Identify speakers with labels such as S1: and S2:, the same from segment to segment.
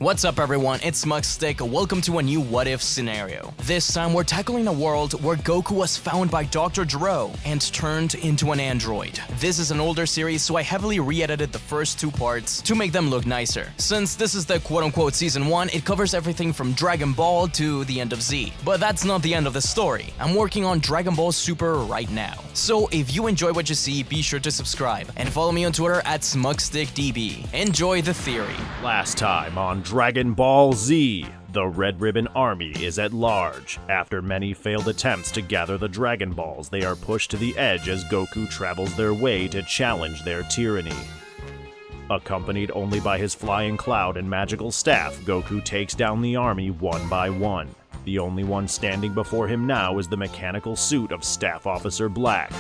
S1: What's up everyone, it's SmugStick. Welcome to a new what if scenario. This time we're tackling a world where Goku was found by Doctor Gero and turned into an android. This is an older series, so I heavily re-edited the first two parts to make them look nicer. Since this is the quote-unquote season 1, it covers everything from Dragon Ball to the end of Z. But that's not the end of the story. I'm working on Dragon Ball Super right now. So if you enjoy what you see, be sure to subscribe and follow me on Twitter at SmugStickDB. Enjoy the theory.
S2: Last time on Dragon Ball Z, the Red Ribbon Army is at large. After many failed attempts to gather the Dragon Balls, they are pushed to the edge as Goku travels their way to challenge their tyranny. Accompanied only by his flying cloud and magical staff, Goku takes down the army one by one. The only one standing before him now is the mechanical suit of Staff Officer Black.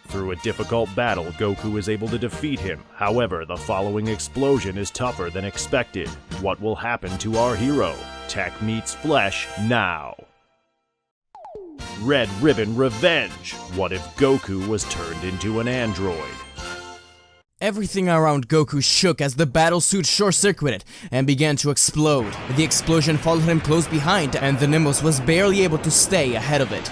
S2: Through a difficult battle, Goku is able to defeat him. However, the following explosion is tougher than expected. What will happen to our hero? Tech meets flesh now. Red Ribbon Revenge. What if Goku was turned into an android?
S1: Everything around Goku shook as the battle suit short-circuited and began to explode. The explosion followed him close behind, and the Nimbus was barely able to stay ahead of it.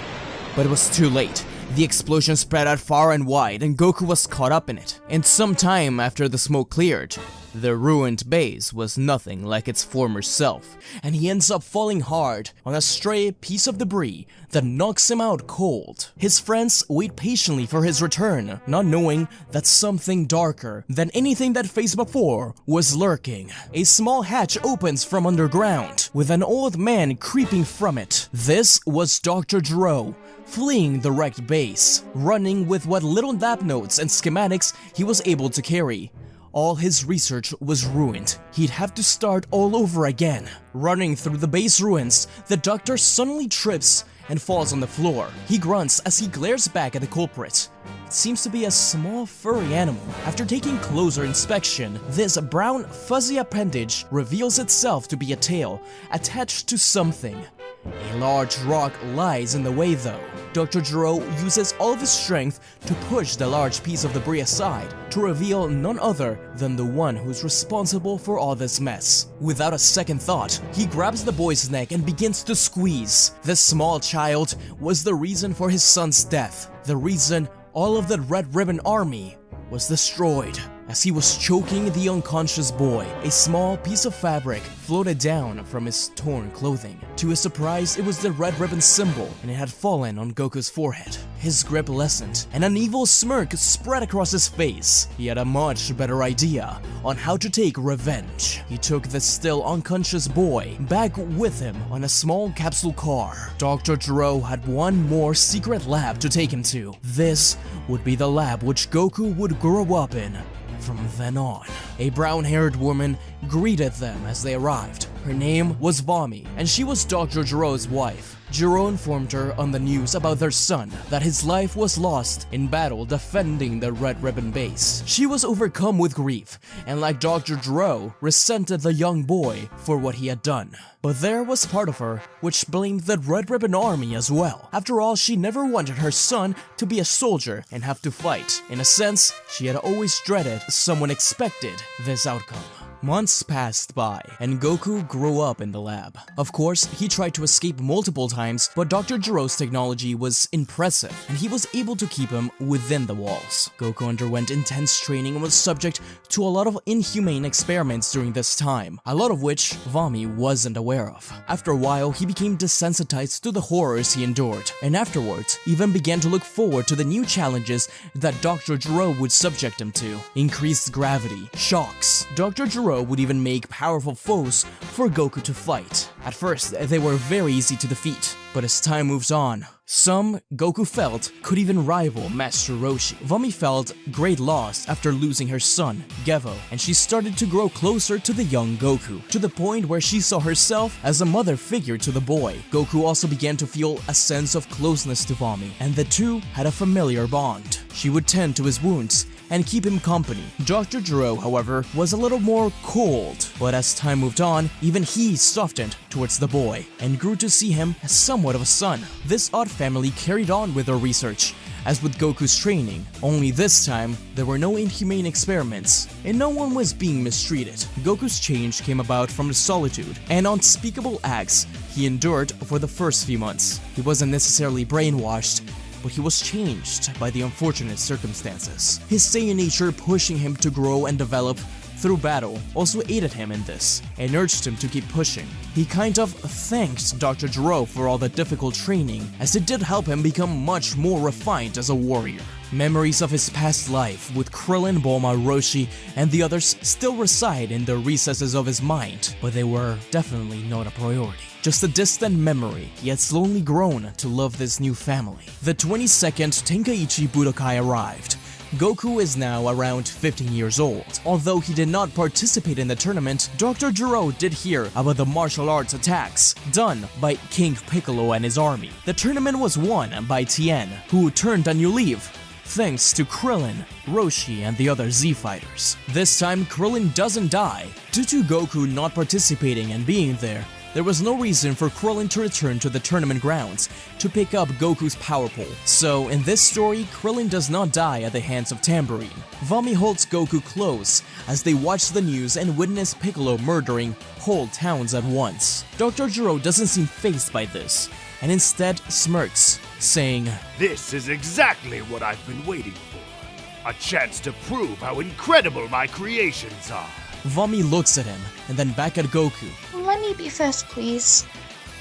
S1: But it was too late. The explosion spread out far and wide, and Goku was caught up in it. And some time after the smoke cleared, the ruined base was nothing like its former self, and he ends up falling hard on a stray piece of debris that knocks him out cold. His friends wait patiently for his return, not knowing that something darker than anything that faced before was lurking. A small hatch opens from underground, with an old man creeping from it. This was Doctor Gero, fleeing the wrecked base, running with what little lab notes and schematics he was able to carry. All his research was ruined. He'd have to start all over again. Running through the base ruins, the doctor suddenly trips and falls on the floor. He grunts as he glares back at the culprit. It seems to be a small furry animal. After taking closer inspection, this brown fuzzy appendage reveals itself to be a tail attached to something. A large rock lies in the way though. Dr. Gero uses all of his strength to push the large piece of debris aside to reveal none other than the one who's responsible for all this mess. Without a second thought, he grabs the boy's neck and begins to squeeze. This small child was the reason for his son's death, the reason all of the Red Ribbon Army was destroyed. As he was choking the unconscious boy, a small piece of fabric floated down from his torn clothing. To his surprise, it was the Red Ribbon symbol, and it had fallen on Goku's forehead. His grip lessened, and an evil smirk spread across his face. He had a much better idea on how to take revenge. He took the still unconscious boy back with him on a small capsule car. Dr. Gero had one more secret lab to take him to. This would be the lab which Goku would grow up in. From then on, a brown-haired woman greeted them as they arrived. Her name was Vomi, and she was Dr. Gero's wife. Gero informed her on the news about their son, that his life was lost in battle defending the Red Ribbon base. She was overcome with grief, and like Dr. Gero, resented the young boy for what he had done. But there was part of her which blamed the Red Ribbon Army as well. After all, she never wanted her son to be a soldier and have to fight. In a sense, she had always dreaded someone expected this outcome. Months passed by, and Goku grew up in the lab. Of course, he tried to escape multiple times, but Dr. Gero's technology was impressive, and he was able to keep him within the walls. Goku underwent intense training and was subject to a lot of inhumane experiments during this time, a lot of which Vomi wasn't aware of. After a while, he became desensitized to the horrors he endured, and afterwards, even began to look forward to the new challenges that Dr. Gero would subject him to. Increased gravity, shocks. Dr. Gero would even make powerful foes for Goku to fight. At first, they were very easy to defeat, but as time moves on, some Goku felt could even rival Master Roshi. Vomi felt great loss after losing her son, Gero, and she started to grow closer to the young Goku, to the point where she saw herself as a mother figure to the boy. Goku also began to feel a sense of closeness to Vomi, and the two had a familiar bond. She would tend to his wounds and keep him company. Dr. Gero, however, was a little more cold, but as time moved on, even he softened towards the boy and grew to see him as somewhat of a son. This odd family carried on with their research, as with Goku's training, only this time there were no inhumane experiments, and no one was being mistreated. Goku's change came about from the solitude and unspeakable acts he endured for the first few months. He wasn't necessarily brainwashed, but he was changed by the unfortunate circumstances. His Saiyan nature pushing him to grow and develop through battle also aided him in this and urged him to keep pushing. He kind of thanked Dr. Gero for all the difficult training, as it did help him become much more refined as a warrior. Memories of his past life with Krillin, Bulma, Roshi, and the others still reside in the recesses of his mind, but they were definitely not a priority. Just a distant memory, he had slowly grown to love this new family. The 22nd Tenkaichi Budokai arrived. Goku is now around 15 years old. Although he did not participate in the tournament, Dr. Gero did hear about the martial arts attacks done by King Piccolo and his army. The tournament was won by Tien, who turned a new leaf, thanks to Krillin, Roshi, and the other Z fighters. This time, Krillin doesn't die. Due to Goku not participating and being there was no reason for Krillin to return to the tournament grounds to pick up Goku's power pole. So in this story, Krillin does not die at the hands of Tambourine. Vomi holds Goku close as they watch the news and witness Piccolo murdering whole towns at once. Dr. Gero doesn't seem fazed by this, and instead smirks, saying,
S3: "This is exactly what I've been waiting for. A chance to prove how incredible my creations are."
S1: Vomi looks at him, and then back at Goku.
S4: Let me be first, please.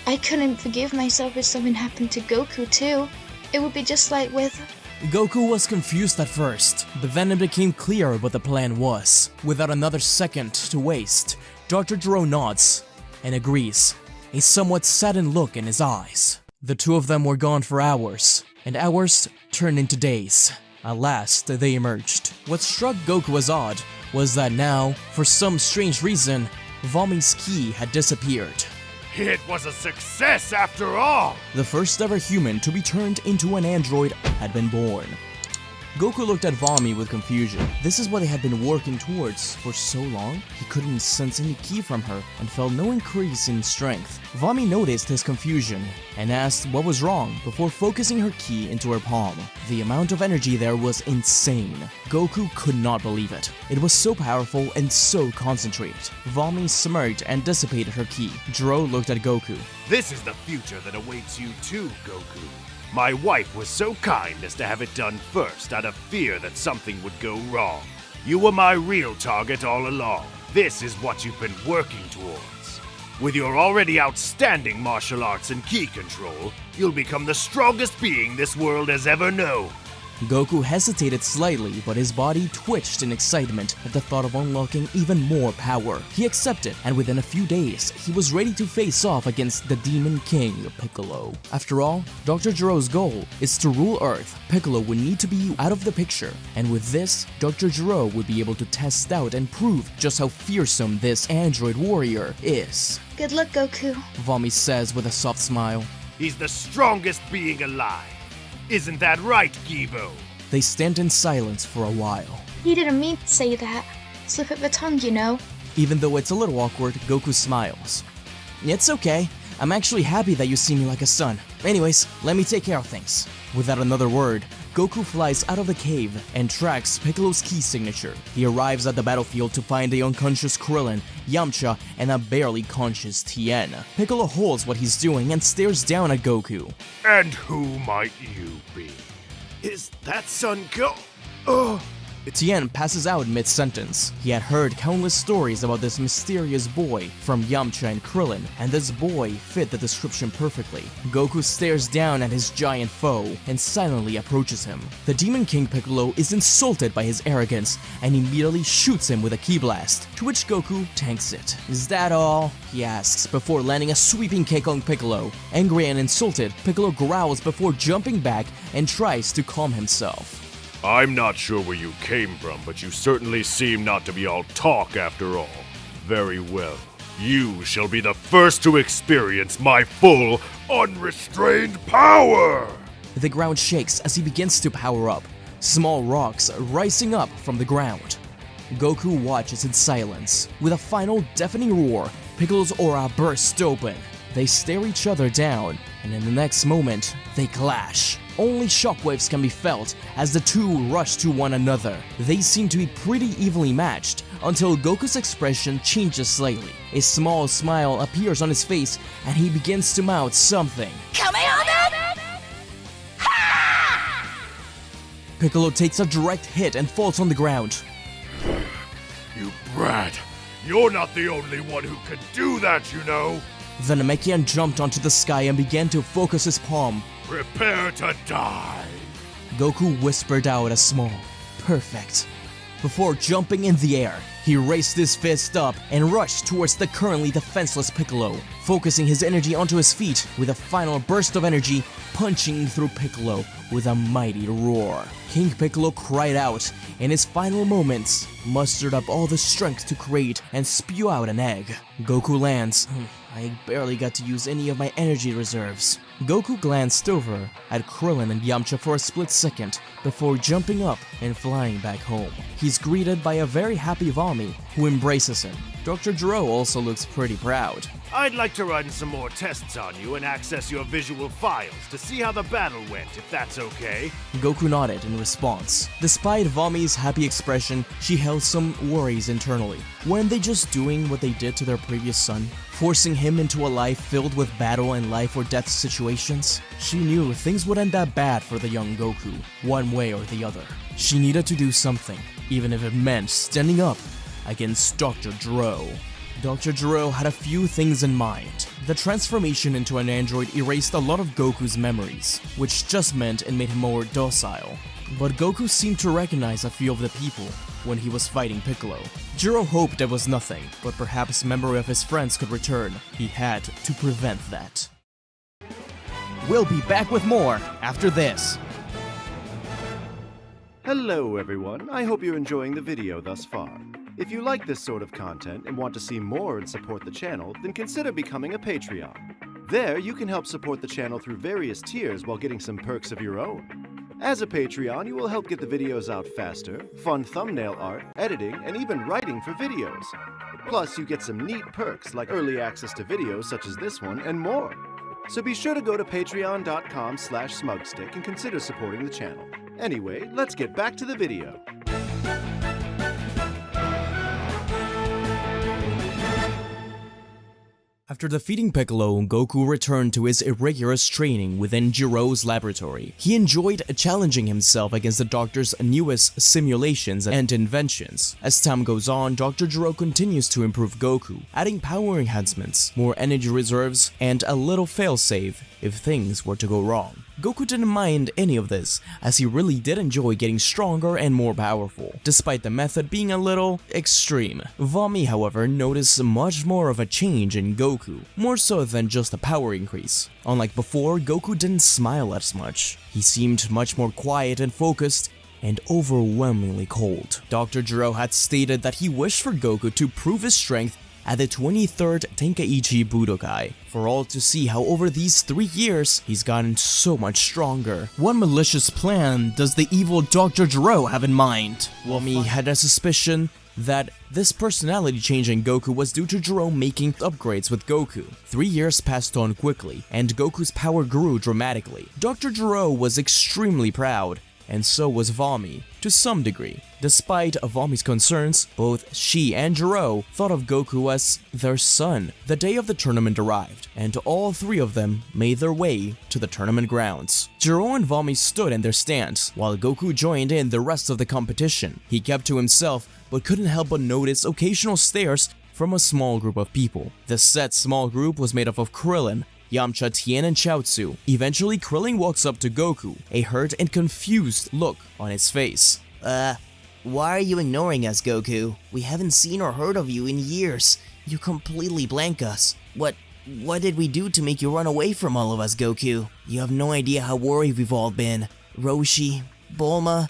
S4: I couldn't forgive myself if something happened to Goku too. It would be just like with...
S1: Goku was confused at first, but then it became clear what the plan was. Without another second to waste, Dr. Gero nods and agrees, a somewhat saddened look in his eyes. The two of them were gone for hours, and hours turned into days. At last, they emerged. What struck Goku as odd was that now, for some strange reason, Vomi's ki had disappeared.
S3: It was a success after all!
S1: The first ever human to be turned into an android had been born. Goku looked at Vomi with confusion. This is what they had been working towards for so long. He couldn't sense any ki from her and felt no increase in strength. Vomi noticed his confusion and asked what was wrong before focusing her ki into her palm. The amount of energy there was insane. Goku could not believe it. It was so powerful and so concentrated. Vomi smirked and dissipated her ki. Gero looked at Goku.
S3: "This is the future that awaits you too, Goku. My wife was so kind as to have it done first out of fear that something would go wrong. You were my real target all along. This is what you've been working towards. With your already outstanding martial arts and ki control, you'll become the strongest being this world has ever known."
S1: Goku hesitated slightly, but his body twitched in excitement at the thought of unlocking even more power. He accepted, and within a few days, he was ready to face off against the Demon King, Piccolo. After all, Dr. Gero's goal is to rule Earth. Piccolo would need to be out of the picture, and with this, Dr. Gero would be able to test out and prove just how fearsome this android warrior is.
S4: Good luck, Goku.
S1: Vomi says with a soft smile.
S3: "He's the strongest being alive. Isn't that right, Gibo?"
S1: They stand in silence for a while.
S4: He didn't mean to say that. Slip of the tongue, you know.
S1: Even though it's a little awkward, Goku smiles. "It's okay. I'm actually happy that you see me like a son. Anyways, let me take care of things." Without another word, Goku flies out of the cave and tracks Piccolo's key signature. He arrives at the battlefield to find the unconscious Krillin, Yamcha, and a barely conscious Tien. Piccolo holds what he's doing and stares down at Goku.
S3: "And who might you be? Is that Son Goku? Oh!"
S1: Tien passes out mid-sentence. He had heard countless stories about this mysterious boy from Yamcha and Krillin, and this boy fit the description perfectly. Goku stares down at his giant foe and silently approaches him. The Demon King Piccolo is insulted by his arrogance and immediately shoots him with a ki blast, to which Goku tanks it. "Is that all?" he asks before landing a sweeping kick on Piccolo. Angry and insulted, Piccolo growls before jumping back and tries to calm himself.
S3: "I'm not sure where you came from, but you certainly seem not to be all talk after all. Very well. You shall be the first to experience my full, unrestrained power!"
S1: The ground shakes as he begins to power up, small rocks rising up from the ground. Goku watches in silence. With a final deafening roar, Piccolo's aura bursts open. They stare each other down, and in the next moment, they clash. Only shockwaves can be felt as the two rush to one another. They seem to be pretty evenly matched until Goku's expression changes slightly. A small smile appears on his face and he begins to mouth something. Piccolo takes a direct hit and falls on the ground.
S3: You brat! You're not the only one who can do that, you know!
S1: The Namekian jumped onto the sky and began to focus his palm.
S3: Prepare to die!
S1: Goku whispered out a small, perfect. Before jumping in the air, he raised his fist up and rushed towards the currently defenseless Piccolo, focusing his energy onto his feet with a final burst of energy, punching through Piccolo with a mighty roar. King Piccolo cried out, in his final moments, mustered up all the strength to create and spew out an egg. Goku lands. I barely got to use any of my energy reserves. Goku glanced over at Krillin and Yamcha for a split second before jumping up and flying back home. He's greeted by a very happy Vomi, who embraces him. Dr. Gero also looks pretty proud.
S3: I'd like to run some more tests on you and access your visual files to see how the battle went, if that's okay.
S1: Goku nodded in response. Despite Vomi's happy expression, she held some worries internally. Weren't they just doing what they did to their previous son? Forcing him into a life filled with battle and life or death situations? She knew things would end that bad for the young Goku, one way or the other. She needed to do something, even if it meant standing up against Dr. Gero. Dr. Gero had a few things in mind. The transformation into an android erased a lot of Goku's memories, which just meant it made him more docile. But Goku seemed to recognize a few of the people when he was fighting Piccolo. Gero hoped it was nothing, but perhaps memory of his friends could return. He had to prevent that. We'll be back with more after this.
S5: Hello everyone, I hope you're enjoying the video thus far. If you like this sort of content and want to see more and support the channel, then consider becoming a Patreon. There, you can help support the channel through various tiers while getting some perks of your own. As a Patreon, you will help get the videos out faster, fun thumbnail art, editing, and even writing for videos. Plus, you get some neat perks like early access to videos such as this one and more. So be sure to go to patreon.com/SmugStick and consider supporting the channel. Anyway, let's get back to the video.
S1: After defeating Piccolo, Goku returned to his rigorous training within Gero's laboratory. He enjoyed challenging himself against the Doctor's newest simulations and inventions. As time goes on, Dr. Gero continues to improve Goku, adding power enhancements, more energy reserves, and a little failsafe if things were to go wrong. Goku didn't mind any of this, as he really did enjoy getting stronger and more powerful, despite the method being a little extreme. Vomi, however, noticed much more of a change in Goku, more so than just a power increase. Unlike before, Goku didn't smile as much. He seemed much more quiet and focused, and overwhelmingly cold. Dr. Gero had stated that he wished for Goku to prove his strength at the 23rd Tenkaichi Budokai, for all to see how over these 3 years, he's gotten so much stronger. What malicious plan does the evil Dr. Gero have in mind? Vomi had a suspicion that this personality change in Goku was due to Gero making upgrades with Goku. 3 years passed on quickly, and Goku's power grew dramatically. Dr. Gero was extremely proud, and so was Vomi, to some degree. Despite Vomi's concerns, both she and Gero thought of Goku as their son. The day of the tournament arrived, and all three of them made their way to the tournament grounds. Gero and Vomi stood in their stands, while Goku joined in the rest of the competition. He kept to himself, but couldn't help but notice occasional stares from a small group of people. The said small group was made up of Krillin, Yamcha, Tien, and Chaozu. Eventually, Krillin walks up to Goku, a hurt and confused look on his face.
S6: Why are you ignoring us, Goku? We haven't seen or heard of you in years. You completely blank us. What did we do to make you run away from all of us, Goku? You have no idea how worried we've all been. Roshi, Bulma,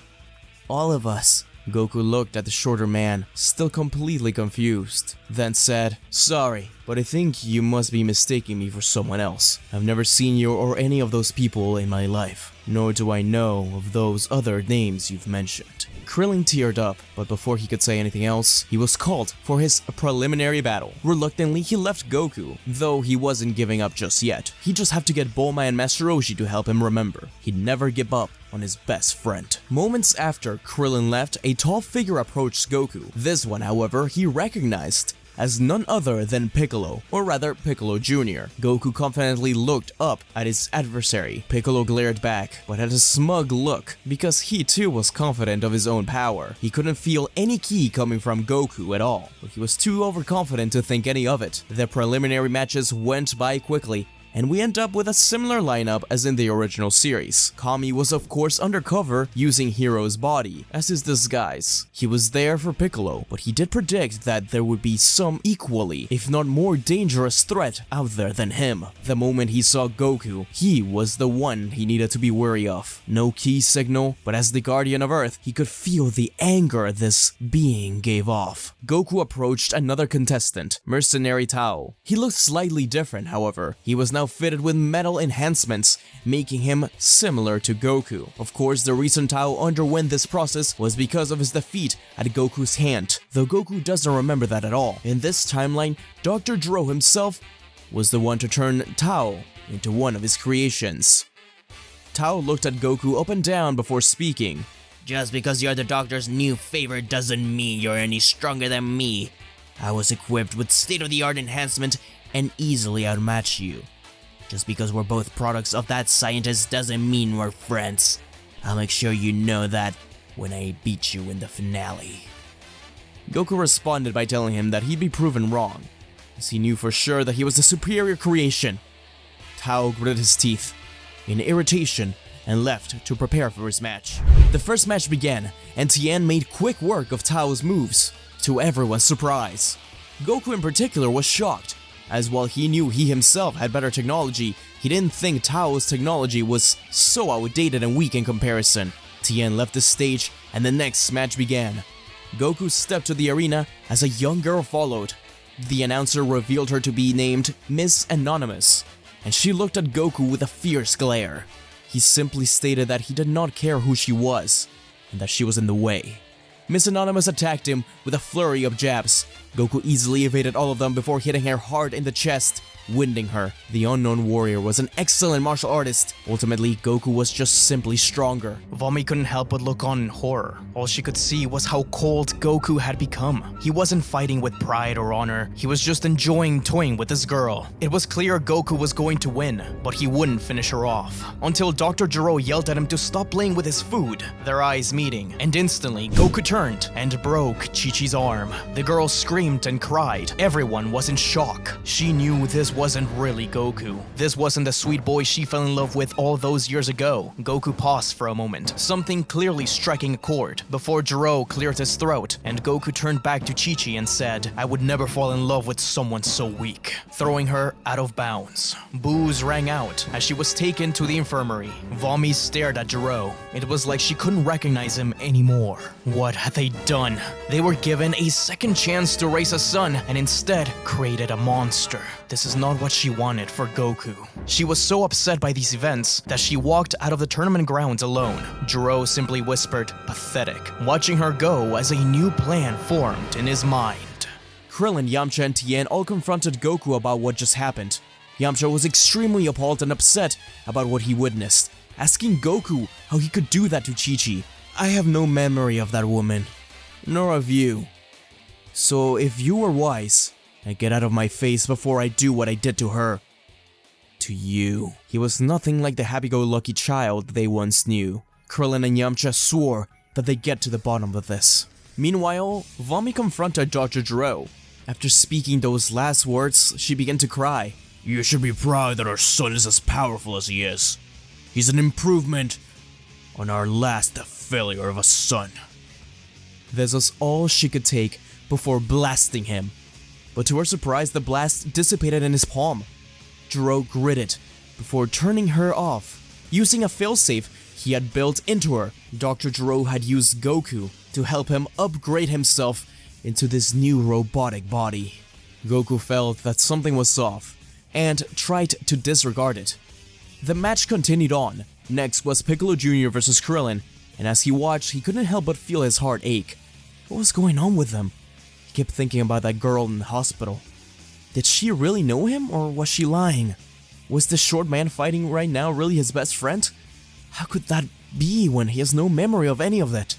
S6: all of us.
S1: Goku looked at the shorter man, still completely confused, then said, "Sorry, but I think you must be mistaking me for someone else. I've never seen you or any of those people in my life, nor do I know of those other names you've mentioned." Krillin teared up, but before he could say anything else, he was called for his preliminary battle. Reluctantly, he left Goku, though he wasn't giving up just yet. He just had to get Bulma and Master Roshi to help him remember he'd never give up on his best friend. Moments after Krillin left, a tall figure approached Goku. This one, however, he recognized as none other than Piccolo, or rather Piccolo Jr. Goku confidently looked up at his adversary. Piccolo glared back, but had a smug look, because he too was confident of his own power. He couldn't feel any ki coming from Goku at all, but he was too overconfident to think any of it. The preliminary matches went by quickly, and we end up with a similar lineup as in the original series. Kami was of course undercover, using Hero's body as his disguise. He was there for Piccolo, but he did predict that there would be some equally, if not more dangerous threat out there than him. The moment he saw Goku, he was the one he needed to be wary of. No key signal, but as the Guardian of Earth, he could feel the anger this being gave off. Goku approached another contestant, Mercenary Tao. He looked slightly different, however. He was now fitted with metal enhancements, making him similar to Goku. Of course, the reason Tao underwent this process was because of his defeat at Goku's hand, though Goku doesn't remember that at all. In this timeline, Doctor Gero himself was the one to turn Tao into one of his creations. Tao looked at Goku up and down before speaking.
S6: Just because you're the Doctor's new favorite doesn't mean you're any stronger than me. I was equipped with state-of-the-art enhancement and easily outmatch you. Just because we're both products of that scientist doesn't mean we're friends. I'll make sure you know that when I beat you in the finale.
S1: Goku responded by telling him that he'd be proven wrong, as he knew for sure that he was the superior creation. Tao gritted his teeth in irritation and left to prepare for his match. The first match began, and Tien made quick work of Tao's moves, to everyone's surprise. Goku in particular was shocked, as while he knew he himself had better technology, he didn't think Tao's technology was so outdated and weak in comparison. Tien left the stage, and the next match began. Goku stepped to the arena as a young girl followed. The announcer revealed her to be named Miss Anonymous, and she looked at Goku with a fierce glare. He simply stated that he did not care who she was, and that she was in the way. Miss Anonymous attacked him with a flurry of jabs. Goku easily evaded all of them before hitting her hard in the chest, winding her. The unknown warrior was an excellent martial artist. Ultimately, Goku was just simply stronger. Vomi couldn't help but look on in horror. All she could see was how cold Goku had become. He wasn't fighting with pride or honor, he was just enjoying toying with this girl. It was clear Goku was going to win, but he wouldn't finish her off. Until Dr. Gero yelled at him to stop playing with his food, their eyes meeting, and instantly Goku turned and broke Chi-Chi's arm. The girl screamed and cried. Everyone was in shock. She knew this wasn't really Goku. This wasn't the sweet boy she fell in love with all those years ago. Goku paused for a moment, something clearly striking a chord, before Gero cleared his throat, and Goku turned back to Chi-Chi and said, "I would never fall in love with someone so weak," throwing her out of bounds. Boos rang out as she was taken to the infirmary. Vomi stared at Gero. It was like she couldn't recognize him anymore. What had they done? They were given a second chance to raise a son, and instead created a monster. This is not what she wanted for Goku. She was so upset by these events that she walked out of the tournament grounds alone. Gero simply whispered, "Pathetic," watching her go as a new plan formed in his mind. Krillin, Yamcha, and Tien all confronted Goku about what just happened. Yamcha was extremely appalled and upset about what he witnessed, asking Goku how he could do that to Chi-Chi. "I have no memory of that woman, nor of you. So if you were wise, and get out of my face before I do what I did to her. To you." He was nothing like the happy-go-lucky child they once knew. Krillin and Yamcha swore that they'd get to the bottom of this. Meanwhile, Vomi confronted Dr. Gero. After speaking those last words, she began to cry. "You should be proud that our son is as powerful as he is. He's an improvement on our last failure of a son." This was all she could take before blasting him. But to her surprise, the blast dissipated in his palm. Gero gritted before turning her off. Using a failsafe he had built into her, Dr. Gero had used Goku to help him upgrade himself into this new robotic body. Goku felt that something was off and tried to disregard it. The match continued on. Next was Piccolo Jr. vs. Krillin, and as he watched, he couldn't help but feel his heart ache. What was going on with him? He kept thinking about that girl in the hospital. Did she really know him, or was she lying? Was this short man fighting right now really his best friend? How could that be when he has no memory of any of that?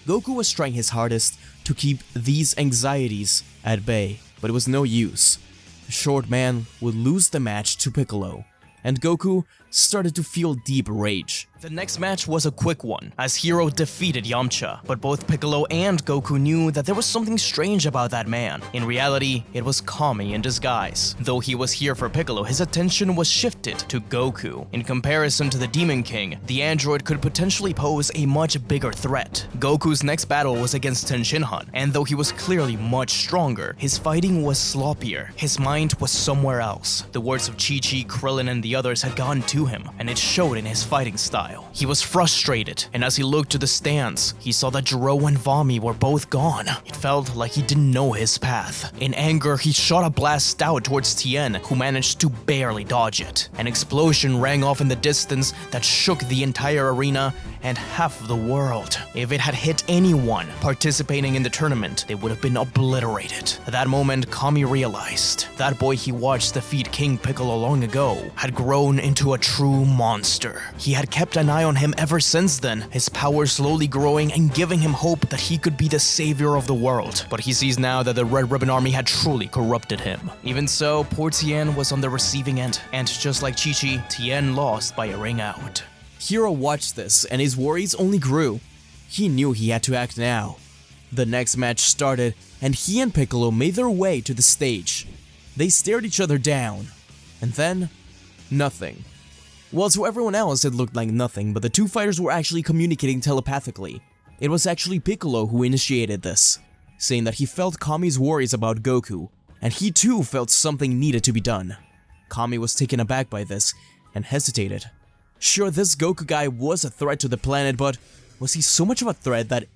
S1: Goku was trying his hardest to keep these anxieties at bay, but it was no use. The short man would lose the match to Piccolo, and Goku started to feel deep rage. The next match was a quick one, as Hero defeated Yamcha, but both Piccolo and Goku knew that there was something strange about that man. In reality, it was Kami in disguise. Though he was here for Piccolo, his attention was shifted to Goku. In comparison to the Demon King, the android could potentially pose a much bigger threat. Goku's next battle was against Tenshinhan, and though he was clearly much stronger, his fighting was sloppier. His mind was somewhere else. The words of Chi-Chi, Krillin, and the others had gotten to him, and it showed in his fighting style. He was frustrated, and as he looked to the stands, he saw that Gero and Vomi were both gone. It felt like he didn't know his path. In anger, he shot a blast out towards Tien, who managed to barely dodge it. An explosion rang off in the distance that shook the entire arena and half of the world. If it had hit anyone participating in the tournament, they would have been obliterated. At that moment, Kami realized that boy he watched defeat King Piccolo long ago had grown into a true monster. He had kept an eye on him ever since then, his power slowly growing and giving him hope that he could be the savior of the world. But he sees now that the Red Ribbon Army had truly corrupted him. Even so, poor Tien was on the receiving end, and just like Chi-Chi, Tien lost by a ring out. Hero watched this, and his worries only grew. He knew he had to act now. The next match started, and he and Piccolo made their way to the stage. They stared each other down, and then, nothing. Well, to everyone else it looked like nothing, but the two fighters were actually communicating telepathically. It was actually Piccolo who initiated this, saying that he felt Kami's worries about Goku, and he too felt something needed to be done. Kami was taken aback by this, and hesitated. Sure, this Goku guy was a threat to the planet, but was he so much of a threat that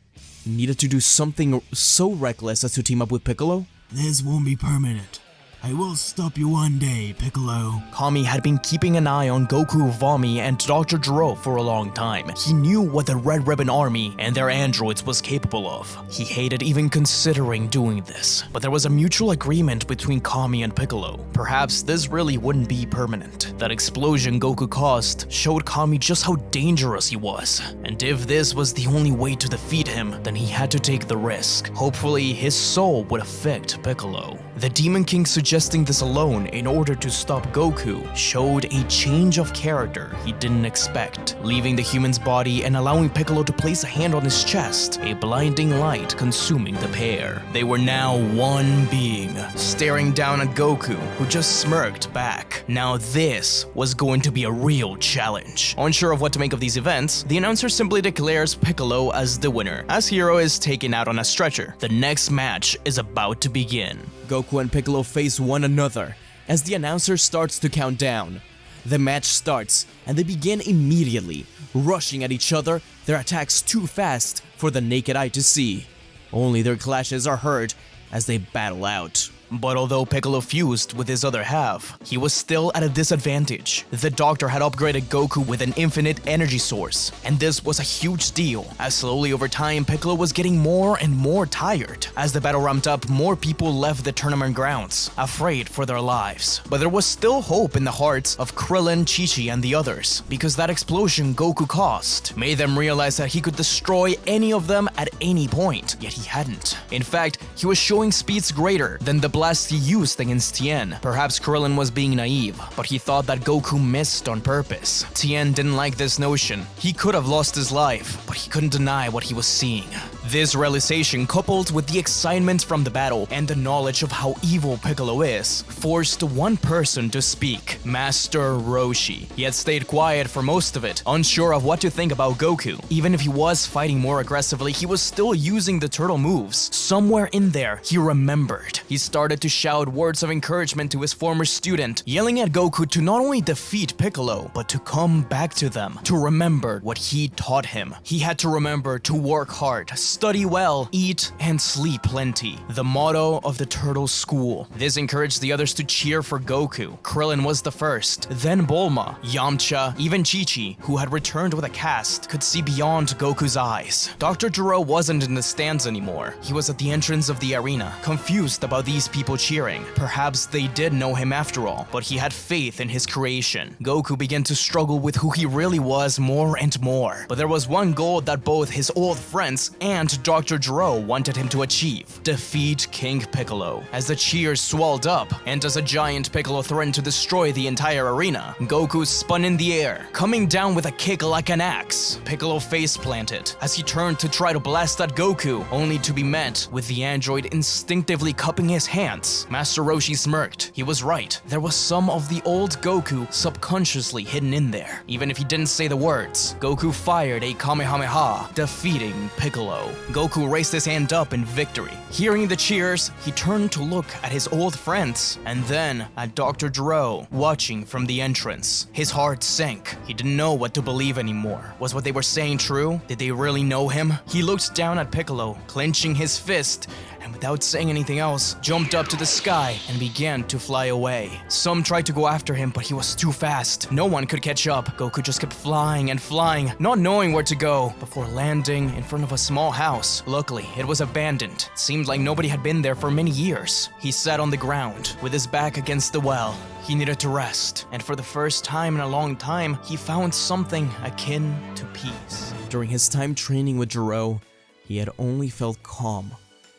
S1: he needed to do something so reckless as to team up with Piccolo?
S7: This won't be permanent. I will stop you one day, Piccolo.
S1: Kami had been keeping an eye on Goku, Vomi, and Doctor Gero for a long time. He knew what the Red Ribbon Army and their androids was capable of. He hated even considering doing this, but there was a mutual agreement between Kami and Piccolo. Perhaps this really wouldn't be permanent. That explosion Goku caused showed Kami just how dangerous he was, and if this was the only way to defeat him, then he had to take the risk. Hopefully, his soul would affect Piccolo. The Demon King suggesting this alone in order to stop Goku showed a change of character he didn't expect, leaving the human's body and allowing Piccolo to place a hand on his chest, a blinding light consuming the pair. They were now one being, staring down at Goku, who just smirked back. Now this was going to be a real challenge. Unsure of what to make of these events, the announcer simply declares Piccolo as the winner, as Hero is taken out on a stretcher. The next match is about to begin. Goku and Piccolo face one another as the announcer starts to count down. The match starts, and they begin immediately, rushing at each other, their attacks too fast for the naked eye to see. Only their clashes are heard as they battle out. But although Piccolo fused with his other half, he was still at a disadvantage. The Doctor had upgraded Goku with an infinite energy source, and this was a huge deal, as slowly over time Piccolo was getting more and more tired. As the battle ramped up, more people left the tournament grounds, afraid for their lives. But there was still hope in the hearts of Krillin, Chi-Chi, and the others, because that explosion Goku caused made them realize that he could destroy any of them at any point, yet he hadn't. In fact, he was showing speeds greater than the blast he used against Tien. Perhaps Krillin was being naive, but he thought that Goku missed on purpose. Tien didn't like this notion. He could have lost his life, but he couldn't deny what he was seeing. This realization, coupled with the excitement from the battle and the knowledge of how evil Piccolo is, forced one person to speak, Master Roshi. He had stayed quiet for most of it, unsure of what to think about Goku. Even if he was fighting more aggressively, he was still using the turtle moves. Somewhere in there, he remembered. He started to shout words of encouragement to his former student, yelling at Goku to not only defeat Piccolo, but to come back to them, to remember what he taught him. He had to remember to work hard, study well, eat, and sleep plenty. The motto of the Turtle School. This encouraged the others to cheer for Goku. Krillin was the first, then Bulma, Yamcha, even Chi-Chi, who had returned with a cast, could see beyond Goku's eyes. Dr. Gero wasn't in the stands anymore. He was at the entrance of the arena, confused about these people cheering. Perhaps they did know him after all, but he had faith in his creation. Goku began to struggle with who he really was more and more. But there was one goal that both his old friends and Dr. Gero wanted him to achieve: defeat King Piccolo. As the cheers swelled up, and as a giant Piccolo threatened to destroy the entire arena, Goku spun in the air, coming down with a kick like an axe. Piccolo face planted as he turned to try to blast at Goku, only to be met with the android instinctively cupping his hands. Master Roshi smirked. He was right. There was some of the old Goku subconsciously hidden in there. Even if he didn't say the words, Goku fired a Kamehameha, defeating Piccolo. Goku raised his hand up in victory. Hearing the cheers, he turned to look at his old friends, and then at Dr. Gero, watching from the entrance. His heart sank. He didn't know what to believe anymore. Was what they were saying true? Did they really know him? He looked down at Piccolo, clenching his fist, and without saying anything else, jumped up to the sky and began to fly away. Some tried to go after him, but he was too fast. No one could catch up. Goku just kept flying and flying, not knowing where to go, before landing in front of a small house. Luckily, it was abandoned. It seemed like nobody had been there for many years. He sat on the ground, with his back against the well. He needed to rest, and for the first time in a long time, he found something akin to peace. During his time training with Gero, he had only felt calm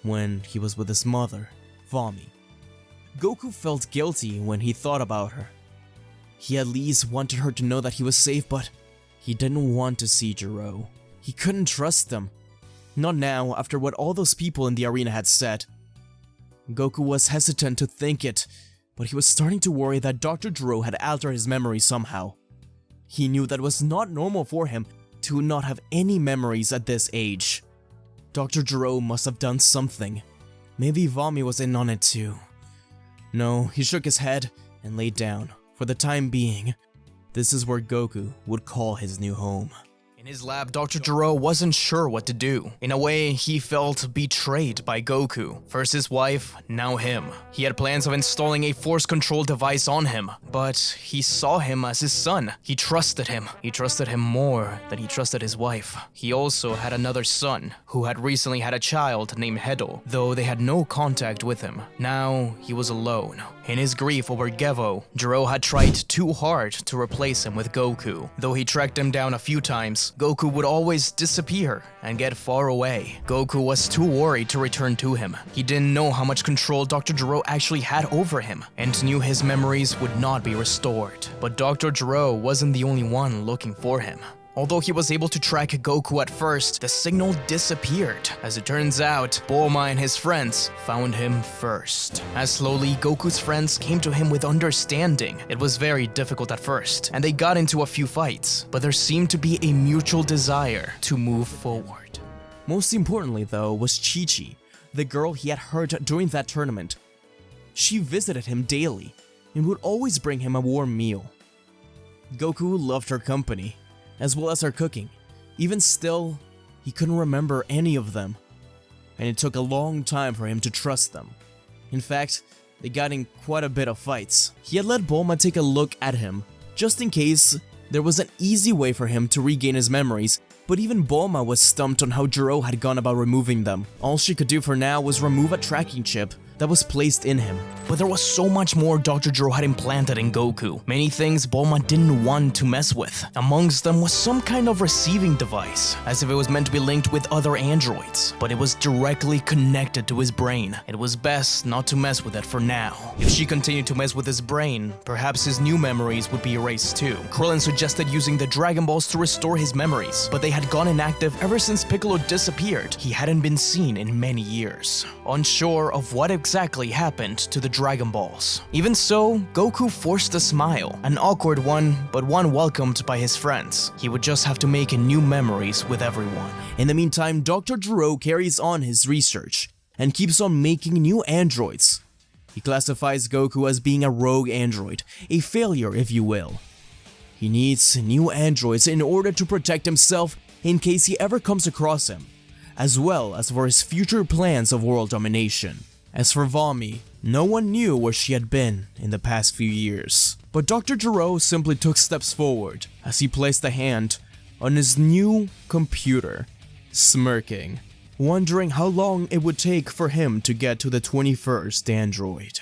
S1: when he was with his mother, Vomi. Goku felt guilty when he thought about her. He at least wanted her to know that he was safe, but he didn't want to see Gero. He couldn't trust them. Not now, after what all those people in the arena had said. Goku was hesitant to think it, but he was starting to worry that Dr. Gero had altered his memory somehow. He knew that it was not normal for him to not have any memories at this age. Dr. Gero must have done something. Maybe Vomi was in on it too. No, he shook his head and laid down. For the time being, this is where Goku would call his new home. In his lab, Dr. Gero wasn't sure what to do. In a way, he felt betrayed by Goku. First his wife, now him. He had plans of installing a force control device on him, but he saw him as his son. He trusted him. He trusted him more than he trusted his wife. He also had another son, who had recently had a child named Hedo, though they had no contact with him. Now, he was alone. In his grief over Gevo, Gero had tried too hard to replace him with Goku. Though he tracked him down a few times, Goku would always disappear and get far away. Goku was too worried to return to him. He didn't know how much control Dr. Gero actually had over him, and knew his memories would not be restored. But Dr. Gero wasn't the only one looking for him. Although he was able to track Goku at first, the signal disappeared. As it turns out, Bulma and his friends found him first. As slowly, Goku's friends came to him with understanding. It was very difficult at first, and they got into a few fights, but there seemed to be a mutual desire to move forward. Most importantly though was Chi-Chi, the girl he had hurt during that tournament. She visited him daily, and would always bring him a warm meal. Goku loved her company, as well as her cooking. Even still, he couldn't remember any of them, and it took a long time for him to trust them. In fact, they got in quite a bit of fights. He had let Bulma take a look at him, just in case there was an easy way for him to regain his memories, but even Bulma was stumped on how Gero had gone about removing them. All she could do for now was remove a tracking chip that was placed in him. But there was so much more Dr. Gero had implanted in Goku. Many things Bulma didn't want to mess with. Amongst them was some kind of receiving device, as if it was meant to be linked with other androids, but it was directly connected to his brain. It was best not to mess with it for now. If she continued to mess with his brain, perhaps his new memories would be erased too. Krillin suggested using the Dragon Balls to restore his memories, but they had gone inactive ever since Piccolo disappeared. He hadn't been seen in many years. Unsure of what exactly happened to the Dragon Balls. Even so, Goku forced a smile, an awkward one, but one welcomed by his friends. He would just have to make new memories with everyone. In the meantime, Dr. Gero carries on his research and keeps on making new androids. He classifies Goku as being a rogue android, a failure if you will. He needs new androids in order to protect himself in case he ever comes across him, as well as for his future plans of world domination. As for Vomi, no one knew where she had been in the past few years. But Dr. Gero simply took steps forward as he placed a hand on his new computer, smirking, wondering how long it would take for him to get to the 21st android.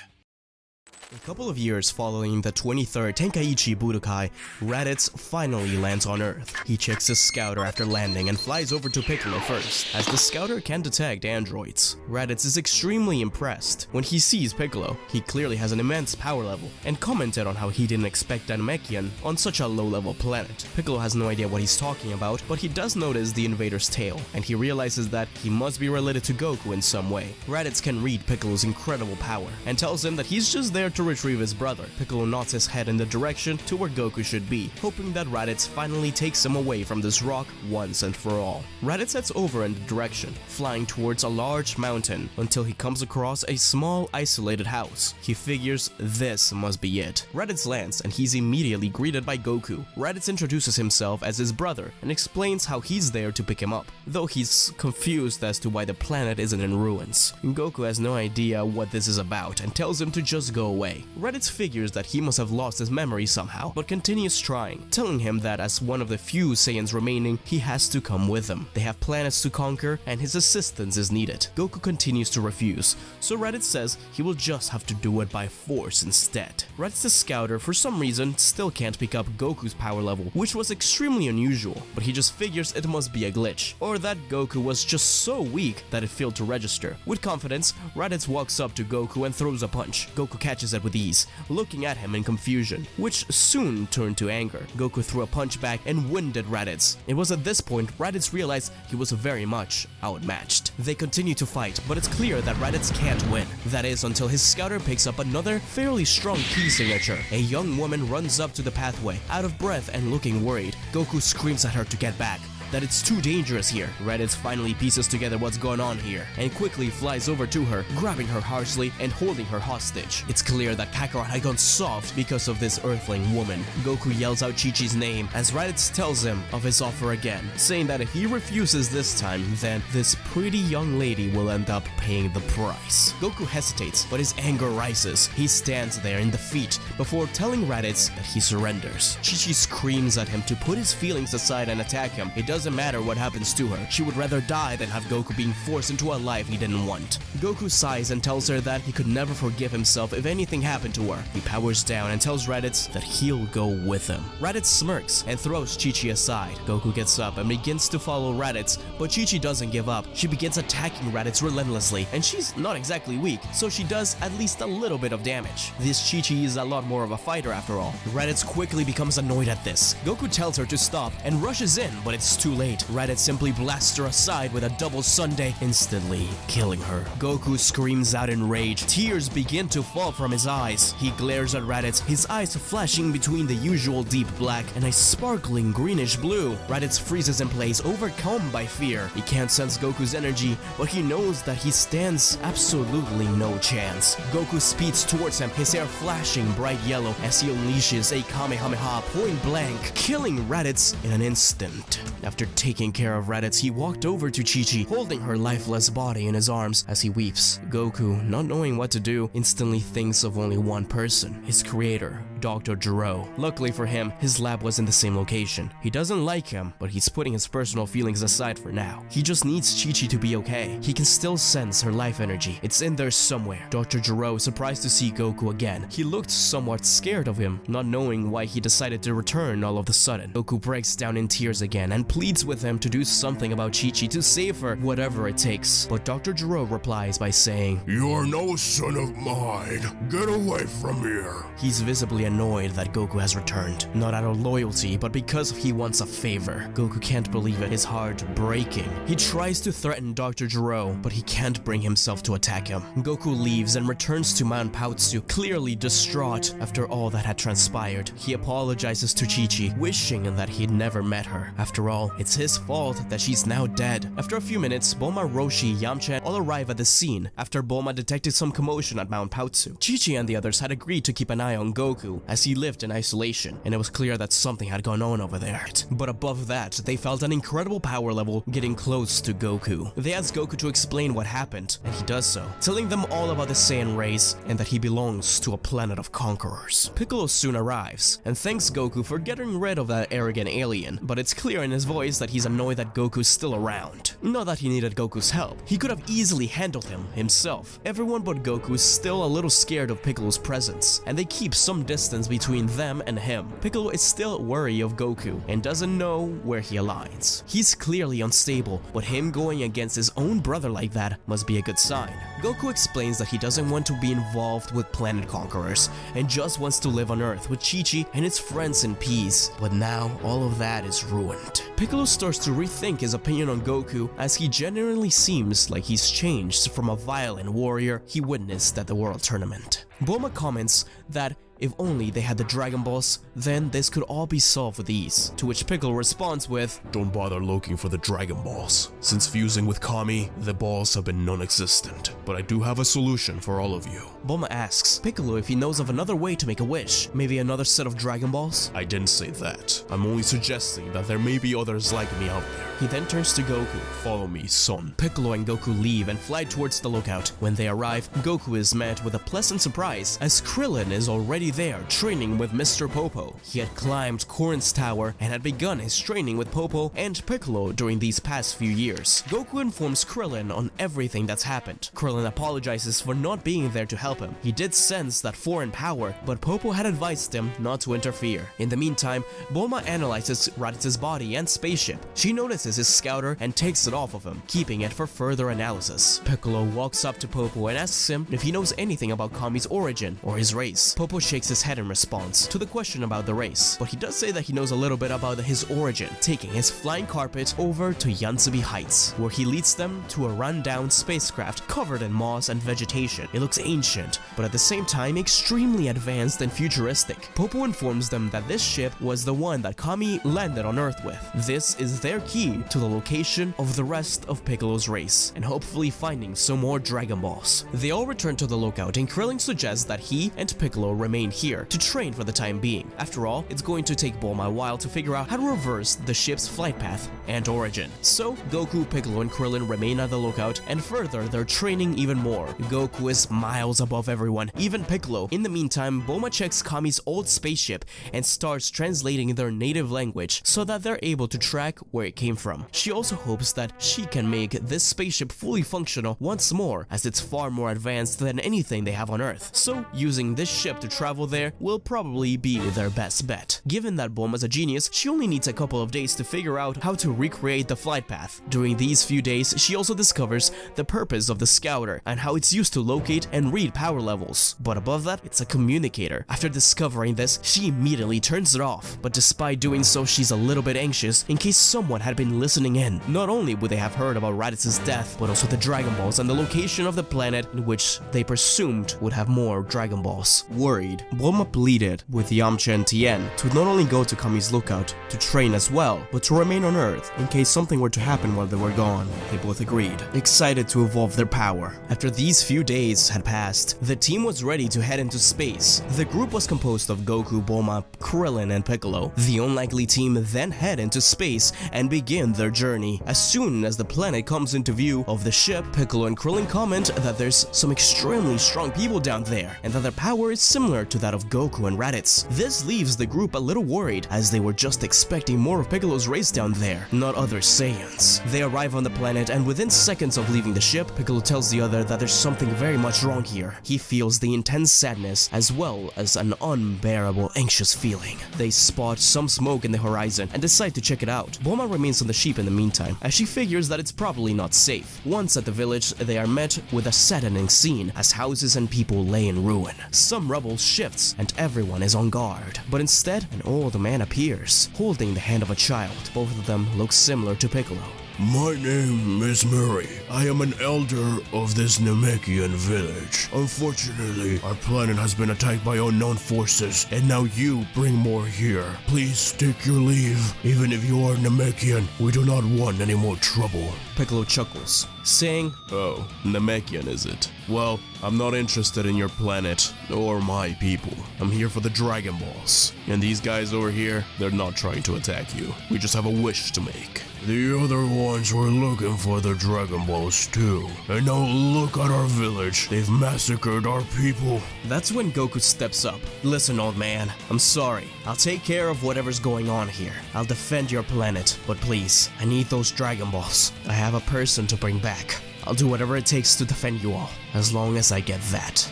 S1: A couple of years following the 23rd Tenkaichi Budokai, Raditz finally lands on Earth. He checks his scouter after landing and flies over to Piccolo first, as the scouter can detect androids. Raditz is extremely impressed. When he sees Piccolo, he clearly has an immense power level, and commented on how he didn't expect a Namekian on such a low-level planet. Piccolo has no idea what he's talking about, but he does notice the invader's tail, and he realizes that he must be related to Goku in some way. Raditz can read Piccolo's incredible power, and tells him that he's just there to retrieve his brother. Piccolo nods his head in the direction to where Goku should be, hoping that Raditz finally takes him away from this rock once and for all. Raditz heads over in the direction, flying towards a large mountain until he comes across a small isolated house. He figures this must be it. Raditz lands and he's immediately greeted by Goku. Raditz introduces himself as his brother and explains how he's there to pick him up, though he's confused as to why the planet isn't in ruins. Goku has no idea what this is about and tells him to just go away. Raditz figures that he must have lost his memory somehow, but continues trying, telling him that as one of the few Saiyans remaining, he has to come with them. They have planets to conquer, and his assistance is needed. Goku continues to refuse, so Raditz says he will just have to do it by force instead. Raditz's scouter, for some reason, still can't pick up Goku's power level, which was extremely unusual, but he just figures it must be a glitch, or that Goku was just so weak that it failed to register. With confidence, Raditz walks up to Goku and throws a punch. Goku catches it with ease, looking at him in confusion, which soon turned to anger. Goku threw a punch back and winded Raditz. It was at this point Raditz realized he was very much outmatched. They continue to fight, but it's clear that Raditz can't win. That is until his scouter picks up another fairly strong key signature. A young woman runs up to the pathway, out of breath and looking worried. Goku screams at her to get back, that it's too dangerous here. Raditz finally pieces together what's going on here, and quickly flies over to her, grabbing her harshly and holding her hostage. It's clear that Kakarot had gone soft because of this earthling woman. Goku yells out Chi-Chi's name as Raditz tells him of his offer again, saying that if he refuses this time, then this pretty young lady will end up paying the price. Goku hesitates, but his anger rises. He stands there in defeat before telling Raditz that he surrenders. Chi-Chi screams at him to put his feelings aside and attack him. It doesn't matter what happens to her. She would rather die than have Goku being forced into a life he didn't want. Goku sighs and tells her that he could never forgive himself if anything happened to her. He powers down and tells Raditz that he'll go with him. Raditz smirks and throws Chi-Chi aside. Goku gets up and begins to follow Raditz, but Chi-Chi doesn't give up. She begins attacking Raditz relentlessly, and she's not exactly weak, so she does at least a little bit of damage. This Chi-Chi is a lot more of a fighter after all. Raditz quickly becomes annoyed at this. Goku tells her to stop and rushes in, but it's too late. Raditz simply blasts her aside with a double sundae, instantly killing her. Goku screams out in rage. Tears begin to fall from his eyes. He glares at Raditz, his eyes flashing between the usual deep black and a sparkling greenish blue. Raditz freezes in place, overcome by fear. He can't sense Goku's energy, but he knows that he stands absolutely no chance. Goku speeds towards him, his hair flashing bright yellow as he unleashes a Kamehameha point blank, killing Raditz in an instant. After taking care of Raditz, he walked over to Chi-Chi, holding her lifeless body in his arms as he weeps. Goku, not knowing what to do, instantly thinks of only one person, his creator, Doctor Gero. Luckily for him, his lab was in the same location. He doesn't like him, but he's putting his personal feelings aside for now. He just needs Chi-Chi to be okay. He can still sense her life energy. It's in there somewhere. Dr. Gero is surprised to see Goku again. He looked somewhat scared of him, not knowing why he decided to return all of a sudden. Goku breaks down in tears again and pleads with him to do something about Chi-Chi to save her, whatever it takes. But Dr. Gero replies by saying,
S8: "You're no son of mine. Get away from here."
S1: He's visibly annoyed that Goku has returned, not out of loyalty, but because he wants a favor. Goku can't believe it, his heart breaking. He tries to threaten Dr. Gero, but he can't bring himself to attack him. Goku leaves and returns to Mount Pautsu, clearly distraught after all that had transpired. He apologizes to Chi-Chi, wishing that he'd never met her. After all, it's his fault that she's now dead. After a few minutes, Bulma, Roshi, Yamcha all arrive at the scene after Bulma detected some commotion at Mount Pautsu. Chi-Chi and the others had agreed to keep an eye on Goku, as he lived in isolation, and it was clear that something had gone on over there. But above that, they felt an incredible power level getting close to Goku. They asked Goku to explain what happened, and he does so, telling them all about the Saiyan race and that he belongs to a planet of conquerors. Piccolo soon arrives and thanks Goku for getting rid of that arrogant alien, but it's clear in his voice that he's annoyed that Goku's still around. Not that he needed Goku's help, he could have easily handled him himself. Everyone but Goku is still a little scared of Piccolo's presence, and they keep some distance between them and him. Piccolo is still wary of Goku and doesn't know where he aligns. He's clearly unstable, but him going against his own brother like that must be a good sign. Goku explains that he doesn't want to be involved with planet conquerors and just wants to live on Earth with Chi-Chi and his friends in peace, but now all of that is ruined. Piccolo starts to rethink his opinion on Goku as he genuinely seems like he's changed from a violent warrior he witnessed at the World Tournament. Bulma comments that if only they had the Dragon Balls, then this could all be solved with ease, to which Piccolo responds with,
S8: Don't bother looking for the Dragon Balls. Since fusing with Kami, the balls have been non-existent, but I do have a solution for all of you.
S1: Bulma asks Piccolo if he knows of another way to make a wish, maybe another set of Dragon Balls?
S8: I didn't say that. I'm only suggesting that there may be others like me out there.
S1: He then turns to Goku.
S8: Follow me, son.
S1: Piccolo and Goku leave and fly towards the lookout. When they arrive, Goku is met with a pleasant surprise as Krillin is already there training with Mr. Popo. He had climbed Korin's tower and had begun his training with Popo and Piccolo during these past few years. Goku informs Krillin on everything that's happened. Krillin apologizes for not being there to help him. He did sense that foreign power, but Popo had advised him not to interfere. In the meantime, Bulma analyzes Raditz's body and spaceship. She notices his scouter and takes it off of him, keeping it for further analysis. Piccolo walks up to Popo and asks him if he knows anything about Kami's origin or his race. Popo shakes his head in response to the question about the race, but he does say that he knows a little bit about his origin, taking his flying carpet over to Yansubi Heights, where he leads them to a rundown spacecraft covered in moss and vegetation. It looks ancient, but at the same time extremely advanced and futuristic. Popo informs them that this ship was the one that Kami landed on Earth with. This is their key to the location of the rest of Piccolo's race, and hopefully finding some more Dragon Balls. They all return to the lookout, and Krillin suggests that he and Piccolo remain here to train for the time being. After all, it's going to take Bulma a while to figure out how to reverse the ship's flight path and origin. So, Goku, Piccolo, and Krillin remain at the lookout and further their training even more. Goku is miles above everyone, even Piccolo. In the meantime, Bulma checks Kami's old spaceship and starts translating their native language so that they're able to track where it came from. She also hopes that she can make this spaceship fully functional once more, as it's far more advanced than anything they have on Earth. So, using this ship to travel there will probably be their best bet. Given that Bulma's a genius, she only needs a couple of days to figure out how to recreate the flight path. During these few days, she also discovers the purpose of the scouter and how it's used to locate and read power levels. But above that, it's a communicator. After discovering this, she immediately turns it off. But despite doing so, she's a little bit anxious in case someone had been listening in. Not only would they have heard about Raditz's death, but also the Dragon Balls and the location of the planet in which they presumed would have more Dragon Balls. Worried, Bulma pleaded with Yamcha and Tien to not only go to Kami's lookout to train as well, but to remain on Earth in case something were to happen while they were gone. They both agreed, excited to evolve their power. After these few days had passed, the team was ready to head into space. The group was composed of Goku, Bulma, Krillin, and Piccolo. The unlikely team then head into space and begin their journey. As soon as the planet comes into view of the ship, Piccolo and Krillin comment that there's some extremely strong people down there, and that their power is similar to that of Goku and Raditz. This leaves the group a little worried, as they were just expecting more of Piccolo's race down there, not other Saiyans. They arrive on the planet, and within seconds of leaving the ship, Piccolo tells the other that there's something very much wrong here. He feels the intense sadness as well as an unbearable anxious feeling. They spot some smoke in the horizon and decide to check it out. Bulma remains on the ship in the meantime, as she figures that it's probably not safe. Once at the village, they are met with a saddening scene as houses and people lay in ruin. Some rubble shifts and everyone is on guard, but instead an old man appears, holding the hand of a child. Both of them look similar to Piccolo.
S8: My name is Murray. I am an elder of this Namekian village. Unfortunately, our planet has been attacked by unknown forces, and now you bring more here. Please take your leave. Even if you are Namekian, we do not want any more trouble.
S1: Piccolo chuckles, saying,
S8: Oh, Namekian is it? Well, I'm not interested in your planet or my people. I'm here for the Dragon Balls. And these guys over here, they're not trying to attack you. We just have a wish to make. The other ones were looking for the Dragon Balls too. And now look at our village. They've massacred our people.
S1: That's when Goku steps up. Listen, old man, I'm sorry. I'll take care of whatever's going on here. I'll defend your planet, but please, I need those Dragon Balls. I have a person to bring back. I'll do whatever it takes to defend you all, as long as I get that.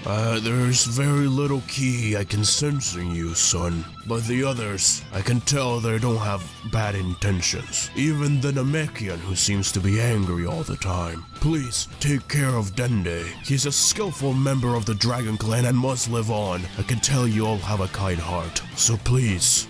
S8: There's very little ki I can sense in you, son. But the others, I can tell they don't have bad intentions. Even the Namekian, who seems to be angry all the time. Please, take care of Dende. He's a skillful member of the Dragon Clan and must live on. I can tell you all have a kind heart. So please,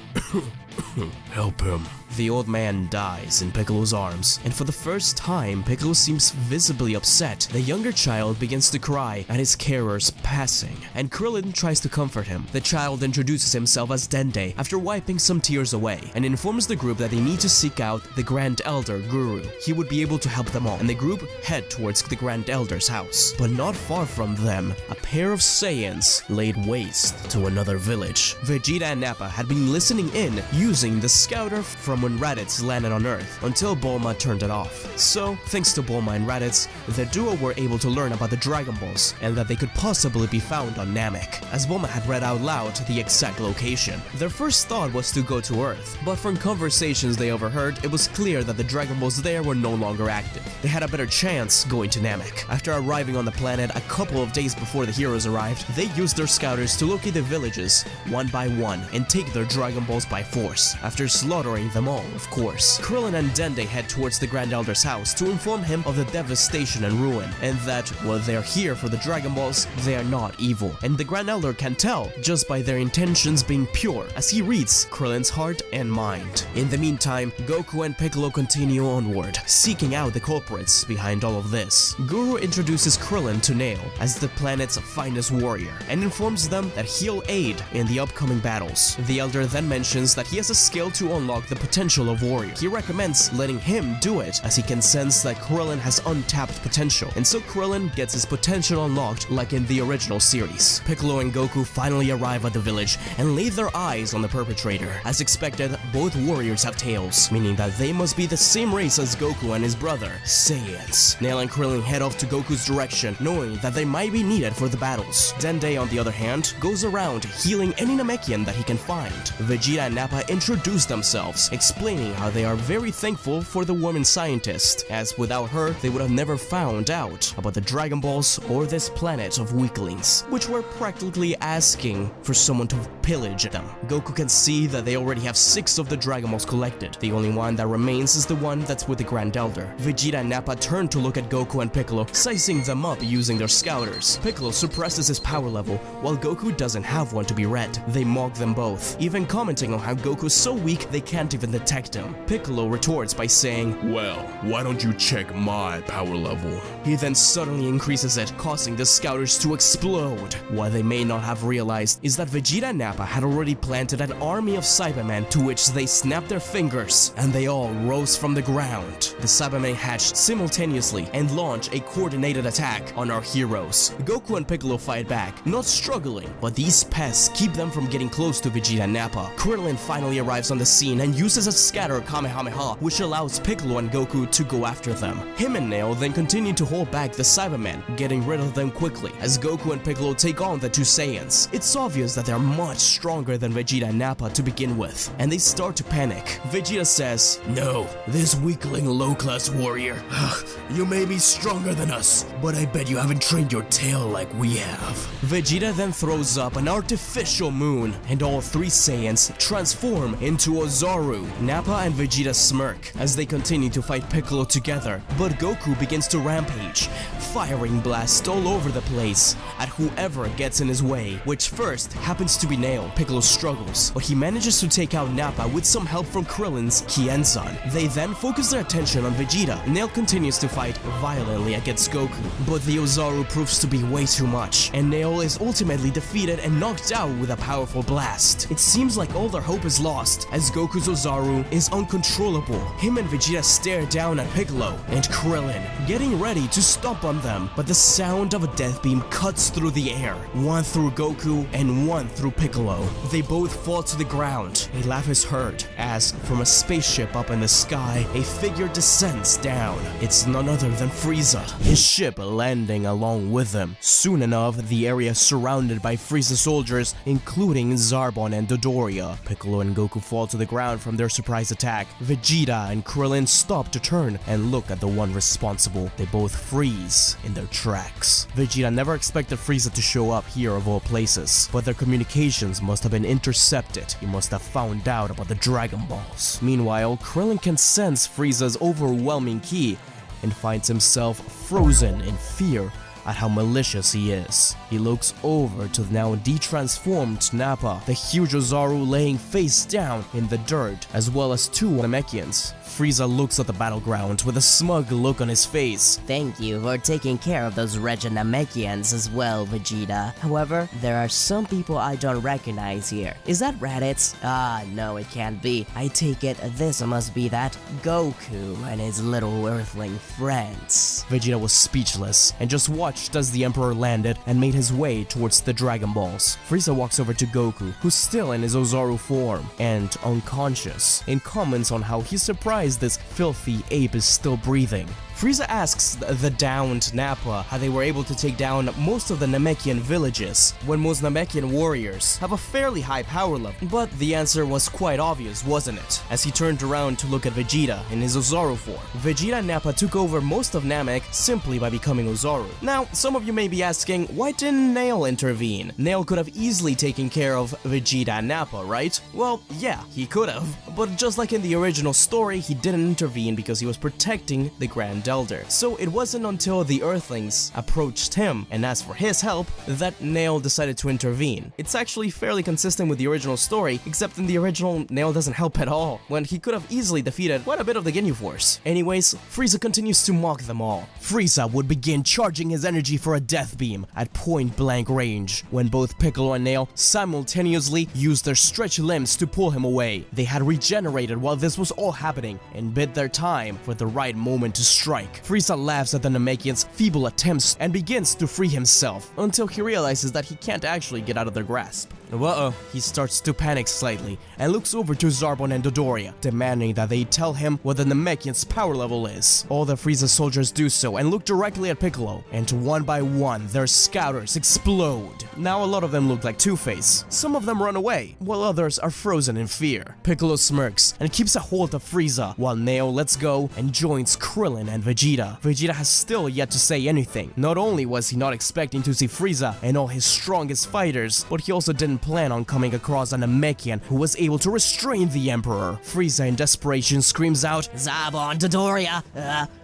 S8: help him.
S1: The old man dies in Piccolo's arms, and for the first time, Piccolo seems visibly upset. The younger child begins to cry at his carer's passing, and Krillin tries to comfort him. The child introduces himself as Dende after wiping some tears away, and informs the group that they need to seek out the Grand Elder Guru. He would be able to help them all, and the group head towards the Grand Elder's house. But not far from them, a pair of Saiyans laid waste to another village. Vegeta and Nappa had been listening in, using the scouter from when Raditz landed on Earth, until Bulma turned it off. So, thanks to Bulma and Raditz, the duo were able to learn about the Dragon Balls, and that they could possibly be found on Namek, as Bulma had read out loud the exact location. Their first thought was to go to Earth, but from conversations they overheard, it was clear that the Dragon Balls there were no longer active. They had a better chance going to Namek. After arriving on the planet a couple of days before the heroes arrived, they used their scouters to locate the villages, one by one, and take their Dragon Balls by force, after slaughtering them all, of course. Krillin and Dende head towards the Grand Elder's house to inform him of the devastation and ruin, and that while they're here for the Dragon Balls, they are not evil. And the Grand Elder can tell just by their intentions being pure, as he reads Krillin's heart and mind. In the meantime, Goku and Piccolo continue onward, seeking out the culprits behind all of this. Guru introduces Krillin to Nail as the planet's finest warrior, and informs them that he'll aid in the upcoming battles. The Elder then mentions that he has a skill to unlock the potential of warrior. He recommends letting him do it, as he can sense that Krillin has untapped potential, and so Krillin gets his potential unlocked like in the original series. Piccolo and Goku finally arrive at the village and lay their eyes on the perpetrator. As expected, both warriors have tails, meaning that they must be the same race as Goku and his brother, Saiyans. Nail and Krillin head off to Goku's direction, knowing that they might be needed for the battles. Dende, on the other hand, goes around healing any Namekian that he can find. Vegeta and Nappa introduce themselves, explaining how they are very thankful for the woman scientist, as without her, they would have never found out about the Dragon Balls or this planet of weaklings, which were practically asking for someone to pillage them. Goku can see that they already have 6 of the Dragon Balls collected. The only one that remains is the one that's with the Grand Elder. Vegeta and Nappa turn to look at Goku and Piccolo, sizing them up using their scouters. Piccolo suppresses his power level, while Goku doesn't have one to be read. They mock them both, even commenting on how Goku's so weak they can't even detect him. Piccolo retorts by saying,
S8: Well, why don't you check my power level?
S1: He then suddenly increases it, causing the scouters to explode. What they may not have realized is that Vegeta and Nappa had already planted an army of Cybermen, to which they snapped their fingers, and they all rose from the ground. The Cybermen hatched simultaneously and launch a coordinated attack on our heroes. Goku and Piccolo fight back, not struggling, but these pests keep them from getting close to Vegeta and Nappa. Krillin finally arrives on the scene and uses a scatter Kamehameha, which allows Piccolo and Goku to go after them. Him and Nail then continue to hold back the Cybermen, getting rid of them quickly, as Goku and Piccolo take on the 2 Saiyans. It's obvious that they're much stronger than Vegeta and Nappa to begin with, and they start to panic. Vegeta says,
S7: No, this weakling low-class warrior. You may be stronger than us, but I bet you haven't trained your tail like we have.
S1: Vegeta then throws up an artificial moon, and all 3 Saiyans transform into Ozaru. Nappa and Vegeta smirk as they continue to fight Piccolo together, but Goku begins to rampage, firing blasts all over the place at whoever gets in his way, which first happens to be Nail. Piccolo struggles, but he manages to take out Nappa with some help from Krillin's Kienzan. They then focus their attention on Vegeta. Nail continues to fight violently against Goku, but the Ozaru proves to be way too much, and Nail is ultimately defeated and knocked out with a powerful blast. It seems like all all their hope is lost, as Goku's Ozaru is uncontrollable. Him and Vegeta stare down at Piccolo and Krillin, getting ready to stomp on them, but the sound of a death beam cuts through the air, one through Goku and one through Piccolo. They both fall to the ground. A laugh is heard as, from a spaceship up in the sky, a figure descends down. It's none other than Frieza, his ship landing along with him. Soon enough, the area is surrounded by Frieza soldiers, including Zarbon and Dodoria. Piccolo and Goku fall to the ground from their surprise attack. Vegeta and Krillin stop to turn and look at the one responsible. They both freeze in their tracks. Vegeta never expected Frieza to show up here of all places, but their communications must have been intercepted. He must have found out about the Dragon Balls. Meanwhile, Krillin can sense Frieza's overwhelming ki and finds himself frozen in fear at how malicious he is. He looks over to the now de-transformed Nappa, the huge Ozaru laying face down in the dirt, as well as two Namekians. Frieza looks at the battleground with a smug look on his face.
S6: Thank you for taking care of those wretched Namekians as well, Vegeta. However, there are some people I don't recognize here. Is that Raditz? Ah, no, it can't be. I take it this must be that Goku and his little earthling friends.
S1: Vegeta was speechless and just watched as the Emperor landed and made his way towards the Dragon Balls. Frieza walks over to Goku, who's still in his Ozaru form and unconscious, and comments on how he's surprised this filthy ape is still breathing. Frieza asks the downed Nappa how they were able to take down most of the Namekian villages, when most Namekian warriors have a fairly high power level. But the answer was quite obvious, wasn't it? As he turned around to look at Vegeta in his Ozaru form. Vegeta and Nappa took over most of Namek simply by becoming Ozaru. Now, some of you may be asking, why didn't Nail intervene? Nail could have easily taken care of Vegeta and Nappa, right? Well, yeah, he could have. But just like in the original story, he didn't intervene because he was protecting the Grand Elder. So it wasn't until the Earthlings approached him and asked for his help that Nail decided to intervene. It's actually fairly consistent with the original story, except in the original, Nail doesn't help at all, when he could have easily defeated quite a bit of the Ginyu Force. Anyways, Frieza continues to mock them all. Frieza would begin charging his energy for a death beam at point-blank range, when both Piccolo and Nail simultaneously used their stretched limbs to pull him away. They had regenerated while this was all happening and bid their time for the right moment to strike. Frieza laughs at the Namekians' feeble attempts and begins to free himself, until he realizes that he can't actually get out of their grasp. Uh-oh, he starts to panic slightly and looks over to Zarbon and Dodoria, demanding that they tell him what the Namekians' power level is. All the Frieza soldiers do so and look directly at Piccolo, and one by one, their scouters explode. Now a lot of them look like Two-Face. Some of them run away, while others are frozen in fear. Piccolo smirks and keeps a hold of Frieza, while Nail lets go and joins Krillin and Vegeta. Vegeta has still yet to say anything. Not only was he not expecting to see Frieza and all his strongest fighters, but he also didn't plan on coming across a Namekian who was able to restrain the Emperor. Frieza in desperation screams out,
S6: Zarbon, Dodoria,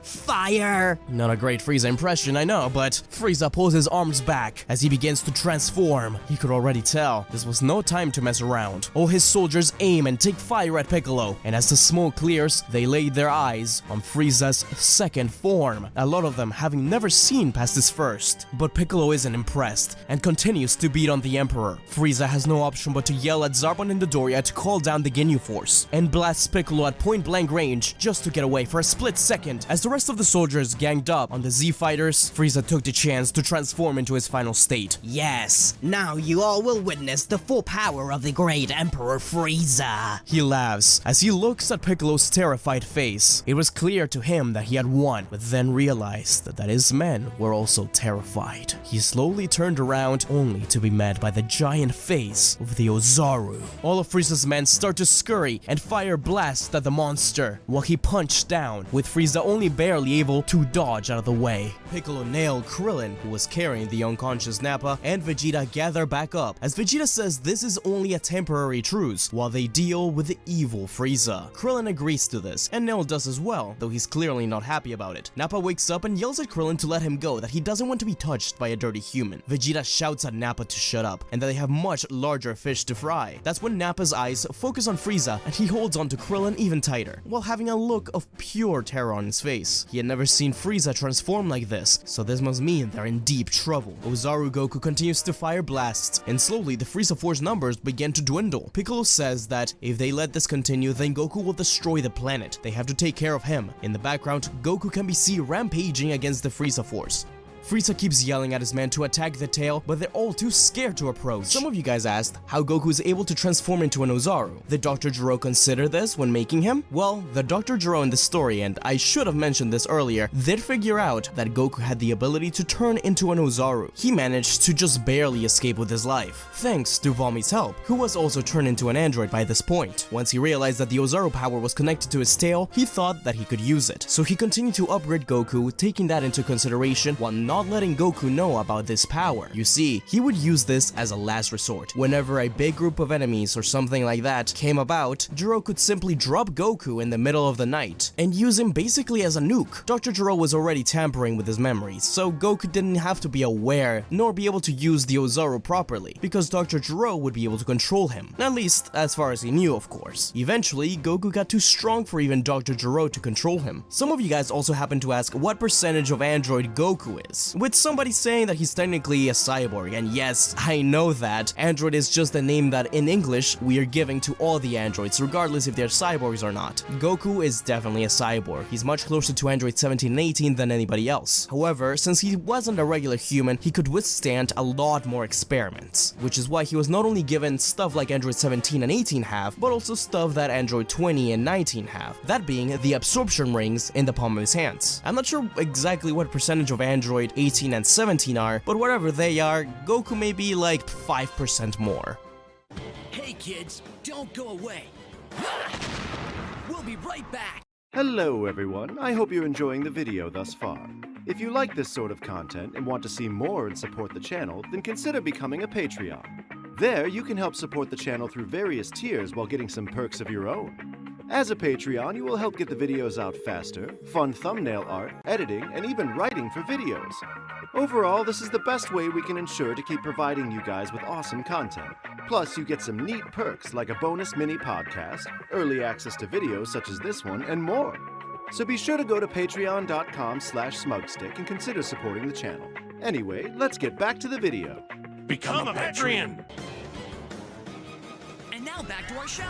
S6: fire!
S1: Not a great Frieza impression, I know, but Frieza pulls his arms back as he begins to transform. He could already tell this was no time to mess around. All his soldiers aim and take fire at Piccolo, and as the smoke clears, they lay their eyes on Frieza's second form, a lot of them having never seen past his first. But Piccolo isn't impressed and continues to beat on the Emperor. Frieza has no option but to yell at Zarbon and Dodoria to call down the Ginyu Force, and blasts Piccolo at point-blank range just to get away for a split second. As the rest of the soldiers ganged up on the Z fighters, Frieza took the chance to transform into his final state.
S6: Yes, now you all will witness the full power of the great Emperor Frieza.
S1: He laughs as he looks at Piccolo's terrified face. It was clear to him that he had won, but then realized that his men were also terrified. He slowly turned around only to be met by the giant face of the Ozaru. All of Frieza's men start to scurry and fire blasts at the monster, while he punched down, with Frieza only barely able to dodge out of the way. Piccolo nailed Krillin, who was carrying the unconscious Nappa, and Vegeta gather back up, as Vegeta says this is only a temporary truce while they deal with the evil Frieza. Krillin agrees to this, and Nail does as well, though he's clearly not happy about it. Nappa wakes up and yells at Krillin to let him go, that he doesn't want to be touched by a dirty human. Vegeta shouts at Nappa to shut up, and that they have much much larger fish to fry. That's when Nappa's eyes focus on Frieza and he holds onto Krillin even tighter, while having a look of pure terror on his face. He had never seen Frieza transform like this, so this must mean they're in deep trouble. Ozaru Goku continues to fire blasts, and slowly the Frieza Force numbers begin to dwindle. Piccolo says that if they let this continue, then Goku will destroy the planet. They have to take care of him. In the background, Goku can be seen rampaging against the Frieza Force. Frieza keeps yelling at his men to attack the tail, but they're all too scared to approach. Some of you guys asked how Goku is able to transform into an Ozaru. Did Dr. Gero consider this when making him? Well, the Dr. Gero in the story, and I should have mentioned this earlier, did figure out that Goku had the ability to turn into an Ozaru. He managed to just barely escape with his life, thanks to Vomi's help, who was also turned into an android by this point. Once he realized that the Ozaru power was connected to his tail, he thought that he could use it, so he continued to upgrade Goku, taking that into consideration while not letting Goku know about this power. You see, he would use this as a last resort. Whenever a big group of enemies or something like that came about, Gero could simply drop Goku in the middle of the night and use him basically as a nuke. Dr. Gero was already tampering with his memories, so Goku didn't have to be aware nor be able to use the Ozaru properly, because Dr. Gero would be able to control him. At least, as far as he knew, of course. Eventually, Goku got too strong for even Dr. Gero to control him. Some of you guys also happen to ask what percentage of android Goku is, with somebody saying that he's technically a cyborg, and yes, I know that. Android is just a name that in English we are giving to all the androids, regardless if they're cyborgs or not. Goku is definitely a cyborg. He's much closer to Android 17 and 18 than anybody else. However, since he wasn't a regular human, he could withstand a lot more experiments, which is why he was not only given stuff like Android 17 and 18 have, but also stuff that Android 20 and 19 have, that being the absorption rings in the palm of his hands. I'm not sure exactly what percentage of Android 18 and 17 are, but whatever they are, Goku may be like 5% more.
S9: Hey kids, don't go away. We'll be right back.
S5: Hello everyone, I hope you're enjoying the video thus far. If you like this sort of content and want to see more and support the channel, then consider becoming a Patreon. There, you can help support the channel through various tiers while getting some perks of your own. As a Patreon, you will help get the videos out faster, fun thumbnail art, editing, and even writing for videos. Overall, this is the best way we can ensure to keep providing you guys with awesome content. Plus, you get some neat perks like a bonus mini podcast, early access to videos such as this one, and more. So be sure to go to patreon.com/SmugStick and consider supporting the channel. Anyway, let's get back to the video.
S3: Become a Patreon!
S9: And now back to our show.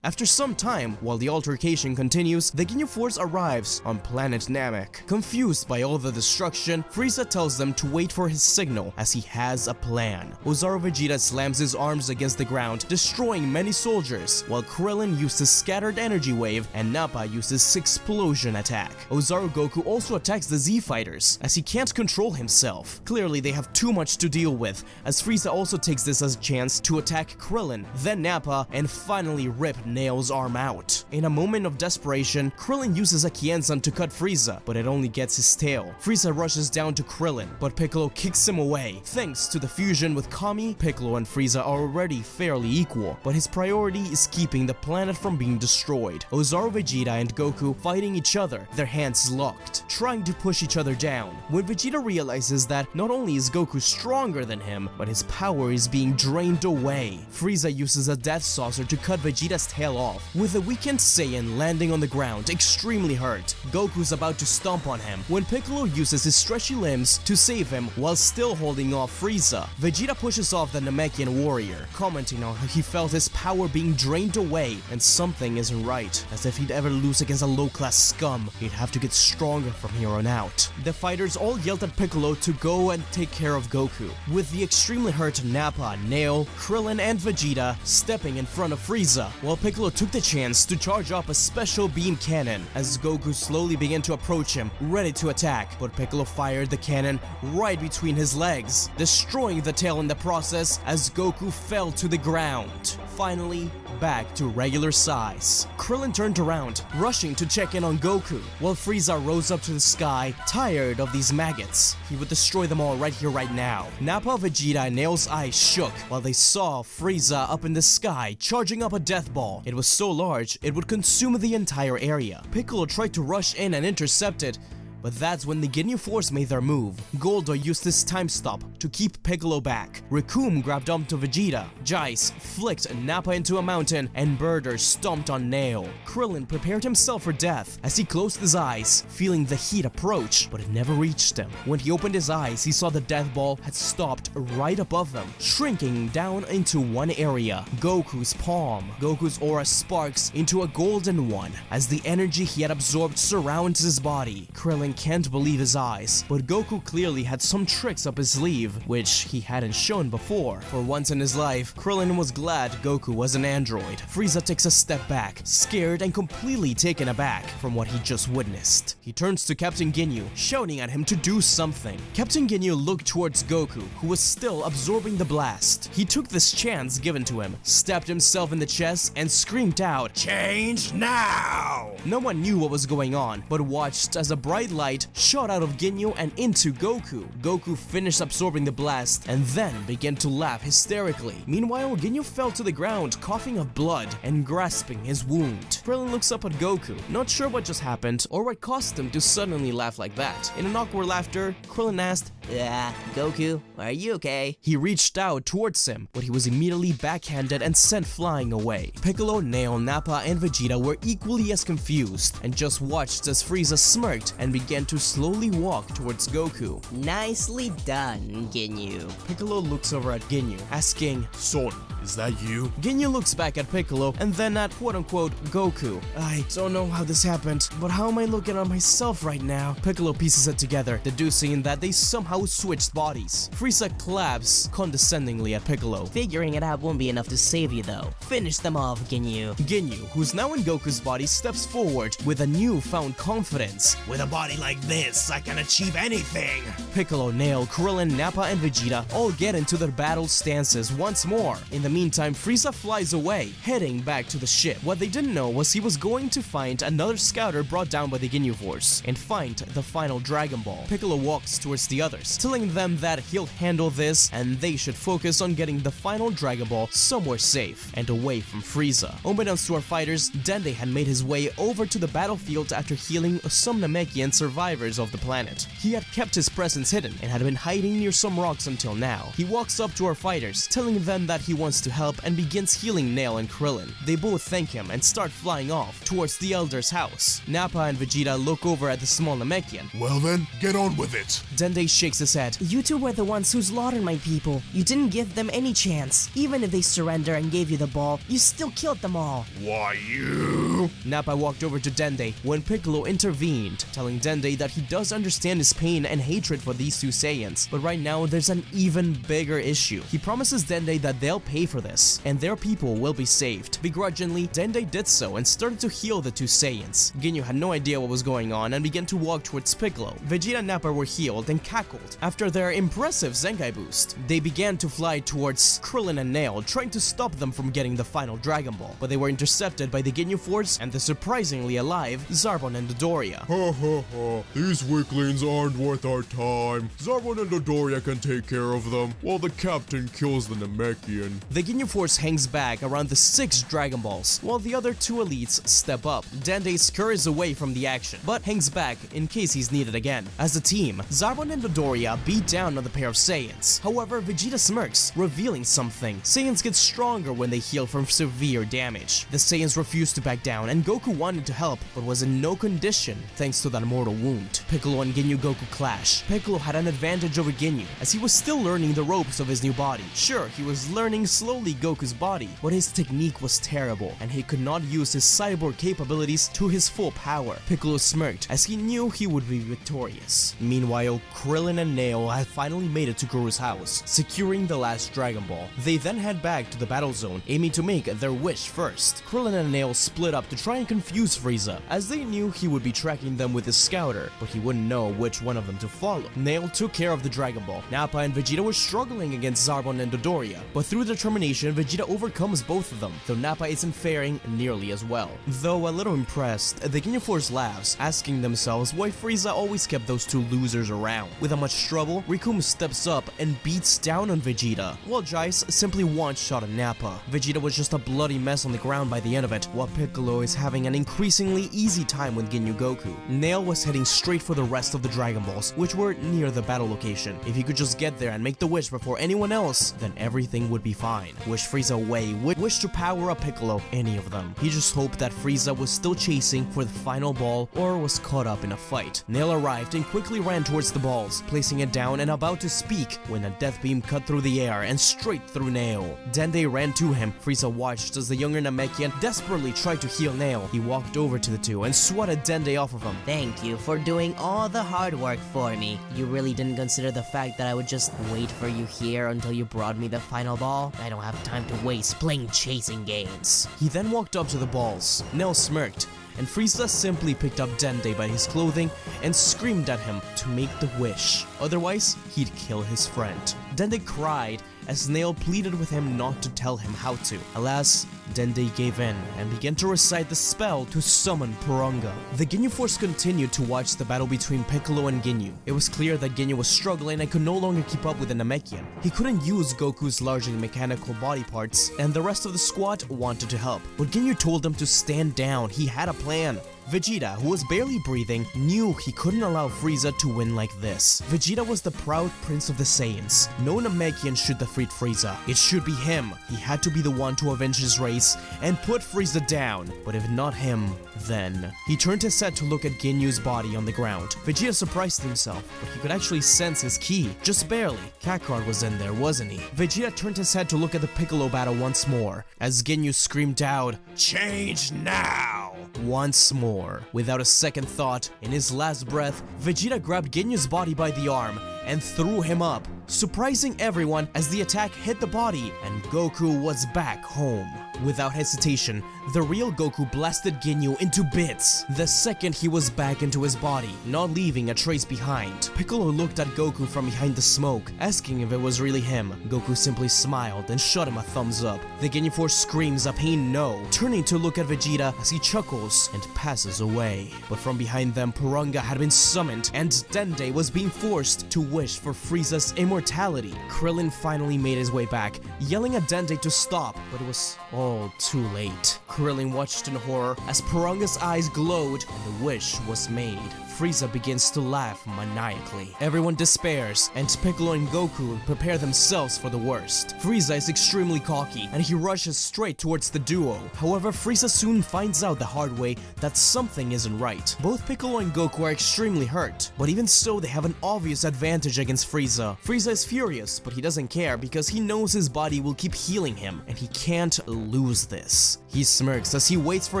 S1: After some time, while the altercation continues, the Ginyu Force arrives on planet Namek. Confused by all the destruction, Frieza tells them to wait for his signal as he has a plan. Ozaru Vegeta slams his arms against the ground, destroying many soldiers, while Krillin uses Scattered Energy Wave and Nappa uses Explosion Attack. Ozaru Goku also attacks the Z Fighters, as he can't control himself. Clearly, they have too much to deal with, as Frieza also takes this as a chance to attack Krillin, then Nappa, and finally rip Nail's arm out. In a moment of desperation, Krillin uses a Kienzan to cut Frieza, but it only gets his tail. Frieza rushes down to Krillin, but Piccolo kicks him away. Thanks to the fusion with Kami, Piccolo and Frieza are already fairly equal, but his priority is keeping the planet from being destroyed. Ozaru Vegeta and Goku fighting each other, their hands locked, trying to push each other down. When Vegeta realizes that not only is Goku stronger than him, but his power is being drained away, Frieza uses a Death Saucer to cut Vegeta's tail off, with the weakened Saiyan landing on the ground, extremely hurt. Goku's about to stomp on him when Piccolo uses his stretchy limbs to save him while still holding off Frieza. Vegeta pushes off the Namekian warrior, commenting on how he felt his power being drained away and something isn't right, as if he'd ever lose against a low-class scum, he'd have to get stronger from here on out. The fighters all yelled at Piccolo to go and take care of Goku, with the extremely hurt Nappa, Nail, Krillin, and Vegeta stepping in front of Frieza, while Piccolo took the chance to charge up a special beam cannon as Goku slowly began to approach him, ready to attack, but Piccolo fired the cannon right between his legs, destroying the tail in the process as Goku fell to the ground. Finally, back to regular size. Krillin turned around, rushing to check in on Goku, while Frieza rose up to the sky, tired of these maggots. He would destroy them all right here, right now. Nappa, Vegeta, and Nail's eyes shook while they saw Frieza up in the sky, charging up a death ball. It was so large, it would consume the entire area. Piccolo tried to rush in and intercept it, But that's when the Ginyu Force made their move. Goldo used his time stop to keep Piccolo back. Recoome grabbed onto Vegeta. Jaice flicked Nappa into a mountain, and Birder stomped on Nail. Krillin prepared himself for death as he closed his eyes, feeling the heat approach, but it never reached him. When he opened his eyes, he saw the death ball had stopped right above him, shrinking down into one area, Goku's palm. Goku's aura sparks into a golden one as the energy he had absorbed surrounds his body. Krillin can't believe his eyes, but Goku clearly had some tricks up his sleeve, which he hadn't shown before. For once in his life, Krillin was glad Goku was an android. Frieza takes a step back, scared and completely taken aback from what he just witnessed. He turns to Captain Ginyu, shouting at him to do something. Captain Ginyu looked towards Goku, who was still absorbing the blast. He took this chance given to him, stabbed himself in the chest, and screamed out, "Change now!" No one knew what was going on, but watched as a bright light shot out of Ginyu and into Goku. Goku finished absorbing the blast and then began to laugh hysterically. Meanwhile, Ginyu fell to the ground, coughing up blood and grasping his wound. Krillin looks up at Goku, not sure what just happened or what caused him to suddenly laugh like that. In an awkward laughter, Krillin asked,
S6: Yeah, Goku, are you okay?
S1: He reached out towards him, but he was immediately backhanded and sent flying away. Piccolo, Nail, Nappa, and Vegeta were equally as confused and just watched as Frieza smirked and began to slowly walk towards Goku.
S6: Nicely done, Ginyu.
S1: Piccolo looks over at Ginyu, asking,
S8: Son, is that you?
S1: Ginyu looks back at Piccolo and then at quote-unquote Goku. I don't know how this happened, but how am I looking at myself right now? Piccolo pieces it together, deducing that they somehow switched bodies. Frieza claps condescendingly at Piccolo.
S6: Figuring it out won't be enough to save you though. Finish them off, Ginyu.
S1: Ginyu, who's now in Goku's body, steps forward with a newfound confidence.
S7: With a body like this, I can achieve anything.
S1: Piccolo, Nail, Krillin, Nappa, and Vegeta all get into their battle stances once more. In the meantime, Frieza flies away, heading back to the ship. What they didn't know was he was going to find another scouter brought down by the Ginyu Force and find the final Dragon Ball. Piccolo walks towards the others, telling them that he'll handle this and they should focus on getting the final Dragon Ball somewhere safe and away from Frieza. Unbeknownst to our fighters, Dende had made his way over to the battlefield after healing some Namekian survivors of the planet. He had kept his presence hidden and had been hiding near some rocks until now. He walks up to our fighters, telling them that he wants to help and begins healing Nail and Krillin. They both thank him and start flying off towards the Elder's house. Nappa and Vegeta look over at the small Namekian.
S8: Well then, get on with it.
S1: Dende shakes his head.
S10: You two were the ones who slaughtered my people. You didn't give them any chance. Even if they surrender and gave you the ball, you still killed them all.
S8: Why you?
S1: Nappa walked over to Dende when Piccolo intervened, telling Dende that he does understand his pain and hatred for these two Saiyans, but right now there's an even bigger issue. He promises Dende that they'll pay for this, and their people will be saved. Begrudgingly, Dende did so and started to heal the two Saiyans. Ginyu had no idea what was going on and began to walk towards Piccolo. Vegeta and Nappa were healed and cackled after their impressive Zenkai boost. They began to fly towards Krillin and Nail, trying to stop them from getting the final Dragon Ball, but they were intercepted by the Ginyu Force and the surprisingly alive Zarbon and Dodoria.
S8: Ha ha ha, these weaklings aren't worth our time. Zarbon and Dodoria can take care of them, while the captain kills the Namekian.
S1: The Ginyu Force hangs back around the 6 Dragon Balls, while the other 2 elites step up. Dende scurries away from the action, but hangs back in case he's needed again. As a team, Zarbon and Dodoria beat down on the pair of Saiyans. However, Vegeta smirks, revealing something. Saiyans get stronger when they heal from severe damage. The Saiyans refused to back down, and Goku wanted to help, but was in no condition thanks to that mortal wound. Piccolo and Ginyu Goku clash. Piccolo had an advantage over Ginyu, as he was still learning the ropes of his new body. Sure, he was learning slowly Goku's body, but his technique was terrible, and he could not use his cyborg capabilities to his full power. Piccolo smirked, as he knew he would be victorious. Meanwhile, Krillin and Nail had finally made it to Guru's house, securing the last Dragon Ball. They then head back to the battle zone, aiming to make their wish first. Krillin and Nail split up to try and confuse Frieza, as they knew he would be tracking them with his scouter, but he wouldn't know which one of them to follow. Nail took care of the Dragon Ball. Nappa and Vegeta were struggling against Zarbon and Dodoria, but through determination determination, Vegeta overcomes both of them, though Nappa isn't faring nearly as well. Though a little impressed, the Ginyu Force laughs, asking themselves why Frieza always kept those two losers around. Without much trouble, Rikum steps up and beats down on Vegeta, while Jaice simply one-shot at Nappa. Vegeta was just a bloody mess on the ground by the end of it, while Piccolo is having an increasingly easy time with Ginyu Goku. Nail was heading straight for the rest of the Dragon Balls, which were near the battle location. If he could just get there and make the wish before anyone else, then everything would be fine. Wish Frieza away, wish to power up Piccolo, any of them. He just hoped that Frieza was still chasing for the final ball or was caught up in a fight. Nail arrived and quickly ran towards the balls, placing it down and about to speak when a death beam cut through the air and straight through Nail. Dende ran to him. Frieza watched as the younger Namekian desperately tried to heal Nail. He walked over to the two and swatted Dende off of him.
S6: Thank you for doing all the hard work for me. You really didn't consider the fact that I would just wait for you here until you brought me the final ball? I don't have time to waste playing chasing games.
S1: He then walked up to the balls. Nail smirked, and Frieza simply picked up Dende by his clothing and screamed at him to make the wish. Otherwise, he'd kill his friend. Dende cried as Nail pleaded with him not to tell him how to. Alas, Dende gave in and began to recite the spell to summon Purunga. The Ginyu Force continued to watch the battle between Piccolo and Ginyu. It was clear that Ginyu was struggling and could no longer keep up with the Namekian. He couldn't use Goku's largely mechanical body parts, and the rest of the squad wanted to help. But Ginyu told them to stand down. He had a plan. Vegeta, who was barely breathing, knew he couldn't allow Frieza to win like this. Vegeta was the proud prince of the Saiyans. No Namekian should defeat Frieza. It should be him. He had to be the one to avenge his race and put Frieza down. But if not him, then... He turned his head to look at Ginyu's body on the ground. Vegeta surprised himself, but he could actually sense his ki. Just barely. Kakarot was in there, wasn't he? Vegeta turned his head to look at the Piccolo battle once more, as Ginyu screamed out, "Change now!" Once more. Without a second thought, in his last breath, Vegeta grabbed Ginyu's body by the arm and threw him up, surprising everyone as the attack hit the body and Goku was back home. Without hesitation, the real Goku blasted Ginyu into bits the second he was back into his body, not leaving a trace behind. Piccolo looked at Goku from behind the smoke, asking if it was really him. Goku simply smiled and shot him a thumbs up. The Ginyu Force screams a pain no, turning to look at Vegeta as he chuckles and passes away. But from behind them, Purunga had been summoned and Dende was being forced to wish for Frieza's immortality. Krillin finally made his way back, yelling at Dende to stop, but it was all too late. Krillin watched in horror as Purunga's eyes glowed and the wish was made. Frieza begins to laugh maniacally. Everyone despairs, and Piccolo and Goku prepare themselves for the worst. Frieza is extremely cocky, and he rushes straight towards the duo. However, Frieza soon finds out the hard way that something isn't right. Both Piccolo and Goku are extremely hurt, but even so, they have an obvious advantage against Frieza. Frieza is furious, but he doesn't care because he knows his body will keep healing him, and he can't lose this. He smirks as he waits for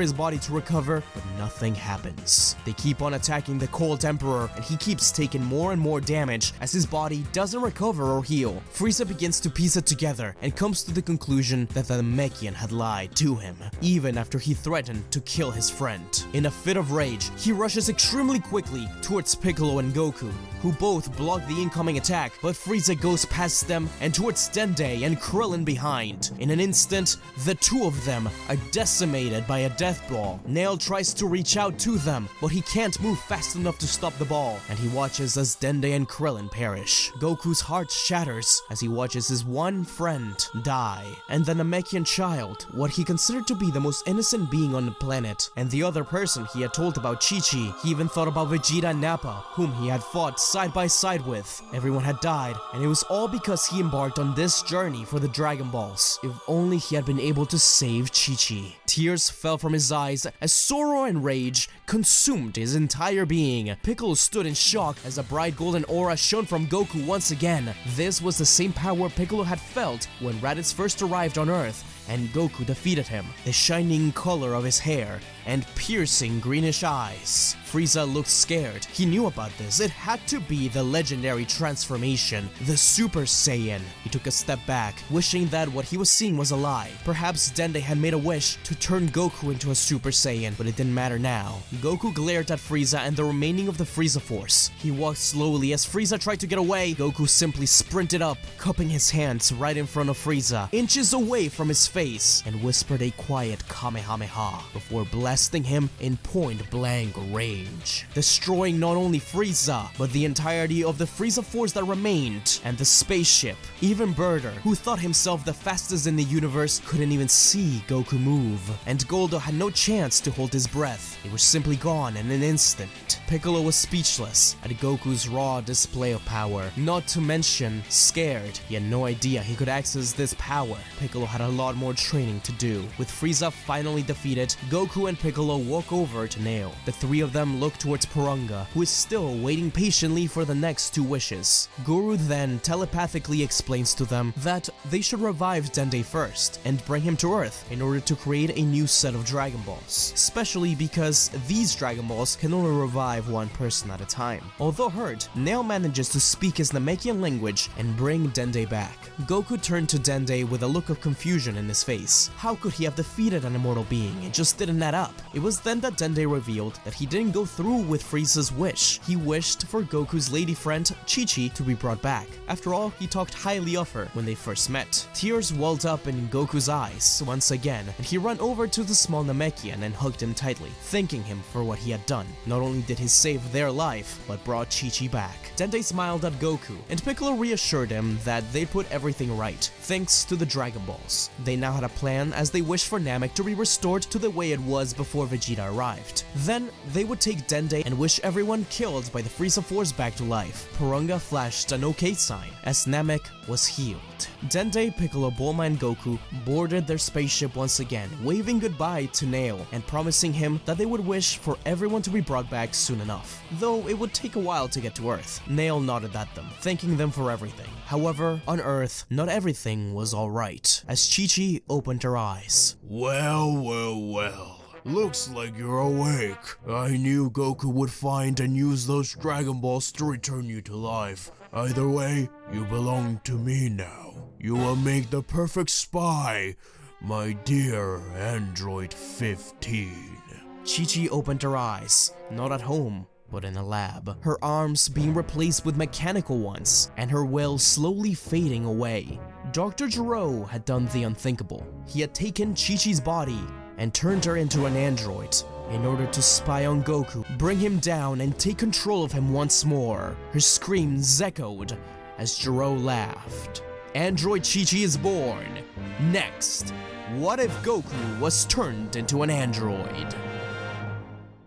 S1: his body to recover, but nothing happens. They keep on attacking the Cold Emperor, and he keeps taking more and more damage as his body doesn't recover or heal. Frieza begins to piece it together and comes to the conclusion that the Namekian had lied to him, even after he threatened to kill his friend. In a fit of rage, he rushes extremely quickly towards Piccolo and Goku, who both block the incoming attack, but Frieza goes past them and towards Dende and Krillin behind. In an instant, the two of them are decimated by a death ball. Nail tries to reach out to them, but he can't move fast enough to stop the ball, and he watches as Dende and Krillin perish. Goku's heart shatters as he watches his one friend die, and the Namekian child, what he considered to be the most innocent being on the planet, and the other person he had told about Chi-Chi. He even thought about Vegeta and Nappa, whom he had fought side by side with. Everyone had died, and it was all because he embarked on this journey for the Dragon Balls. If only he had been able to save Chi-Chi. Tears fell from his eyes as sorrow and rage consumed his entire being. Piccolo stood in shock as a bright golden aura shone from Goku once again. This was the same power Piccolo had felt when Raditz first arrived on Earth, and Goku defeated him. The shining color of his hair and piercing greenish eyes. Frieza looked scared. He knew about this. It had to be the legendary transformation, the Super Saiyan. He took a step back, wishing that what he was seeing was a lie. Perhaps Dende had made a wish to turn Goku into a Super Saiyan, but it didn't matter now. Goku glared at Frieza and the remaining of the Frieza Force. He walked slowly as Frieza tried to get away. Goku simply sprinted up, cupping his hands right in front of Frieza, inches away from his face, and whispered a quiet Kamehameha before blasting him in point-blank range, destroying not only Frieza, but the entirety of the Frieza Force that remained, and the spaceship. Even Birder, who thought himself the fastest in the universe, couldn't even see Goku move, and Goldo had no chance to hold his breath. They were simply gone in an instant. Piccolo was speechless at Goku's raw display of power, not to mention scared. He had no idea he could access this power. Piccolo had a lot more training to do. With Frieza finally defeated, Goku and Piccolo walk over to Nail. The three of them look towards Porunga, who is still waiting patiently for the next two wishes. Guru then telepathically explains to them that they should revive Dende first and bring him to Earth in order to create a new set of Dragon Balls, especially because these Dragon Balls can only revive one person at a time. Although hurt, Nail manages to speak his Namekian language and bring Dende back. Goku turned to Dende with a look of confusion in his face. How could he have defeated an immortal being? It just didn't add up. It was then that Dende revealed that he didn't go through with Frieza's wish. He wished for Goku's lady friend, Chi-Chi, to be brought back. After all, he talked highly of her when they first met. Tears welled up in Goku's eyes once again, and he ran over to the small Namekian and hugged him tightly, thanking him for what he had done. Not only did he save their life, but brought Chi-Chi back. Dende smiled at Goku, and Piccolo reassured him that they'd put everything right, thanks to the Dragon Balls. They now had a plan as they wished for Namek to be restored to the way it was before Vegeta arrived. Then, they would take Dende and wish everyone killed by the Frieza Force back to life. Porunga flashed an OK sign, as Namek was healed. Dende, Piccolo, Bulma, and Goku boarded their spaceship once again, waving goodbye to Nail and promising him that they would wish for everyone to be brought back soon enough, though it would take a while to get to Earth. Nail nodded at them, thanking them for everything. However, on Earth, not everything was alright, as Chi-Chi opened her eyes.
S8: Well. Looks like you're awake. I knew Goku would find and use those Dragon Balls to return you to life. Either way, you belong to me now. You will make the perfect spy, my dear Android 15.
S1: Chi-Chi opened her eyes, not at home, but in a lab, her arms being replaced with mechanical ones, and her will slowly fading away. Dr. Gero had done the unthinkable. He had taken Chi-Chi's body and turned her into an android in order to spy on Goku, bring him down, and take control of him once more. Her screams echoed as Gero laughed. Android Chi-Chi is born. Next, what if Goku was turned into an android?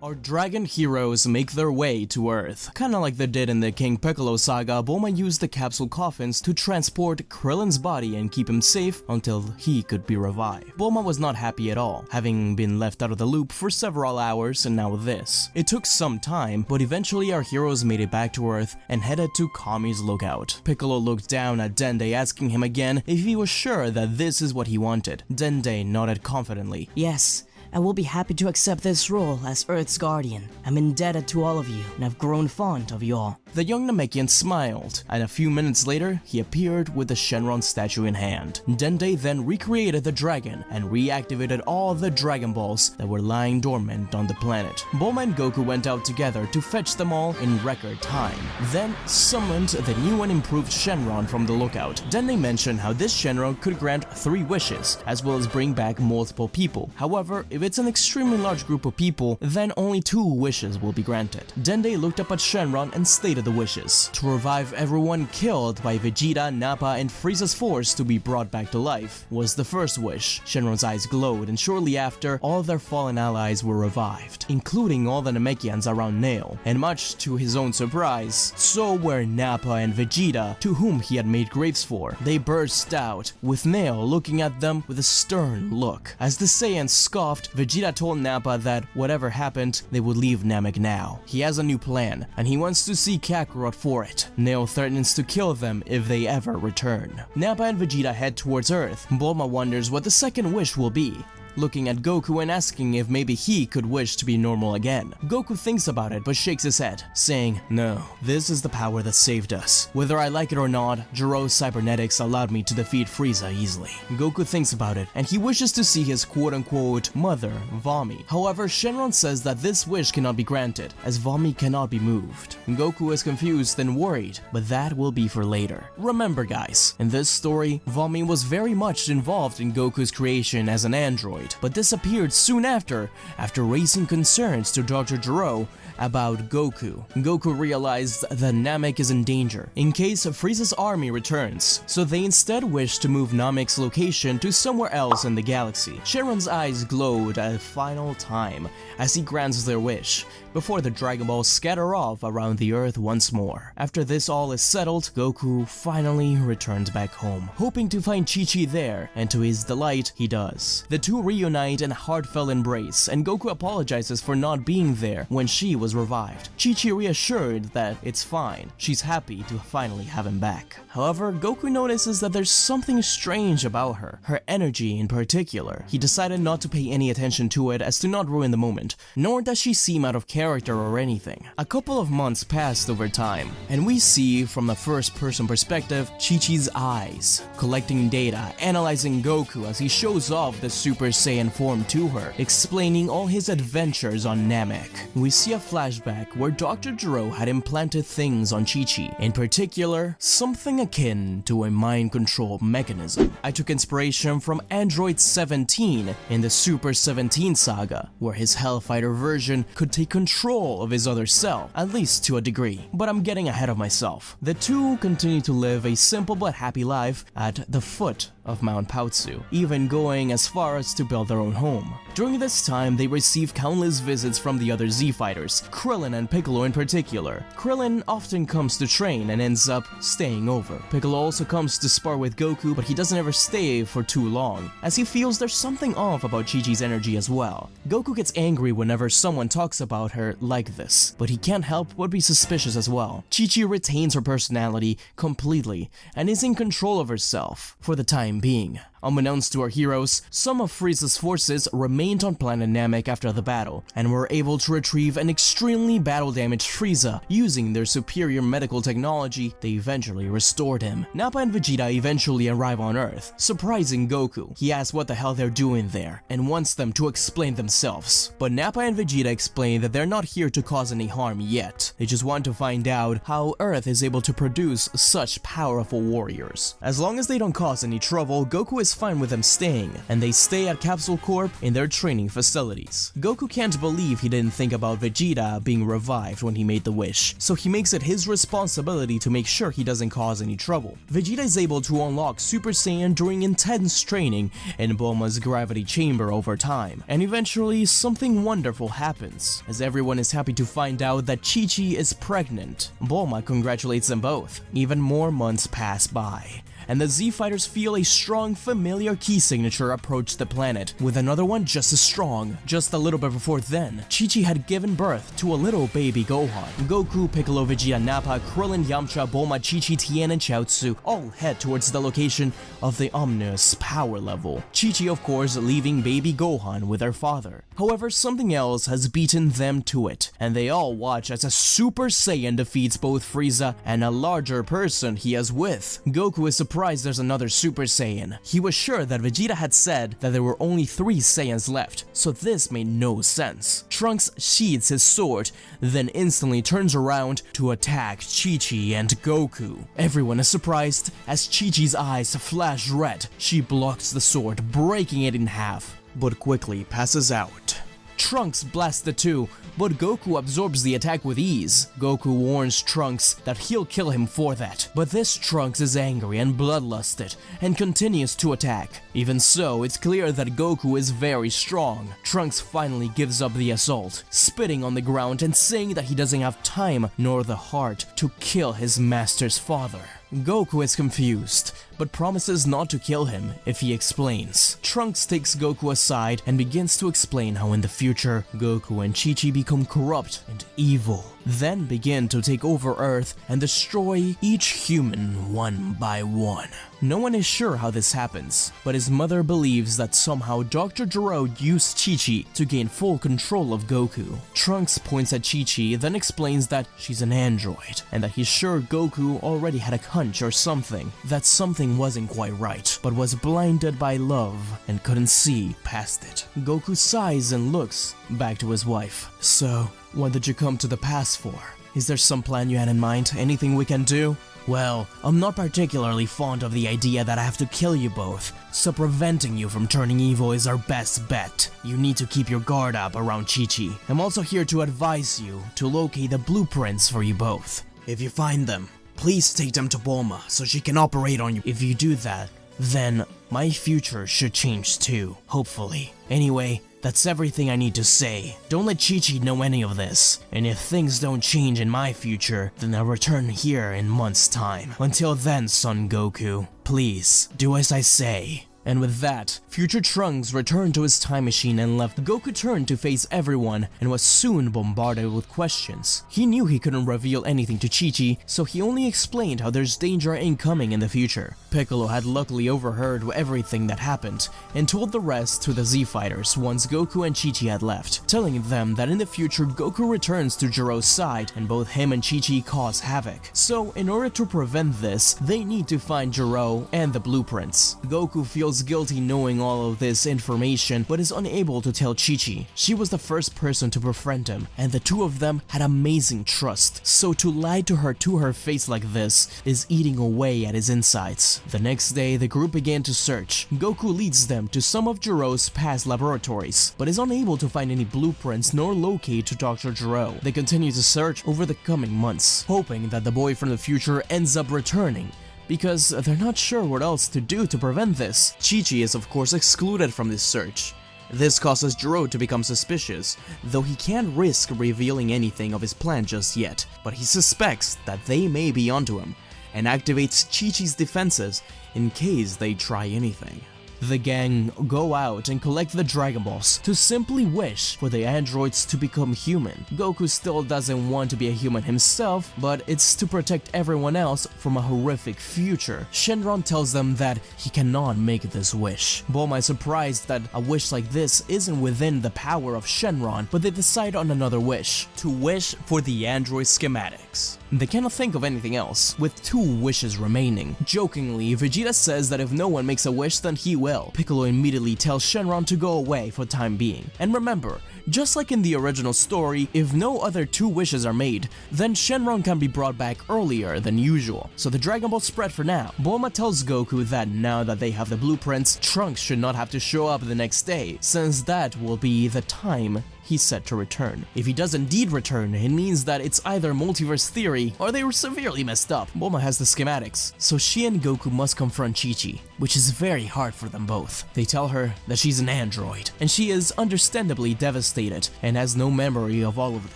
S1: Our dragon heroes make their way to Earth. Kinda like they did in the King Piccolo saga, Bulma used the capsule coffins to transport Krillin's body and keep him safe until he could be revived. Bulma was not happy at all, having been left out of the loop for several hours and now this. It took some time, but eventually our heroes made it back to Earth and headed to Kami's lookout. Piccolo looked down at Dende, asking him again if he was sure that this is what he wanted. Dende nodded confidently.
S10: Yes, I will be happy to accept this role as Earth's guardian. I'm indebted to all of you, and I've grown fond of you all.
S1: The young Namekian smiled, and a few minutes later, he appeared with the Shenron statue in hand. Dende then recreated the dragon and reactivated all the Dragon Balls that were lying dormant on the planet. Bulma and Goku went out together to fetch them all in record time, then summoned the new and improved Shenron from the lookout. Dende mentioned how this Shenron could grant 3 wishes, as well as bring back multiple people. However, if it's an extremely large group of people, then only 2 wishes will be granted. Dende looked up at Shenron and stated the wishes: to revive everyone killed by Vegeta, Nappa, and Frieza's force to be brought back to life was the first wish. Shenron's eyes glowed, and shortly after, all their fallen allies were revived, including all the Namekians around Nail, and much to his own surprise, so were Nappa and Vegeta, to whom he had made graves for. They burst out, with Nail looking at them with a stern look. As the Saiyans scoffed, Vegeta told Nappa that whatever happened, they would leave Namek now. He has a new plan, and he wants to see Kakarot for it. Nail threatens to kill them if they ever return. Nappa and Vegeta head towards Earth. Bulma wonders what the second wish will be, looking at Goku and asking if maybe he could wish to be normal again. Goku thinks about it but shakes his head, saying, "No, this is the power that saved us. Whether I like it or not, Gero's cybernetics allowed me to defeat Frieza easily." Goku thinks about it, and he wishes to see his quote-unquote mother, Vomi. However, Shenron says that this wish cannot be granted, as Vomi cannot be moved. Goku is confused and worried, but that will be for later. Remember guys, in this story, Vomi was very much involved in Goku's creation as an android, but disappeared soon after raising concerns to Dr. Gero about Goku. Goku realized that Namek is in danger in case Frieza's army returns, so they instead wish to move Namek's location to somewhere else in the galaxy. Shenron's eyes glowed a final time as he grants their wish, before the Dragon Balls scatter off around the Earth once more. After this all is settled, Goku finally returns back home, hoping to find Chi-Chi there, and to his delight, he does. The two reunite in a heartfelt embrace, and Goku apologizes for not being there when she was revived. Chi-Chi reassured that it's fine, she's happy to finally have him back. However, Goku notices that there's something strange about her energy in particular. He decided not to pay any attention to it as to not ruin the moment, nor does she seem out of character or anything. A couple of months passed over time, and we see from the first-person perspective Chi-Chi's eyes, collecting data, analyzing Goku as he shows off the Super Saiyan form to her, explaining all his adventures on Namek. We see a flashback where Dr. Gero had implanted things on Chi-Chi, in particular, something akin to a mind control mechanism. I took inspiration from Android 17 in the Super 17 saga, where his Hellfighter version could take control of his other self, at least to a degree, but I'm getting ahead of myself. The two continue to live a simple but happy life at the foot of Mount Pautsu, even going as far as to build their own home. During this time, they receive countless visits from the other Z-Fighters, Krillin and Piccolo in particular. Krillin often comes to train and ends up staying over. Piccolo also comes to spar with Goku, but he doesn't ever stay for too long, as he feels there's something off about Chi-Chi's energy as well. Goku gets angry whenever someone talks about her like this, but he can't help but be suspicious as well. Chi-Chi retains her personality completely and is in control of herself for the time being. Unbeknownst to our heroes, some of Frieza's forces remained on planet Namek after the battle, and were able to retrieve an extremely battle-damaged Frieza. Using their superior medical technology, they eventually restored him. Nappa and Vegeta eventually arrive on Earth, surprising Goku. He asks what the hell they're doing there, and wants them to explain themselves. But Nappa and Vegeta explain that they're not here to cause any harm yet. They just want to find out how Earth is able to produce such powerful warriors. As long as they don't cause any trouble, Goku is fine with them staying, and they stay at Capsule Corp in their training facilities. Goku can't believe he didn't think about Vegeta being revived when he made the wish, so he makes it his responsibility to make sure he doesn't cause any trouble. Vegeta is able to unlock Super Saiyan during intense training in Bulma's gravity chamber over time, and eventually something wonderful happens, as everyone is happy to find out that Chi-Chi is pregnant. Bulma congratulates them both. Even more months pass by, and the Z-Fighters feel a strong, familiar key signature approach the planet, with another one just as strong. Just a little bit before then, Chi-Chi had given birth to a little baby Gohan. Goku, Piccolo, Vegeta, Nappa, Krillin, Yamcha, Bulma, Chi-Chi, Tien, and Chaozu all head towards the location of the ominous power level. Chi-Chi, of course, leaving baby Gohan with her father. However, something else has beaten them to it, and they all watch as a Super Saiyan defeats both Frieza and a larger person he is with. Goku is surprised there's another Super Saiyan. He was sure that Vegeta had said that there were only 3 Saiyans left, so this made no sense. Trunks sheathes his sword, then instantly turns around to attack Chi-Chi and Goku. Everyone is surprised as Chi-Chi's eyes flash red. She blocks the sword, breaking it in half, but quickly passes out. Trunks blasts the two, but Goku absorbs the attack with ease. Goku warns Trunks that he'll kill him for that, but this Trunks is angry and bloodlusted and continues to attack. Even so, it's clear that Goku is very strong. Trunks finally gives up the assault, spitting on the ground and saying that he doesn't have time nor the heart to kill his master's father. Goku is confused, but promises not to kill him if he explains. Trunks takes Goku aside and begins to explain how in the future, Goku and Chi-Chi become corrupt and evil, then begin to take over Earth and destroy each human one by one. No one is sure how this happens, but his mother believes that somehow Dr. Gero used Chi-Chi to gain full control of Goku. Trunks points at Chi-Chi, then explains that she's an android, and that he's sure Goku already had a hunch or something, that something wasn't quite right, but was blinded by love and couldn't see past it. Goku sighs and looks back to his wife. So, what did you come to the past for? Is there some plan you had in mind? Anything we can do? Well, I'm not particularly fond of the idea that I have to kill you both, so preventing you from turning evil is our best bet. You need to keep your guard up around Chi-Chi. I'm also here to advise you to locate the blueprints for you both. If you find them, please take them to Bulma so she can operate on you. If you do that, then my future should change too, hopefully. Anyway, that's everything I need to say. Don't let Chi-Chi know any of this, and if things don't change in my future, then I'll return here in months' time. Until then, Son Goku, please, do as I say. And with that, future Trunks returned to his time machine and left. Goku turned to face everyone and was soon bombarded with questions. He knew he couldn't reveal anything to Chi-Chi, so he only explained how there's danger incoming in the future. Piccolo had luckily overheard everything that happened and told the rest to the Z-Fighters once Goku and Chi-Chi had left, telling them that in the future Goku returns to Gero's side and both him and Chi-Chi cause havoc. So in order to prevent this, they need to find Gero and the blueprints. Goku feels guilty knowing all of this information, but is unable to tell Chi-Chi. She was the first person to befriend him, and the two of them had amazing trust, so to lie to her face like this is eating away at his insides. The next day, the group began to search. Goku leads them to some of Gero's past laboratories, but is unable to find any blueprints nor locate to Dr. Gero. They continue to search over the coming months, hoping that the boy from the future ends up returning, because they're not sure what else to do to prevent this. Chi-Chi is of course excluded from this search. This causes Gero to become suspicious, though he can't risk revealing anything of his plan just yet, but he suspects that they may be onto him, and activates Chi-Chi's defenses in case they try anything. The gang go out and collect the Dragon Balls to simply wish for the androids to become human. Goku still doesn't want to be a human himself, but it's to protect everyone else from a horrific future. Shenron tells them that he cannot make this wish. Bulma is surprised that a wish like this isn't within the power of Shenron, but they decide on another wish, to wish for the android schematics. They cannot think of anything else, with 2 wishes remaining. Jokingly, Vegeta says that if no one makes a wish, then he will. Piccolo immediately tells Shenron to go away for the time being. And remember, just like in the original story, if no other 2 wishes are made, then Shenron can be brought back earlier than usual. So the Dragon Ball spread for now. Bulma tells Goku that now that they have the blueprints, Trunks should not have to show up the next day, since that will be the time he's set to return. If he does indeed return, it means that it's either multiverse theory or they were severely messed up. Bulma has the schematics, so she and Goku must confront Chi-Chi, which is very hard for them both. They tell her that she's an android, and she is understandably devastated and has no memory of all of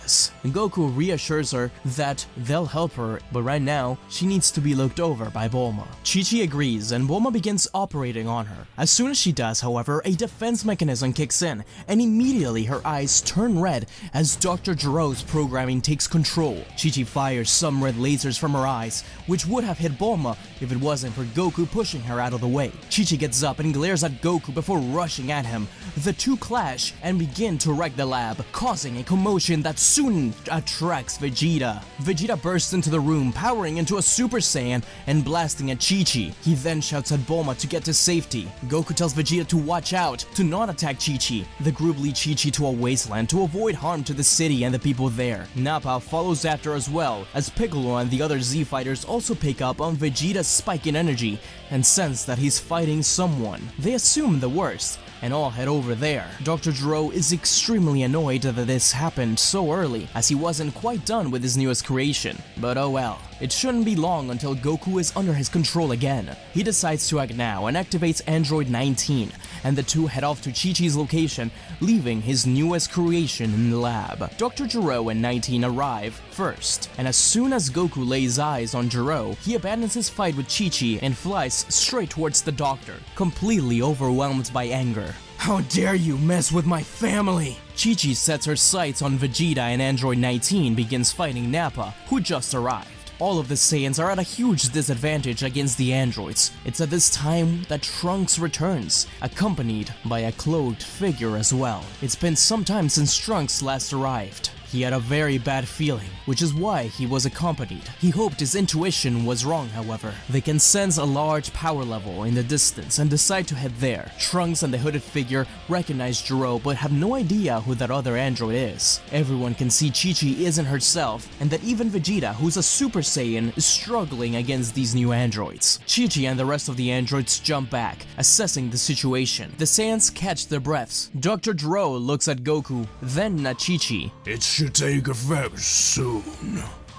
S1: this. And Goku reassures her that they'll help her, but right now, she needs to be looked over by Bulma. Chi-Chi agrees, and Bulma begins operating on her. As soon as she does, however, a defense mechanism kicks in, and immediately her eyes turn red as Dr. Gero's programming takes control. Chi-Chi fires some red lasers from her eyes, which would have hit Bulma if it wasn't for Goku pushing her out of the way. Chi-Chi gets up and glares at Goku before rushing at him. The two clash and begin to wreck the lab, causing a commotion that soon attracts Vegeta. Vegeta bursts into the room, powering into a Super Saiyan and blasting at Chi-Chi. He then shouts at Bulma to get to safety. Goku tells Vegeta to watch out, to not attack Chi-Chi. The group lead Chi-Chi to a wasteland to avoid harm to the city and the people there. Nappa follows after as well, as Piccolo and the other Z-Fighters also pick up on Vegeta's spike in energy and sense that he's fighting someone. They assume the worst and all head over there. Dr. Gero is extremely annoyed that this happened so early, as he wasn't quite done with his newest creation. But oh well, it shouldn't be long until Goku is under his control again. He decides to act now and activates Android 19, and the two head off to Chi-Chi's location, leaving his newest creation in the lab. Dr. Gero and 19 arrive first, and as soon as Goku lays eyes on Gero, he abandons his fight with Chi-Chi and flies straight towards the doctor, completely overwhelmed by anger. How dare you mess with my family! Chi-Chi sets her sights on Vegeta, and Android 19 begins fighting Nappa, who just arrived. All of the Saiyans are at a huge disadvantage against the androids. It's at this time that Trunks returns, accompanied by a cloaked figure as well. It's been some time since Trunks last arrived. He had a very bad feeling, which is why he was accompanied. He hoped his intuition was wrong, however. They can sense a large power level in the distance and decide to head there. Trunks and the hooded figure recognize Gero but have no idea who that other android is. Everyone can see Chi-Chi isn't herself, and that even Vegeta, who's a Super Saiyan, is struggling against these new androids. Chi-Chi and the rest of the androids jump back, assessing the situation. The Saiyans catch their breaths. Dr. Gero looks at Goku, then at Chi-Chi.
S8: It should take effect soon.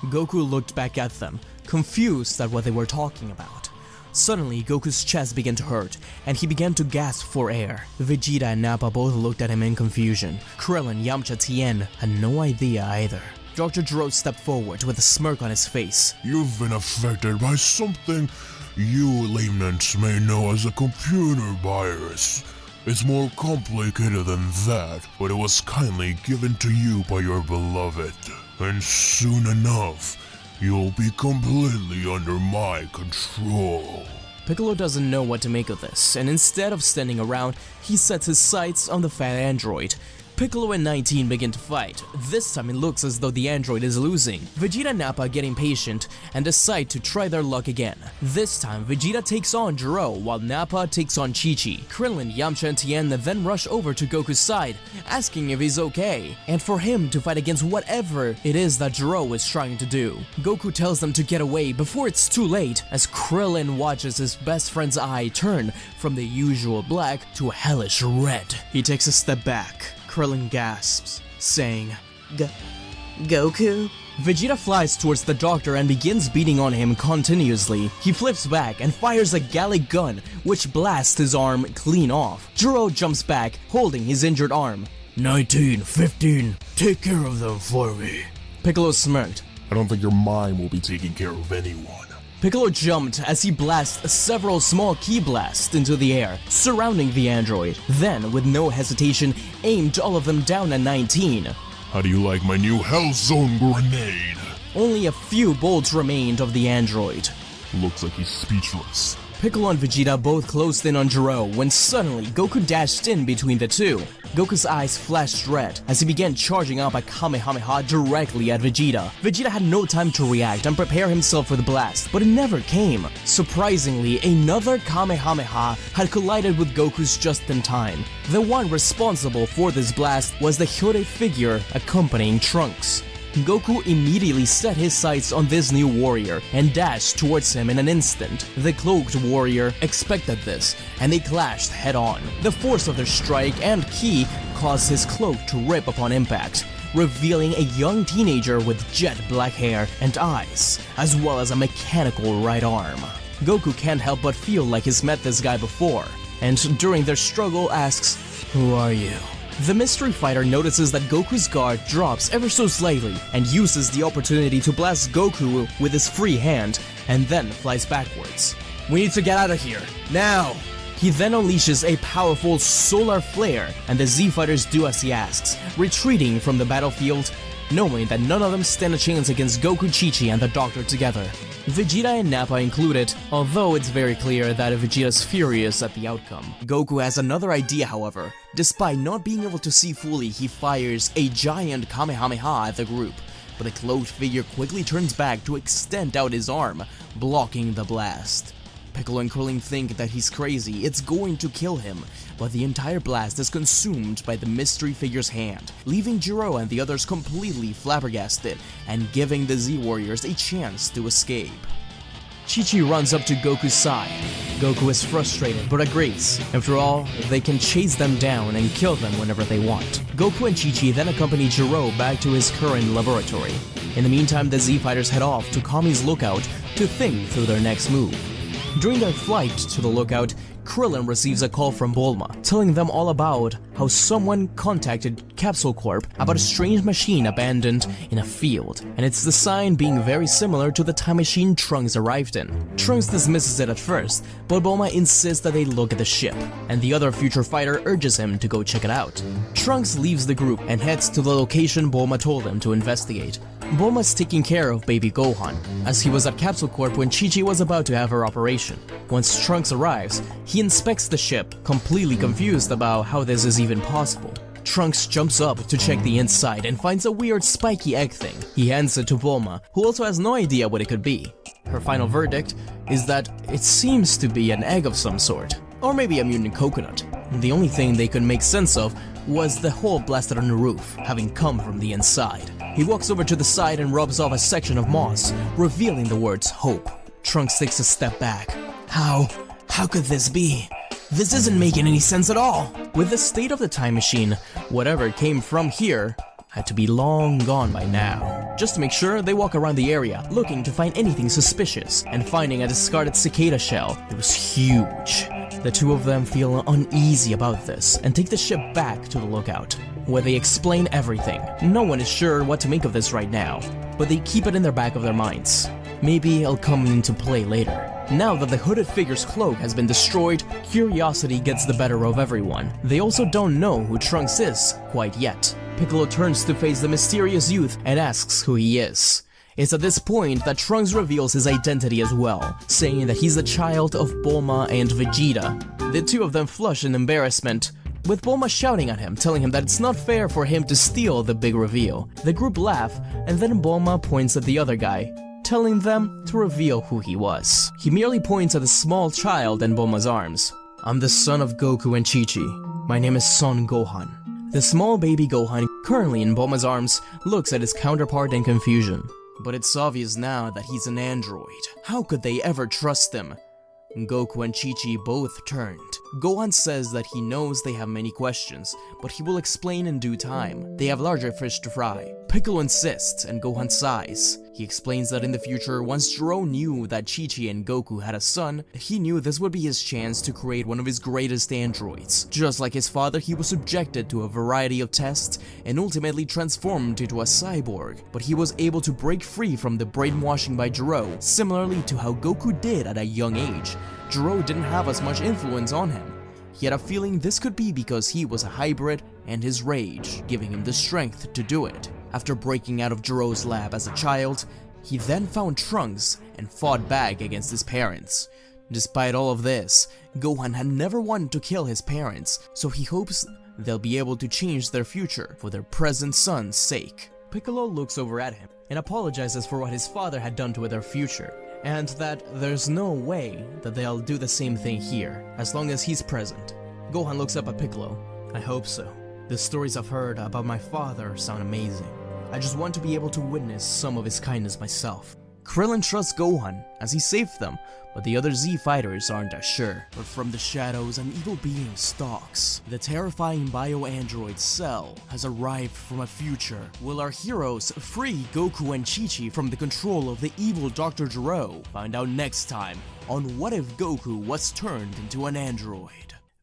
S1: Goku looked back at them, confused at what they were talking about. Suddenly, Goku's chest began to hurt, and he began to gasp for air. Vegeta and Nappa both looked at him in confusion. Krillin, Yamcha, Tien had no idea either. Dr. Gero stepped forward with a smirk on his face.
S8: You've been affected by something you laymen may know as a computer virus. It's more complicated than that, but it was kindly given to you by your beloved. And soon enough, you'll be completely under my control.
S1: Piccolo doesn't know what to make of this, and instead of standing around, he sets his sights on the fat android. Piccolo and 19 begin to fight. This time it looks as though the android is losing. Vegeta and Nappa get impatient and decide to try their luck again. This time Vegeta takes on Gero while Nappa takes on Chi-Chi. Krillin, Yamcha, and Tien then rush over to Goku's side, asking if he's okay, and for him to fight against whatever it is that Gero is trying to do. Goku tells them to get away before it's too late, as Krillin watches his best friend's eye turn from the usual black to a hellish red. He takes a step back. Krillin gasps, saying,
S10: Goku?
S1: Vegeta flies towards the doctor and begins beating on him continuously. He flips back and fires a Gallic gun, which blasts his arm clean off. Gero jumps back, holding his injured arm.
S7: 19, 15, take care of them for me.
S1: Piccolo smirked.
S8: I don't think your mind will be taking care of anyone.
S1: Piccolo jumped as he blasts several small ki blasts into the air, surrounding the android. Then, with no hesitation, aimed all of them down at 19.
S8: How do you like my new Hell Zone grenade?
S1: Only a few bolts remained of the android.
S8: Looks like he's speechless.
S1: Piccolo and Vegeta both closed in on Gero when suddenly Goku dashed in between the two. Goku's eyes flashed red as he began charging up a Kamehameha directly at Vegeta. Vegeta had no time to react and prepare himself for the blast, but it never came. Surprisingly, another Kamehameha had collided with Goku's just in time. The one responsible for this blast was the Hyode figure accompanying Trunks. Goku immediately set his sights on this new warrior and dashed towards him in an instant. The cloaked warrior expected this, and they clashed head-on. The force of their strike and ki caused his cloak to rip upon impact, revealing a young teenager with jet black hair and eyes, as well as a mechanical right arm. Goku can't help but feel like he's met this guy before, and during their struggle asks, "Who are you?" The mystery fighter notices that Goku's guard drops ever so slightly and uses the opportunity to blast Goku with his free hand and then flies backwards. "We need to get out of here, now!" He then unleashes a powerful solar flare, and the Z-fighters do as he asks, retreating from the battlefield, knowing that none of them stand a chance against Goku, Chi-Chi, and the Doctor together. Vegeta and Nappa included, although it's very clear that Vegeta's furious at the outcome. Goku has another idea, however. Despite not being able to see fully, he fires a giant Kamehameha at the group, but the cloaked figure quickly turns back to extend out his arm, blocking the blast. Piccolo and Krillin think that he's crazy, it's going to kill him, but the entire blast is consumed by the mystery figure's hand, leaving Gero and the others completely flabbergasted and giving the Z-Warriors a chance to escape. Chi-Chi runs up to Goku's side. Goku is frustrated but agrees. After all, they can chase them down and kill them whenever they want. Goku and Chi-Chi then accompany Gero back to his current laboratory. In the meantime, the Z-Fighters head off to Kami's lookout to think through their next move. During their flight to the lookout, Krillin receives a call from Bulma, telling them all about how someone contacted Capsule Corp about a strange machine abandoned in a field, and it's the sign being very similar to the time machine Trunks arrived in. Trunks dismisses it at first, but Bulma insists that they look at the ship, and the other future fighter urges him to go check it out. Trunks leaves the group and heads to the location Bulma told him to investigate. Bulma's taking care of baby Gohan, as he was at Capsule Corp when Chi-Chi was about to have her operation. Once Trunks arrives, he inspects the ship, completely confused about how this is even possible. Trunks jumps up to check the inside and finds a weird spiky egg thing. He hands it to Bulma, who also has no idea what it could be. Her final verdict is that it seems to be an egg of some sort, or maybe a mutant coconut. The only thing they could make sense of was the hole blasted on the roof, having come from the inside. He walks over to the side and rubs off a section of moss, revealing the words hope. Trunks takes a step back. How could this be? This isn't making any sense at all. With the state of the time machine, whatever came from here had to be long gone by now. Just to make sure, they walk around the area, looking to find anything suspicious, and finding a discarded cicada shell. It was huge. The two of them feel uneasy about this, and take the ship back to the lookout, where they explain everything. No one is sure what to make of this right now, but they keep it in the back of their minds. Maybe it'll come into play later. Now that the hooded figure's cloak has been destroyed, curiosity gets the better of everyone. They also don't know who Trunks is quite yet. Piccolo turns to face the mysterious youth and asks who he is. It's at this point that Trunks reveals his identity as well, saying that he's the child of Bulma and Vegeta. The two of them flush in embarrassment, with Bulma shouting at him, telling him that it's not fair for him to steal the big reveal. The group laugh, and then Bulma points at the other guy, telling them to reveal who he was. He merely points at a small child in Bulma's arms. I'm the son of Goku and Chi-Chi. My name is Son Gohan. The small baby Gohan, currently in Bulma's arms, looks at his counterpart in confusion. But it's obvious now that he's an android. How could they ever trust him? Goku and Chi-Chi both turned. Gohan says that he knows they have many questions, but he will explain in due time. They have larger fish to fry. Piccolo insists, and Gohan sighs. He explains that in the future, once Gero knew that Chi-Chi and Goku had a son, he knew this would be his chance to create one of his greatest androids. Just like his father, he was subjected to a variety of tests and ultimately transformed into a cyborg, but he was able to break free from the brainwashing by Gero, similarly to how Goku did at a young age. Gero didn't have as much influence on him. He had a feeling this could be because he was a hybrid and his rage, giving him the strength to do it. After breaking out of Gero's lab as a child, he then found Trunks and fought back against his parents. Despite all of this, Gohan had never wanted to kill his parents, so he hopes they'll be able to change their future for their present son's sake. Piccolo looks over at him and apologizes for what his father had done to their future, and that there's no way that they'll do the same thing here, as long as he's present. Gohan looks up at Piccolo. I hope so. The stories I've heard about my father sound amazing. I just want to be able to witness some of his kindness myself. Krillin trusts Gohan as he saved them, but the other Z fighters aren't as sure. But from the shadows, an evil being stalks. The terrifying bio-android Cell has arrived from a future. Will our heroes free Goku and Chi-Chi from the control of the evil Doctor Gero? Find out next time on What If Goku Was Turned into an Android.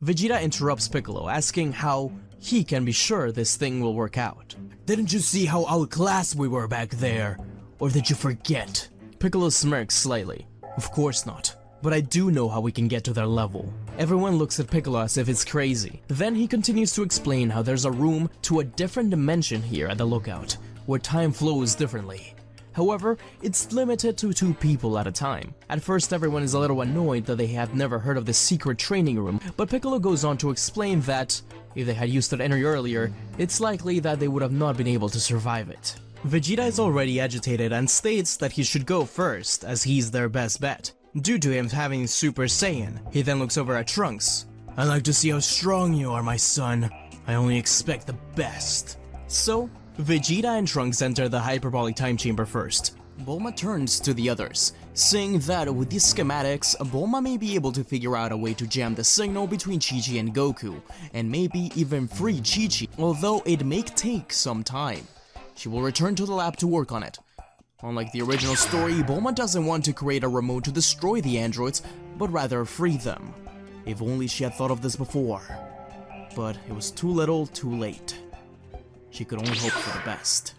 S1: Vegeta interrupts Piccolo, asking how he can be sure this thing will work out. Didn't you see how outclassed we were back there? Or did you forget? Piccolo smirks slightly. Of course not. But I do know how we can get to their level. Everyone looks at Piccolo as if it's crazy. Then he continues to explain how there's a room to a different dimension here at the lookout, where time flows differently. However, it's limited to 2 people at a time. At first, everyone is a little annoyed that they have never heard of the secret training room, but Piccolo goes on to explain that if they had used it any earlier, it's likely that they would have not been able to survive it. Vegeta is already agitated and states that he should go first, as he's their best bet, due to him having Super Saiyan. He then looks over at Trunks. I'd like to see how strong you are, my son. I only expect the best. So, Vegeta and Trunks enter the hyperbolic time chamber first. Bulma turns to the others, saying that with these schematics, Bulma may be able to figure out a way to jam the signal between Chi-Chi and Goku, and maybe even free Chi-Chi, although it may take some time. She will return to the lab to work on it. Unlike the original story, Bulma doesn't want to create a remote to destroy the androids, but rather free them. If only she had thought of this before. But it was too little, too late. She could only hope for the best.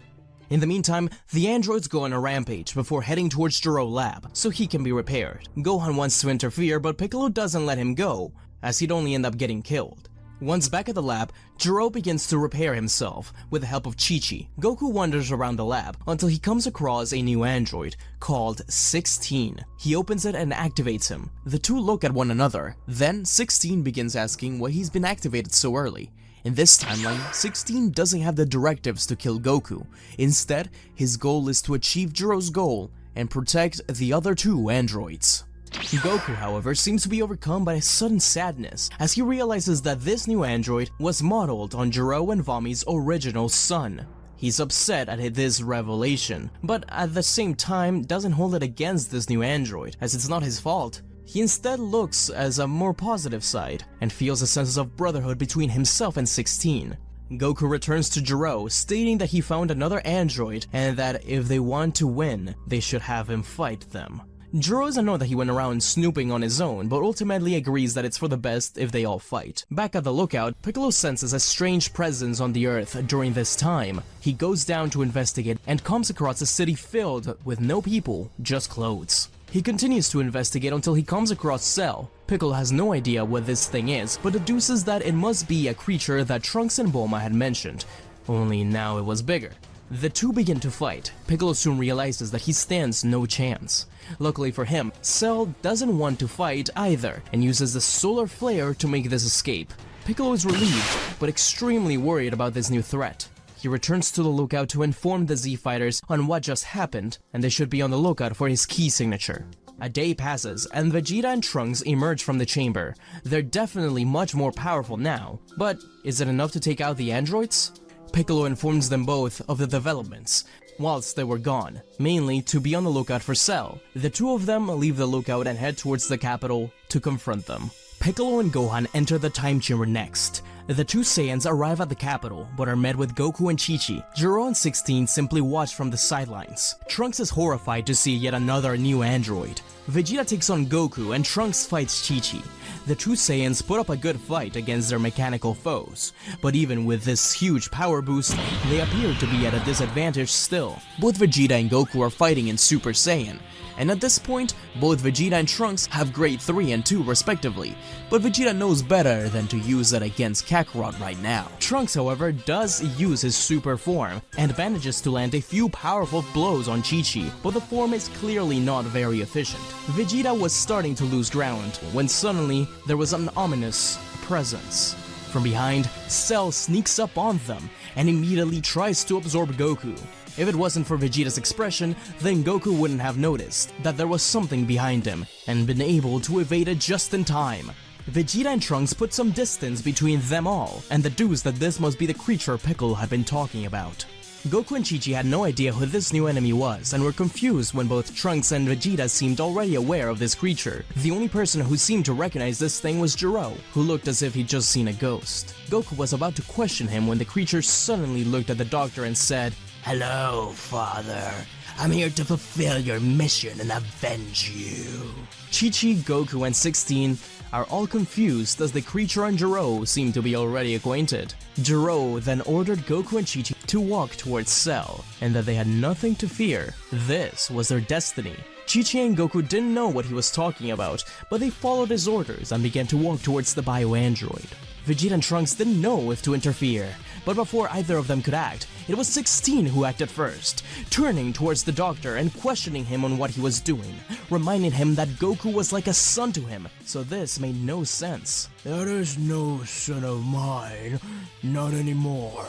S1: In the meantime, the androids go on a rampage before heading towards Gero lab, so he can be repaired. Gohan wants to interfere, but Piccolo doesn't let him go, as he'd only end up getting killed. Once back at the lab, Gero begins to repair himself with the help of Chi-Chi. Goku wanders around the lab until he comes across a new android called 16. He opens it and activates him. The two look at one another, then 16 begins asking why he's been activated so early. In this timeline, 16 doesn't have the directives to kill Goku. Instead, his goal is to achieve Gero's goal and protect the other two androids. Goku, however, seems to be overcome by a sudden sadness as he realizes that this new android was modeled on Gero and Vomi's original son. He's upset at this revelation, but at the same time doesn't hold it against this new android, as it's not his fault. He instead looks as a more positive side, and feels a sense of brotherhood between himself and 16. Goku returns to Gero, stating that he found another android, and that if they want to win, they should have him fight them. Gero is annoyed that he went around snooping on his own, but ultimately agrees that it's for the best if they all fight. Back at the lookout, Piccolo senses a strange presence on the Earth during this time. He goes down to investigate and comes across a city filled with no people, just clothes. He continues to investigate until he comes across Cell. Piccolo has no idea what this thing is, but deduces that it must be a creature that Trunks and Bulma had mentioned, only now it was bigger. The two begin to fight. Piccolo soon realizes that he stands no chance. Luckily for him, Cell doesn't want to fight either, and uses the solar flare to make this escape. Piccolo is relieved, but extremely worried about this new threat. He returns to the lookout to inform the Z fighters on what just happened, and they should be on the lookout for his key signature. A day passes, and Vegeta and Trunks emerge from the chamber. They're definitely much more powerful now, but is it enough to take out the androids? Piccolo informs them both of the developments whilst they were gone, mainly to be on the lookout for Cell. The two of them leave the lookout and head towards the capital to confront them. Piccolo and Gohan enter the time chamber next. The two Saiyans arrive at the capital, but are met with Goku and Chi-Chi. Gero and 16 simply watch from the sidelines. Trunks is horrified to see yet another new android. Vegeta takes on Goku and Trunks fights Chi-Chi. The two Saiyans put up a good fight against their mechanical foes, but even with this huge power boost, they appear to be at a disadvantage still. Both Vegeta and Goku are fighting in Super Saiyan, and at this point, both Vegeta and Trunks have grade 3 and 2 respectively, but Vegeta knows better than to use that against Kakarot right now. Trunks, however, does use his super form, and manages to land a few powerful blows on Chi-Chi, but the form is clearly not very efficient. Vegeta was starting to lose ground, when suddenly there was an ominous presence. From behind, Cell sneaks up on them, and immediately tries to absorb Goku. If it wasn't for Vegeta's expression, then Goku wouldn't have noticed that there was something behind him, and been able to evade it just in time. Vegeta and Trunks put some distance between them all, and deduced that this must be the creature Piccolo had been talking about. Goku and Chi-Chi had no idea who this new enemy was, and were confused when both Trunks and Vegeta seemed already aware of this creature. The only person who seemed to recognize this thing was Gero, who looked as if he'd just seen a ghost. Goku was about to question him when the creature suddenly looked at the doctor and said,
S7: "Hello, Father. I'm here to fulfill your mission and avenge you."
S1: Chi-Chi, Goku, and 16 are all confused as the creature and Gero seem to be already acquainted. Gero then ordered Goku and Chi-Chi to walk towards Cell, and that they had nothing to fear. This was their destiny. Chi-Chi and Goku didn't know what he was talking about, but they followed his orders and began to walk towards the bio-android. Vegeta and Trunks didn't know if to interfere, but before either of them could act, it was 16 who acted first, turning towards the doctor and questioning him on what he was doing, reminding him that Goku was like a son to him, so this made no sense.
S7: "That is no son of mine, not anymore.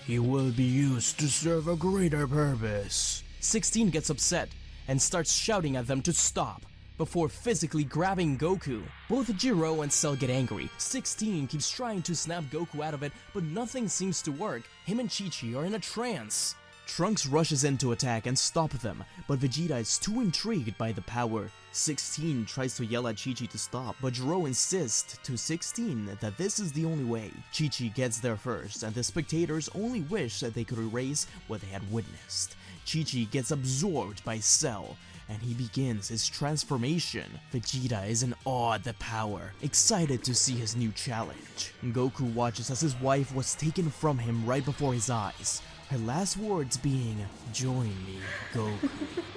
S7: He will be used to serve a greater purpose."
S1: 16 gets upset and starts shouting at them to stop, before physically grabbing Goku. Both Gero and Cell get angry. 16 keeps trying to snap Goku out of it, but nothing seems to work. Him and Chi-Chi are in a trance. Trunks rushes in to attack and stop them, but Vegeta is too intrigued by the power. 16 tries to yell at Chi-Chi to stop, but Gero insists to 16 that this is the only way. Chi-Chi gets there first, and the spectators only wish that they could erase what they had witnessed. Chi-Chi gets absorbed by Cell, and he begins his transformation. Vegeta is in awe at the power, excited to see his new challenge. Goku watches as his wife was taken from him right before his eyes. Her last words being, "Join me, Goku."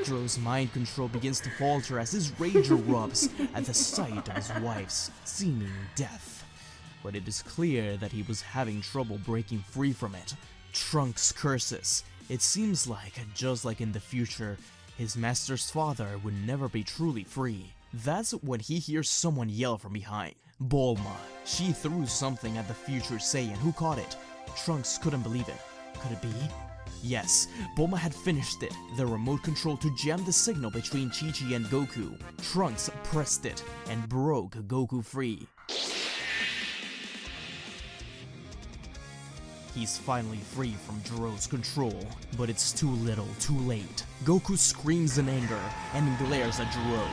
S1: Gero's mind control begins to falter as his rage erupts at the sight of his wife's seeming death. But it is clear that he was having trouble breaking free from it. Trunks curses. It seems like, just like in the future, his master's father would never be truly free. That's when he hears someone yell from behind. Bulma. She threw something at the future Saiyan, who caught it. Trunks couldn't believe it. Could it be? Yes, Bulma had finished it, the remote control to jam the signal between Chi-Chi and Goku. Trunks pressed it and broke Goku free. He's finally free from Gero's control, but it's too little, too late. Goku screams in anger and glares at Gero,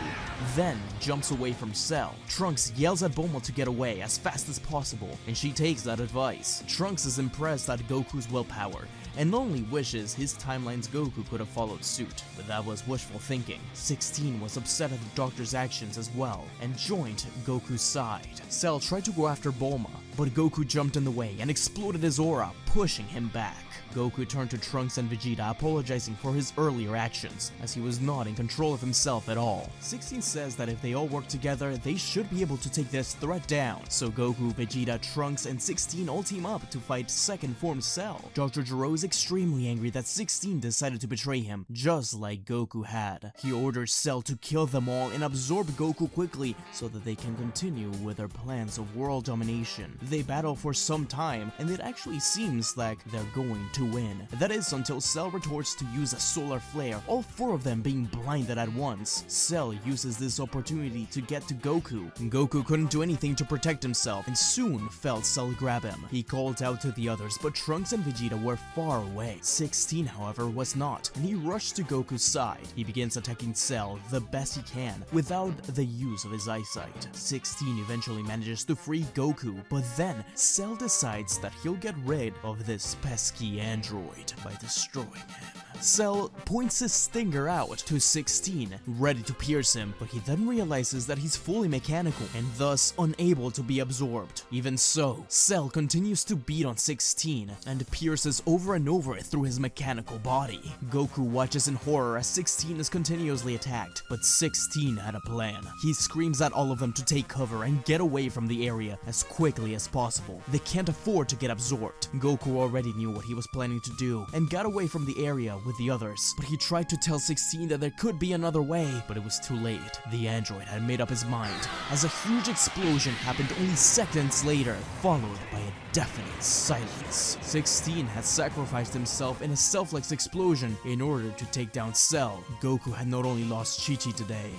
S1: then jumps away from Cell. Trunks yells at Bulma to get away as fast as possible, and she takes that advice. Trunks is impressed at Goku's willpower, and only wishes his timeline's Goku could have followed suit, but that was wishful thinking. 16 was upset at the Doctor's actions as well, and joined Goku's side. Cell tried to go after Bulma, but Goku jumped in the way and exploded his aura, pushing him back. Goku turned to Trunks and Vegeta, apologizing for his earlier actions, as he was not in control of himself at all. 16 says that if they all work together, they should be able to take this threat down. So Goku, Vegeta, Trunks, and 16 all team up to fight second form Cell. Dr. Gero is extremely angry that 16 decided to betray him, just like Goku had. He orders Cell to kill them all and absorb Goku quickly so that they can continue with their plans of world domination. They battle for some time, and it actually seems like they're going to win. That is until Cell retorts to use a solar flare, all four of them being blinded at once. Cell uses this opportunity to get to Goku. Goku couldn't do anything to protect himself and soon felt Cell grab him. He called out to the others, but Trunks and Vegeta were far away. 16, however, was not, and he rushed to Goku's side. He begins attacking Cell the best he can without the use of his eyesight. 16 eventually manages to free Goku, but then Cell decides that he'll get rid of this pesky android by destroying him. Cell points his stinger out to 16, ready to pierce him, but he then realizes that he's fully mechanical and thus unable to be absorbed. Even so, Cell continues to beat on 16 and pierces over and over through his mechanical body. Goku watches in horror as 16 is continuously attacked, but 16 had a plan. He screams at all of them to take cover and get away from the area as quickly as possible. They can't afford to get absorbed. Goku already knew what he was planning to do and got away from the area with the others, but he tried to tell 16 that there could be another way, but it was too late. The android had made up his mind, as a huge explosion happened only seconds later, followed by a deafening silence. 16 had sacrificed himself in a selfless explosion in order to take down Cell. Goku had not only lost Chi-Chi today,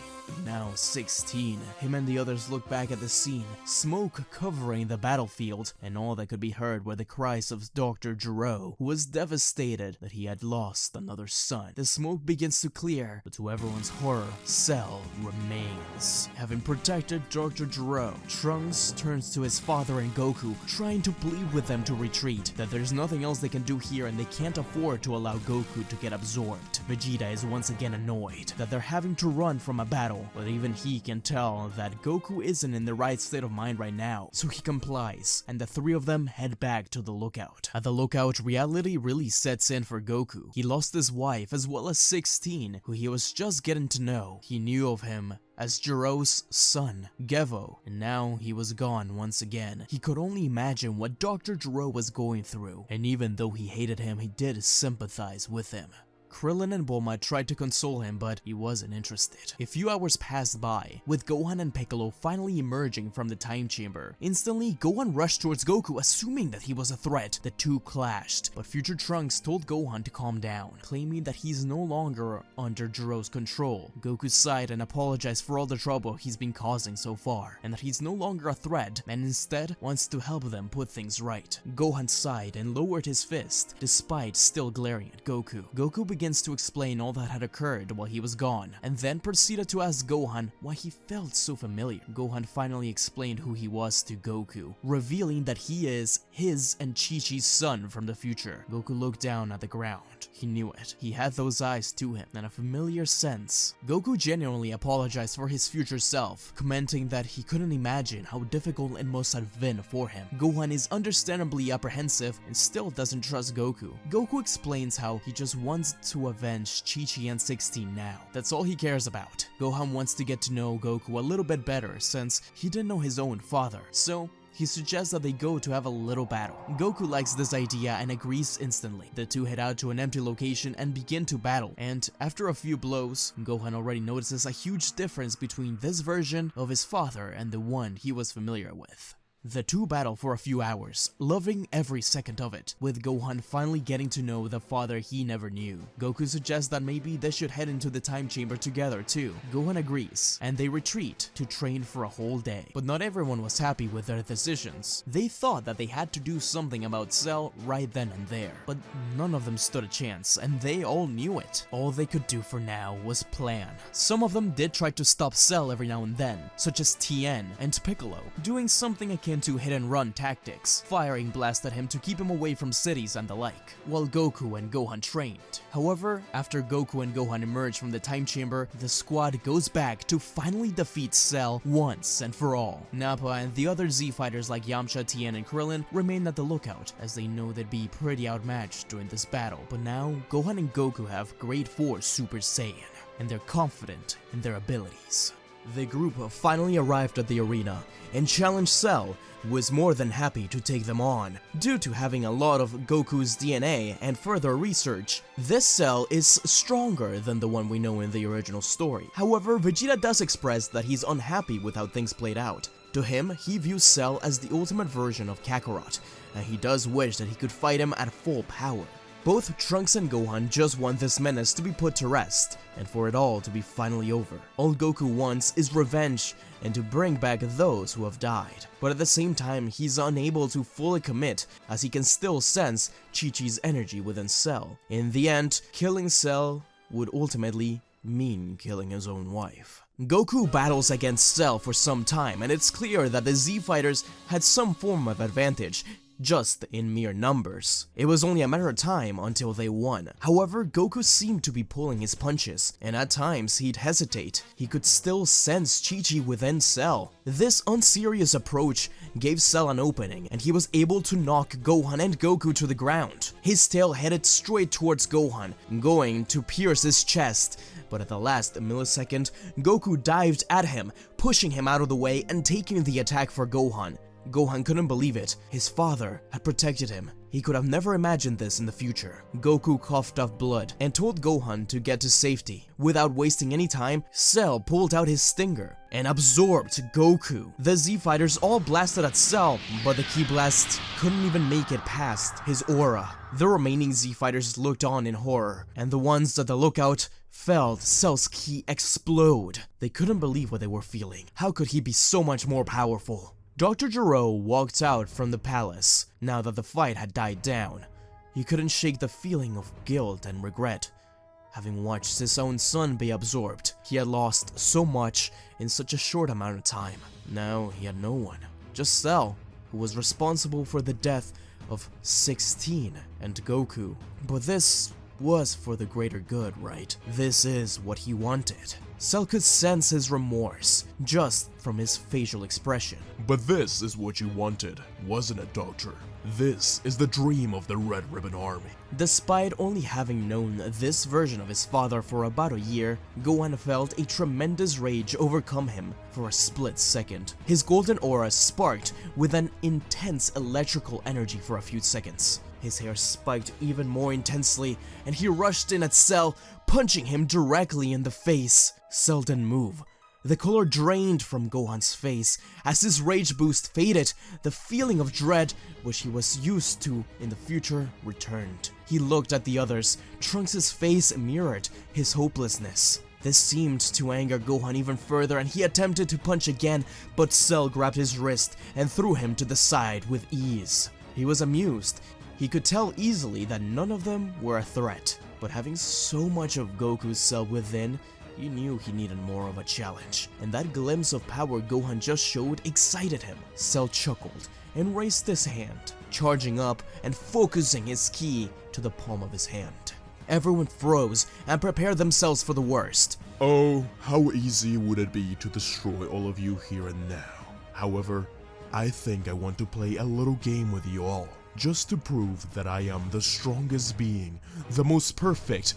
S1: now 16. Him and the others look back at the scene, smoke covering the battlefield, and all that could be heard were the cries of Dr. Gero, who was devastated that he had lost another son. The smoke begins to clear, but to everyone's horror, Cell remains. Having protected Dr. Gero, Trunks turns to his father and Goku, trying to plead with them to retreat, that there's nothing else they can do here and they can't afford to allow Goku to get absorbed. Vegeta is once again annoyed that they're having to run from a battle, but even he can tell that Goku isn't in the right state of mind right now, so he complies, and the three of them head back to the lookout. At the lookout, reality really sets in for Goku. He lost his wife as well as 16, who he was just getting to know. He knew of him as Gero's son, Gevo, and now he was gone once again. He could only imagine what Dr. Gero was going through, and even though he hated him, he did sympathize with him. Krillin and Bulma tried to console him, but he wasn't interested. A few hours passed by, with Gohan and Piccolo finally emerging from the time chamber. Instantly, Gohan rushed towards Goku, assuming that he was a threat. The two clashed, but future Trunks told Gohan to calm down, claiming that he's no longer under Gero's control. Goku sighed and apologized for all the trouble he's been causing so far, and that he's no longer a threat, and instead wants to help them put things right. Gohan sighed and lowered his fist, despite still glaring at Goku. Goku begins to explain all that had occurred while he was gone, and then proceeded to ask Gohan why he felt so familiar. Gohan finally explained who he was to Goku, revealing that he is his and Chi-Chi's son from the future. Goku looked down at the ground. He knew it. He had those eyes to him, and a familiar sense. Goku genuinely apologized for his future self, commenting that he couldn't imagine how difficult it must have been for him. Gohan is understandably apprehensive and still doesn't trust Goku. Goku explains how he just wants to avenge Chi-Chi and 16 now. That's all he cares about. Gohan wants to get to know Goku a little bit better since he didn't know his own father, so he suggests that they go to have a little battle. Goku likes this idea and agrees instantly. The two head out to an empty location and begin to battle, and after a few blows, Gohan already notices a huge difference between this version of his father and the one he was familiar with. The two battle for a few hours, loving every second of it, with Gohan finally getting to know the father he never knew. Goku suggests that maybe they should head into the time chamber together too. Gohan agrees, and they retreat to train for a whole day. But not everyone was happy with their decisions. They thought that they had to do something about Cell right then and there, but none of them stood a chance, and they all knew it. All they could do for now was plan. Some of them did try to stop Cell every now and then, such as Tien and Piccolo, doing something akin to hit-and-run tactics, firing blasts at him to keep him away from cities and the like, while Goku and Gohan trained. However, after Goku and Gohan emerge from the time chamber, the squad goes back to finally defeat Cell once and for all. Nappa and the other Z fighters like Yamcha, Tien, and Krillin remain at the lookout, as they know they'd be pretty outmatched during this battle. But now, Gohan and Goku have Grade 4 Super Saiyan, and they're confident in their abilities. The group finally arrived at the arena and challenged Cell, who was more than happy to take them on. Due to having a lot of Goku's DNA and further research, this Cell is stronger than the one we know in the original story. However, Vegeta does express that he's unhappy with how things played out. To him, he views Cell as the ultimate version of Kakarot, and he does wish that he could fight him at full power. Both Trunks and Gohan just want this menace to be put to rest, and for it all to be finally over. All Goku wants is revenge, and to bring back those who have died. But at the same time, he's unable to fully commit, as he can still sense Chi-Chi's energy within Cell. In the end, killing Cell would ultimately mean killing his own wife. Goku battles against Cell for some time, and it's clear that the Z fighters had some form of advantage, just in mere numbers. It was only a matter of time until they won. However, Goku seemed to be pulling his punches, and at times he'd hesitate. He could still sense Chi-Chi within Cell. This unserious approach gave Cell an opening, and he was able to knock Gohan and Goku to the ground. His tail headed straight towards Gohan, going to pierce his chest, but at the last millisecond, Goku dived at him, pushing him out of the way and taking the attack for Gohan. Gohan couldn't believe it. His father had protected him. He could have never imagined this in the future. Goku coughed up blood and told Gohan to get to safety. Without wasting any time, Cell pulled out his stinger and absorbed Goku. The Z fighters all blasted at Cell, but the ki blast couldn't even make it past his aura. The remaining Z fighters looked on in horror, and the ones at the lookout felt Cell's ki explode. They couldn't believe what they were feeling. How could he be so much more powerful? Dr. Gero walked out from the palace now that the fight had died down. He couldn't shake the feeling of guilt and regret, having watched his own son be absorbed. He had lost so much in such a short amount of time. Now he had no one, just Cell, who was responsible for the death of 16 and Goku. But this was for the greater good, right? This is what he wanted. Cell could sense his remorse just from his facial expression.
S8: But this is what you wanted, wasn't it, Doctor? This is the dream of the Red Ribbon Army.
S1: Despite only having known this version of his father for about a year, Gohan felt a tremendous rage overcome him for a split second. His golden aura sparked with an intense electrical energy for a few seconds. His hair spiked even more intensely, and he rushed in at Cell, punching him directly in the face. Cell didn't move. The color drained from Gohan's face. As his rage boost faded, the feeling of dread, which he was used to in the future, returned. He looked at the others. Trunks' face mirrored his hopelessness. This seemed to anger Gohan even further, and he attempted to punch again, but Cell grabbed his wrist and threw him to the side with ease. He was amused. He could tell easily that none of them were a threat, but having so much of Goku's Cell within, he knew he needed more of a challenge, and that glimpse of power Gohan just showed excited him. Cell chuckled and raised his hand, charging up and focusing his ki to the palm of his hand. Everyone froze and prepared themselves for the worst.
S8: Oh, how easy would it be to destroy all of you here and now. However, I think I want to play a little game with you all, just to prove that I am the strongest being, the most perfect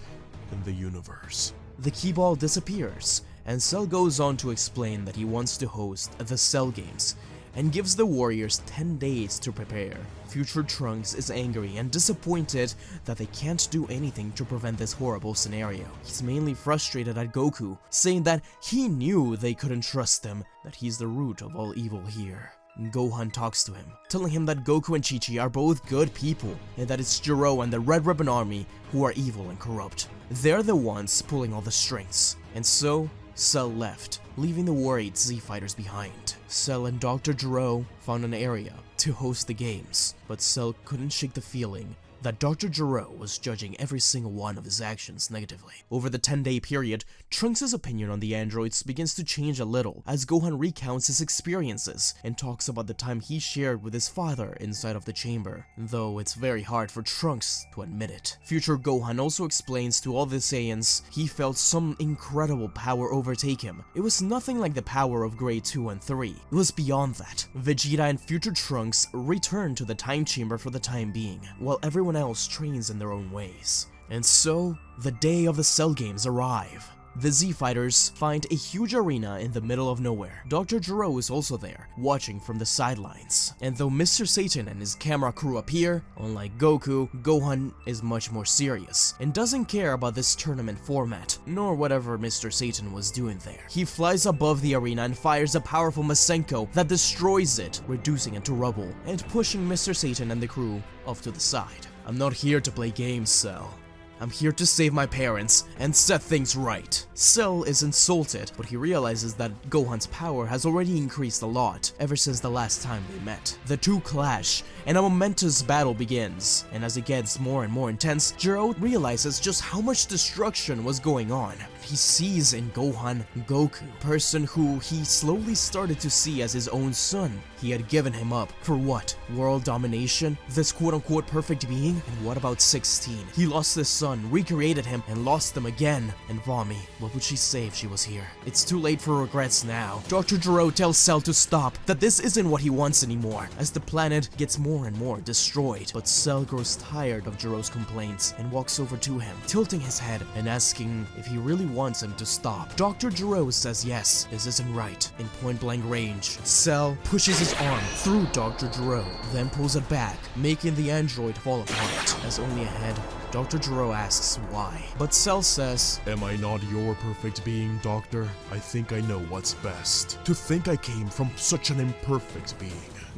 S8: in the universe.
S1: The key ball disappears, and Cell goes on to explain that he wants to host the Cell Games, and gives the Warriors 10 days to prepare. Future Trunks is angry and disappointed that they can't do anything to prevent this horrible scenario. He's mainly frustrated at Goku, saying that he knew they couldn't trust him, that he's the root of all evil here. Gohan talks to him, telling him that Goku and Chi-Chi are both good people, and that it's Gero and the Red Ribbon Army who are evil and corrupt. They're the ones pulling all the strings. And so, Cell left, leaving the worried Z-Fighters behind. Cell and Dr. Gero found an area to host the games, but Cell couldn't shake the feeling that Dr. Gero was judging every single one of his actions negatively. Over the 10-day period, Trunks' opinion on the androids begins to change a little as Gohan recounts his experiences and talks about the time he shared with his father inside of the chamber, though it's very hard for Trunks to admit it. Future Gohan also explains to all the Saiyans he felt some incredible power overtake him. It was nothing like the power of Grade 2 and 3. It was beyond that. Vegeta and Future Trunks return to the time chamber for the time being, while everyone else trains in their own ways. And so, the day of the Cell Games arrive. The Z-Fighters find a huge arena in the middle of nowhere. Dr. Gero is also there, watching from the sidelines. And though Mr. Satan and his camera crew appear, unlike Goku, Gohan is much more serious, and doesn't care about this tournament format, nor whatever Mr. Satan was doing there. He flies above the arena and fires a powerful Masenko that destroys it, reducing it to rubble, and pushing Mr. Satan and the crew off to the side. I'm not here to play games, Cell. I'm here to save my parents and set things right. Cell is insulted, but he realizes that Gohan's power has already increased a lot ever since the last time they met. The two clash, and a momentous battle begins, and as it gets more and more intense, Gero realizes just how much destruction was going on. He sees in Gohan Goku, a person who he slowly started to see as his own son. He had given him up. For what? World domination? This quote-unquote perfect being? And what about 16? He lost his son, recreated him, and lost them again. And Vomi, what would she say if she was here? It's too late for regrets now. Dr. Gero tells Cell to stop, that this isn't what he wants anymore, as the planet gets more and more destroyed. But Cell grows tired of Gero's complaints and walks over to him, tilting his head and asking if he really wants him to stop. Dr. Gero says yes, this isn't right, in point-blank range. Cell pushes his arm through Dr. Gero, then pulls it back, making the android fall apart. As only ahead, Dr. Gero asks why, but Cell says,
S8: "Am I not your perfect being, Doctor? I think I know what's best. To think I came from such an imperfect being."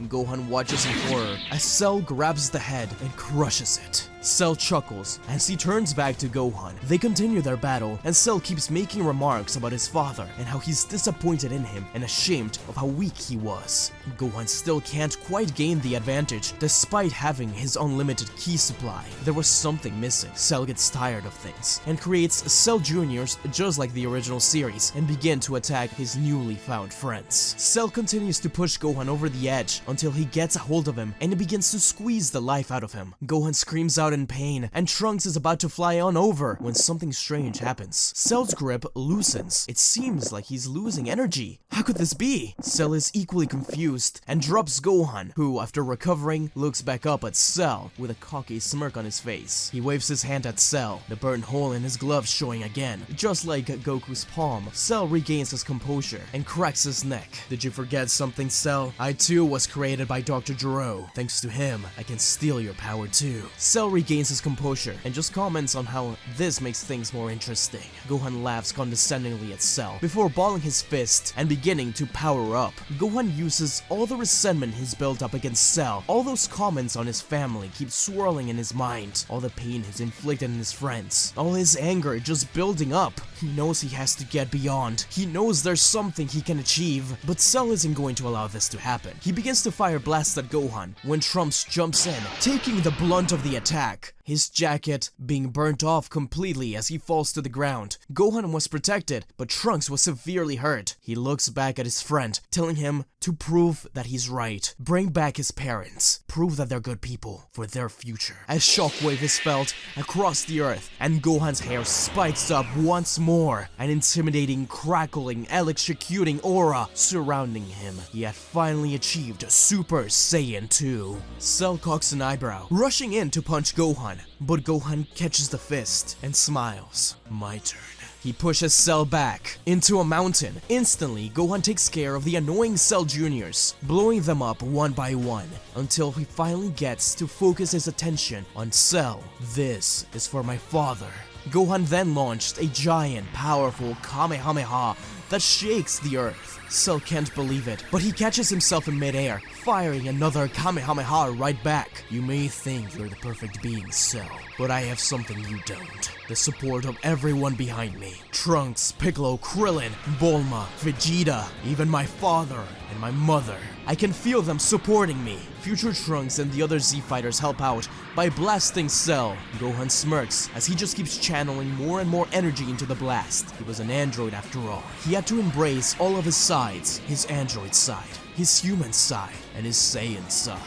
S1: Gohan watches in horror as Cell grabs the head and crushes it. Cell chuckles as he turns back to Gohan. They continue their battle, and Cell keeps making remarks about his father and how he's disappointed in him and ashamed of how weak he was. Gohan still can't quite gain the advantage despite having his unlimited ki supply. There was something missing. Cell gets tired of things and creates Cell Juniors just like the original series and begin to attack his newly found friends. Cell continues to push Gohan over the edge until he gets a hold of him and he begins to squeeze the life out of him. Gohan screams out sudden pain, and Trunks is about to fly on over when something strange happens. Cell's grip loosens. It seems like he's losing energy. How could this be? Cell is equally confused and drops Gohan, who, after recovering, looks back up at Cell with a cocky smirk on his face. He waves his hand at Cell, the burnt hole in his glove showing again. Just like Goku's palm, Cell regains his composure and cracks his neck. Did you forget something, Cell? I too was created by Doctor Gero. Thanks to him, I can steal your power too. Cell regains his composure and just comments on how this makes things more interesting. Gohan laughs condescendingly at Cell before balling his fist and beginning to power up. Gohan uses all the resentment he's built up against Cell. All those comments on his family keep swirling in his mind. All the pain he's inflicted on his friends. All his anger just building up. He knows he has to get beyond. He knows there's something he can achieve, but Cell isn't going to allow this to happen. He begins to fire blasts at Gohan when Trunks jumps in, taking the blunt of the attack. His jacket being burnt off completely as he falls to the ground. Gohan was protected, but Trunks was severely hurt. He looks back at his friend, telling him to prove that he's right. Bring back his parents. Prove that they're good people for their future. As shockwave is felt across the earth, and Gohan's hair spikes up once more, an intimidating, crackling, electrocuting aura surrounding him. He had finally achieved Super Saiyan 2. Cell cocks an eyebrow, rushing in to punch Gohan, but Gohan catches the fist and smiles. My turn. He pushes Cell back into a mountain. Instantly, Gohan takes care of the annoying Cell Juniors, blowing them up one by one, until he finally gets to focus his attention on Cell. This is for my father. Gohan then launched a giant, powerful Kamehameha that shakes the earth. Cell can't believe it, but he catches himself in midair, firing another Kamehameha right back. You may think you're the perfect being, Cell, but I have something you don't. The support of everyone behind me. Trunks, Piccolo, Krillin, Bulma, Vegeta, even my father and my mother. I can feel them supporting me. Future Trunks and the other Z fighters help out by blasting Cell. Gohan smirks as he just keeps channeling more and more energy into the blast. He was an android after all. He had to embrace all of his sides. His android side, his human side, and his Saiyan side.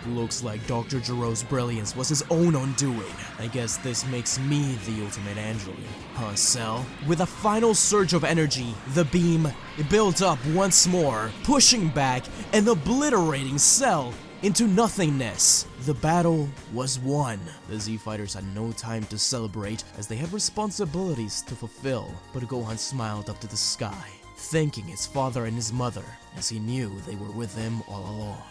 S1: Looks like Dr. Gero's brilliance was his own undoing. I guess this makes me the ultimate android. Huh, Cell? With a final surge of energy, the beam built up once more, pushing back and obliterating Cell into nothingness. The battle was won. The Z fighters had no time to celebrate as they had responsibilities to fulfill, but Gohan smiled up to the sky, thanking his father and his mother, as he knew they were with him all along.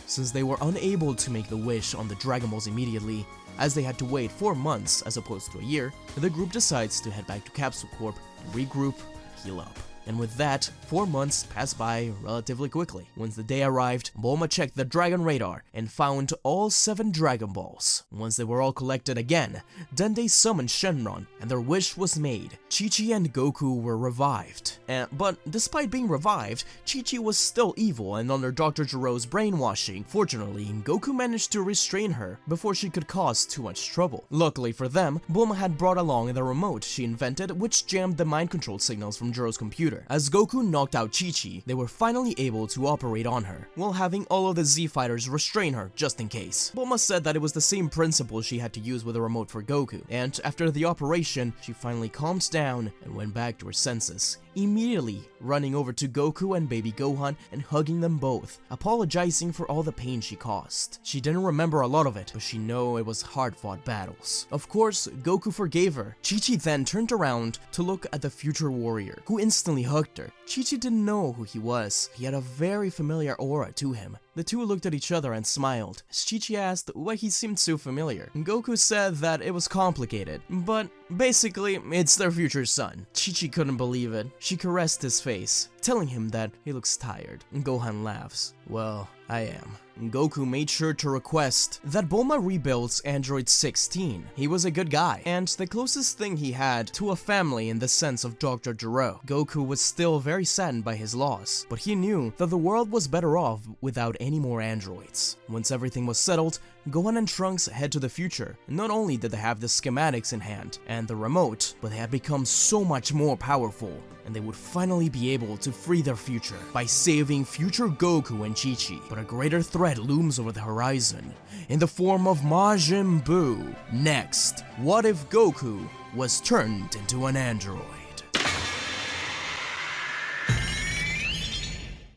S1: Since they were unable to make the wish on the Dragon Balls immediately, as they had to wait 4 months as opposed to a year, the group decides to head back to Capsule Corp to regroup and heal up. And with that, 4 months passed by relatively quickly. Once the day arrived, Bulma checked the Dragon Radar and found all 7 Dragon Balls. Once they were all collected again, Dende summoned Shenron, and their wish was made. Chi-Chi and Goku were revived. But despite being revived, Chi-Chi was still evil and under Dr. Gero's brainwashing. Fortunately, Goku managed to restrain her before she could cause too much trouble. Luckily for them, Bulma had brought along the remote she invented, which jammed the mind control signals from Gero's computer. As Goku knocked out Chi-Chi, they were finally able to operate on her, while having all of the Z fighters restrain her just in case. Bulma said that it was the same principle she had to use with the remote for Goku, and after the operation, she finally calmed down and went back to her senses, immediately running over to Goku and baby Gohan and hugging them both, apologizing for all the pain she caused. She didn't remember a lot of it, but she knew it was hard-fought battles. Of course, Goku forgave her. Chi-Chi then turned around to look at the future warrior, who instantly hugged her. Chi-Chi didn't know who he was. He had a very familiar aura to him. The two looked at each other and smiled, as Chi-Chi asked why he seemed so familiar. Goku said that it was complicated, but basically, it's their future son. Chi-Chi couldn't believe it. She caressed his face, telling him that he looks tired. Gohan laughs. Well, I am. Goku made sure to request that Bulma rebuilds Android 16. He was a good guy, and the closest thing he had to a family in the sense of Dr. Gero. Goku was still very saddened by his loss, but he knew that the world was better off without any more androids. Once everything was settled, Gohan and Trunks head to the future. Not only did they have the schematics in hand and the remote, but they had become so much more powerful, and they would finally be able to free their future by saving future Goku and Chi-Chi. But a greater threat looms over the horizon, in the form of Majin Buu. Next, what if Goku was turned into an android?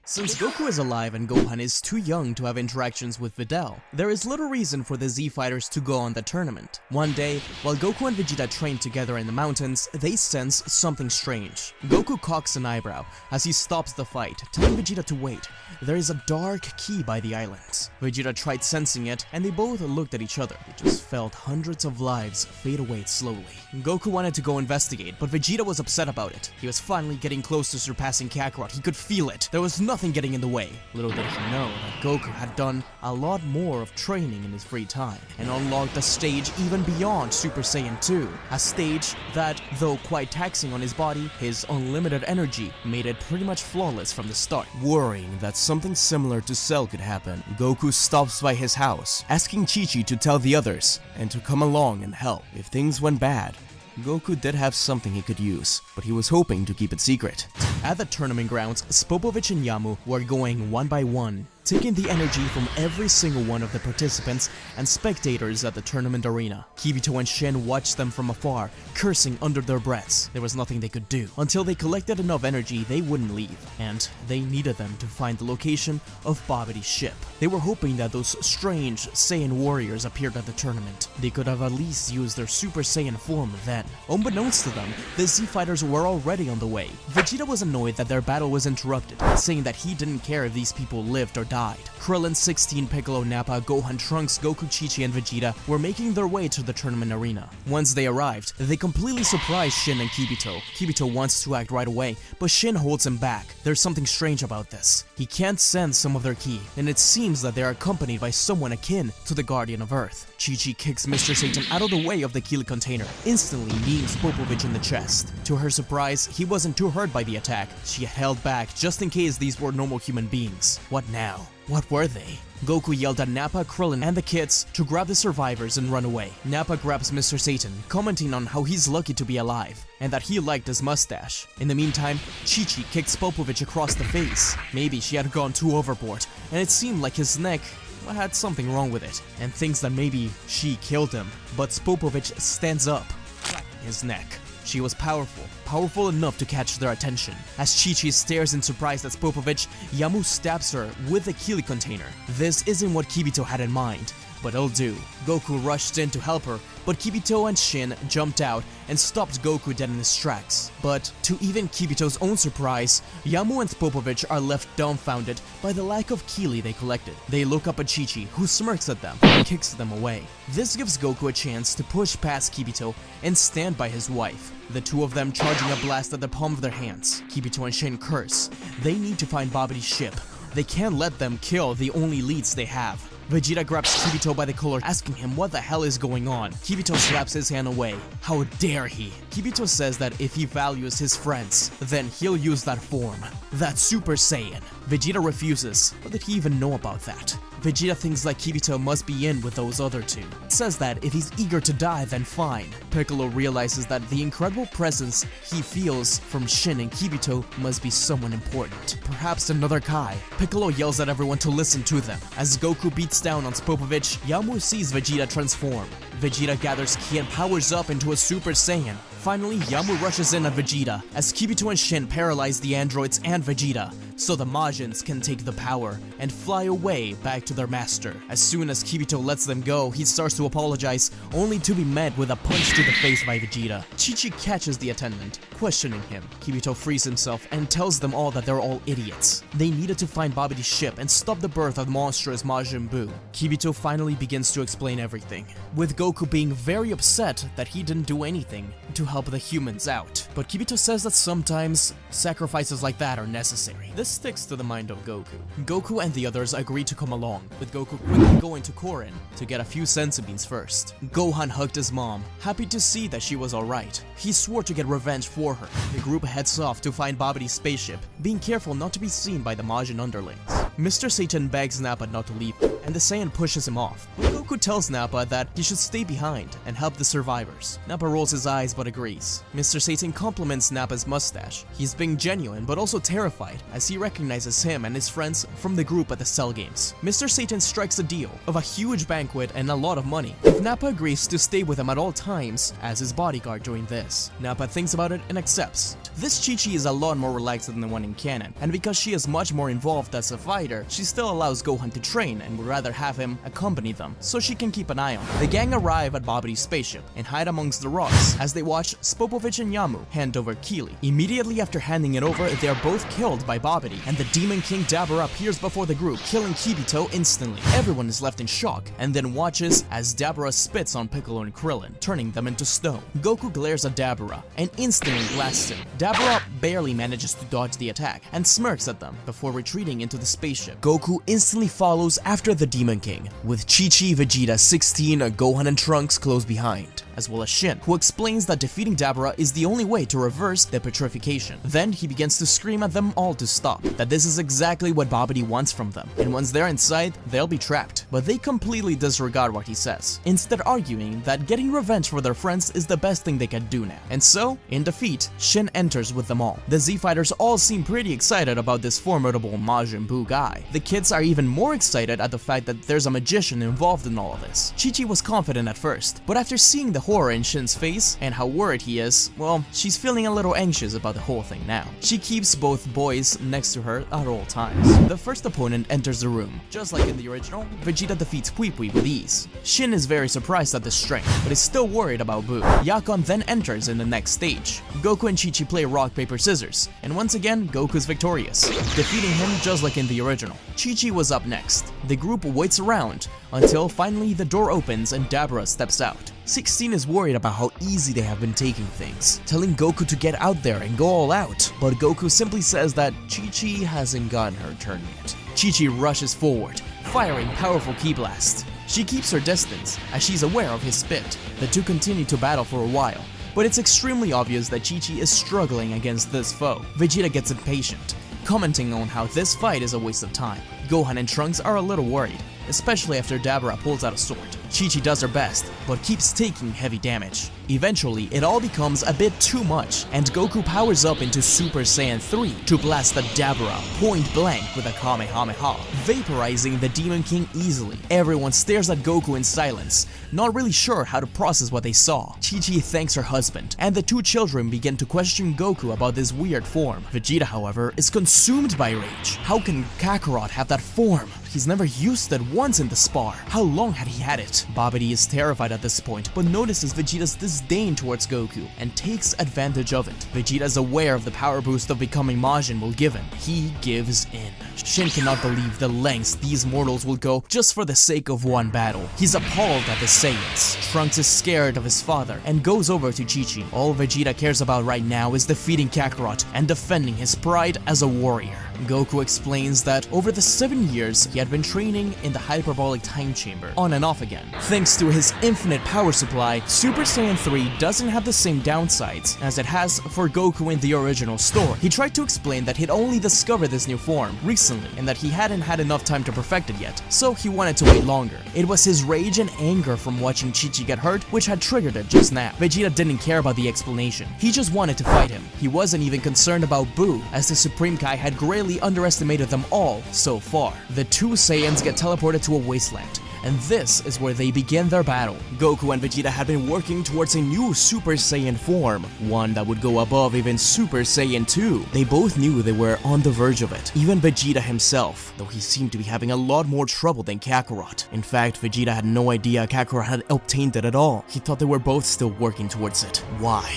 S1: Since Goku is alive and Gohan is too young to have interactions with Videl, there is little reason for the Z-Fighters to go on the tournament. One day, while Goku and Vegeta train together in the mountains, they sense something strange. Goku cocks an eyebrow as he stops the fight, telling Vegeta to wait. There is a dark key by the island. Vegeta tried sensing it, and they both looked at each other. They just felt hundreds of lives fade away slowly. Goku wanted to go investigate, but Vegeta was upset about it. He was finally getting close to surpassing Kakarot. He could feel it. There was nothing getting in the way. Little did he know that Goku had done a lot more of training in his free time and unlocked a stage even beyond Super Saiyan 2. A stage that, though quite taxing on his body, his unlimited energy made it pretty much flawless from the start. Worrying that something similar to Cell could happen, Goku stops by his house, asking Chi-Chi to tell the others and to come along and help. If things went bad, Goku did have something he could use, but he was hoping to keep it secret. At the tournament grounds, Spopovich and Yamu were going one by one, taking the energy from every single one of the participants and spectators at the tournament arena. Kibito and Shin watched them from afar, cursing under their breaths. There was nothing they could do. Until they collected enough energy, they wouldn't leave, and they needed them to find the location of Babidi's ship. They were hoping that those strange Saiyan warriors appeared at the tournament. They could have at least used their Super Saiyan form then. Unbeknownst to them, the Z-Fighters were already on the way. Vegeta was annoyed that their battle was interrupted, saying that he didn't care if these people lived or died. Krillin, 16, Piccolo, Nappa, Gohan, Trunks, Goku, Chi-Chi, and Vegeta were making their way to the tournament arena. Once they arrived, they completely surprised Shin and Kibito. Kibito wants to act right away, but Shin holds him back. There's something strange about this. He can't sense some of their ki, and it seems that they are accompanied by someone akin to the Guardian of Earth. Chi-Chi kicks Mr. Satan out of the way of the Kili container, instantly kneeing Spopovich in the chest. To her surprise, he wasn't too hurt by the attack. She held back just in case these were normal human beings. What now? What were they? Goku yelled at Nappa, Krillin, and the kids to grab the survivors and run away. Nappa grabs Mr. Satan, commenting on how he's lucky to be alive, and that he liked his mustache. In the meantime, Chi-Chi kicked Spopovich across the face. Maybe she had gone too overboard, and it seemed like his neck had something wrong with it, and thinks that maybe she killed him. But Spopovich stands up, cracking his neck. She was powerful enough to catch their attention. As Chi-Chi stares in surprise at Spopovich, Yamu stabs her with the Kili container. This isn't what Kibito had in mind, but it'll do. Goku rushed in to help her, but Kibito and Shin jumped out and stopped Goku dead in his tracks. But to even Kibito's own surprise, Yamu and Spopovich are left dumbfounded by the lack of Kili they collected. They look up at Chi-Chi, who smirks at them and kicks them away. This gives Goku a chance to push past Kibito and stand by his wife, the two of them charging a blast at the palm of their hands. Kibito and Shin curse. They need to find Babidi's ship. They can't let them kill the only leads they have. Vegeta grabs Kibito by the collar, asking him what the hell is going on. Kibito slaps his hand away. How dare he? Kibito says that if he values his friends, then he'll use that form. That Super Saiyan. Vegeta refuses. What did he even know about that? Vegeta thinks like Kibito must be in with those other two. Says that if he's eager to die, then fine. Piccolo realizes that the incredible presence he feels from Shin and Kibito must be someone important. Perhaps another Kai. Piccolo yells at everyone to listen to them. As Goku beats down on Spopovich, Yamu sees Vegeta transform. Vegeta gathers ki and powers up into a Super Saiyan. Finally, Yamu rushes in at Vegeta, as Kibito and Shin paralyze the androids and Vegeta, so the Majins can take the power and fly away back to their master. As soon as Kibito lets them go, he starts to apologize, only to be met with a punch to the face by Vegeta. Chi-Chi catches the attendant, questioning him. Kibito frees himself and tells them all that they're all idiots. They needed to find Babidi's ship and stop the birth of the monstrous Majin Buu. Kibito finally begins to explain everything, with Goku being very upset that he didn't do anything to help the humans out. But Kibito says that sometimes sacrifices like that are necessary. This sticks to the mind of Goku. Goku and the others agree to come along, with Goku quickly going to Korin to get a few senzu beans first. Gohan hugged his mom, happy to see that she was alright. He swore to get revenge for her. The group heads off to find Babidi's spaceship, being careful not to be seen by the Majin underlings. Mr. Satan begs Nappa not to leave, and the Saiyan pushes him off. But Goku tells Nappa that he should stay behind and help the survivors. Nappa rolls his eyes but agrees. Mr. Satan compliments Nappa's mustache. He's being genuine but also terrified as he recognizes him and his friends from the group at the Cell Games. Mr. Satan strikes a deal of a huge banquet and a lot of money if Nappa agrees to stay with him at all times as his bodyguard during this. Nappa thinks about it and accepts. This Chi-Chi is a lot more relaxed than the one in canon, and because she is much more involved as a fighter, she still allows Gohan to train and would rather have him accompany them so she can keep an eye on him. The gang arrive at Babadi's spaceship and hide amongst the rocks as they watch Spopovich and Yamu hand over Keely. Immediately after handing it over, they are both killed by Babadi, and the Demon King Dabura appears before the group, killing Kibito instantly. Everyone is left in shock and then watches as Dabura spits on Piccolo and Krillin, turning them into stone. Goku glares at Dabura and instantly blasts him. Dabura barely manages to dodge the attack and smirks at them before retreating into the spaceship. Goku instantly follows after the Demon King, with Chi-Chi, Vegeta, 16, Gohan and Trunks close behind, as well as Shin, who explains that defeating Dabura is the only way to reverse the petrification. Then he begins to scream at them all to stop, that this is exactly what Babidi wants from them, and once they're inside, they'll be trapped. But they completely disregard what he says, instead arguing that getting revenge for their friends is the best thing they can do now. And so, in defeat, Shin enters with them all. The Z-Fighters all seem pretty excited about this formidable Majin Buu guy. The kids are even more excited at the fact that there's a magician involved in all of this. Chi-Chi was confident at first, but after seeing the horror in Shin's face and how worried he is, well, she's feeling a little anxious about the whole thing now. She keeps both boys next to her at all times. The first opponent enters the room. Just like in the original, Vegeta defeats Pui Pui with ease. Shin is very surprised at the strength, but is still worried about Buu. Yakon then enters in the next stage. Goku and Chi-Chi play rock, paper, scissors, and once again, Goku's victorious, defeating him just like in the original. Chi-Chi was up next. The group waits around until finally the door opens and Dabura steps out. 16 is worried about how easy they have been taking things, telling Goku to get out there and go all out, but Goku simply says that Chi-Chi hasn't gotten her turn yet. Chi-Chi rushes forward, firing powerful ki blasts. She keeps her distance, as she's aware of his spit. The two continue to battle for a while, but it's extremely obvious that Chi-Chi is struggling against this foe. Vegeta gets impatient, commenting on how this fight is a waste of time. Gohan and Trunks are a little worried, especially after Dabura pulls out a sword. Chi-Chi does her best, but keeps taking heavy damage. Eventually, it all becomes a bit too much, and Goku powers up into Super Saiyan 3 to blast the Dabura point blank with a Kamehameha, vaporizing the Demon King easily. Everyone stares at Goku in silence, not really sure how to process what they saw. Chi-Chi thanks her husband, and the two children begin to question Goku about this weird form. Vegeta, however, is consumed by rage. How can Kakarot have that form? He's never used it once in the spar. How long had he had it? Babidi is terrified at this point, but notices Vegeta's disdain towards Goku and takes advantage of it. Vegeta is aware of the power boost of becoming Majin will give him. He gives in. Shin cannot believe the lengths these mortals will go just for the sake of one battle. He's appalled at the Saiyans. Trunks is scared of his father and goes over to Chi-Chi. All Vegeta cares about right now is defeating Kakarot and defending his pride as a warrior. Goku explains that over the 7 years, he had been training in the hyperbolic time chamber, on and off again. Thanks to his infinite power supply, Super Saiyan 3 doesn't have the same downsides as it has for Goku in the original story. He tried to explain that he'd only discovered this new form recently and that he hadn't had enough time to perfect it yet, so he wanted to wait longer. It was his rage and anger from watching Chi-Chi get hurt which had triggered it just now. Vegeta didn't care about the explanation. He just wanted to fight him. He wasn't even concerned about Buu, as the Supreme Kai had greatly underestimated them all so far. The two Saiyans get teleported to a wasteland, and this is where they begin their battle. Goku and Vegeta had been working towards a new Super Saiyan form, one that would go above even Super Saiyan 2. They both knew they were on the verge of it, even Vegeta himself, though he seemed to be having a lot more trouble than Kakarot. In fact, Vegeta had no idea Kakarot had obtained it at all. He thought they were both still working towards it. Why?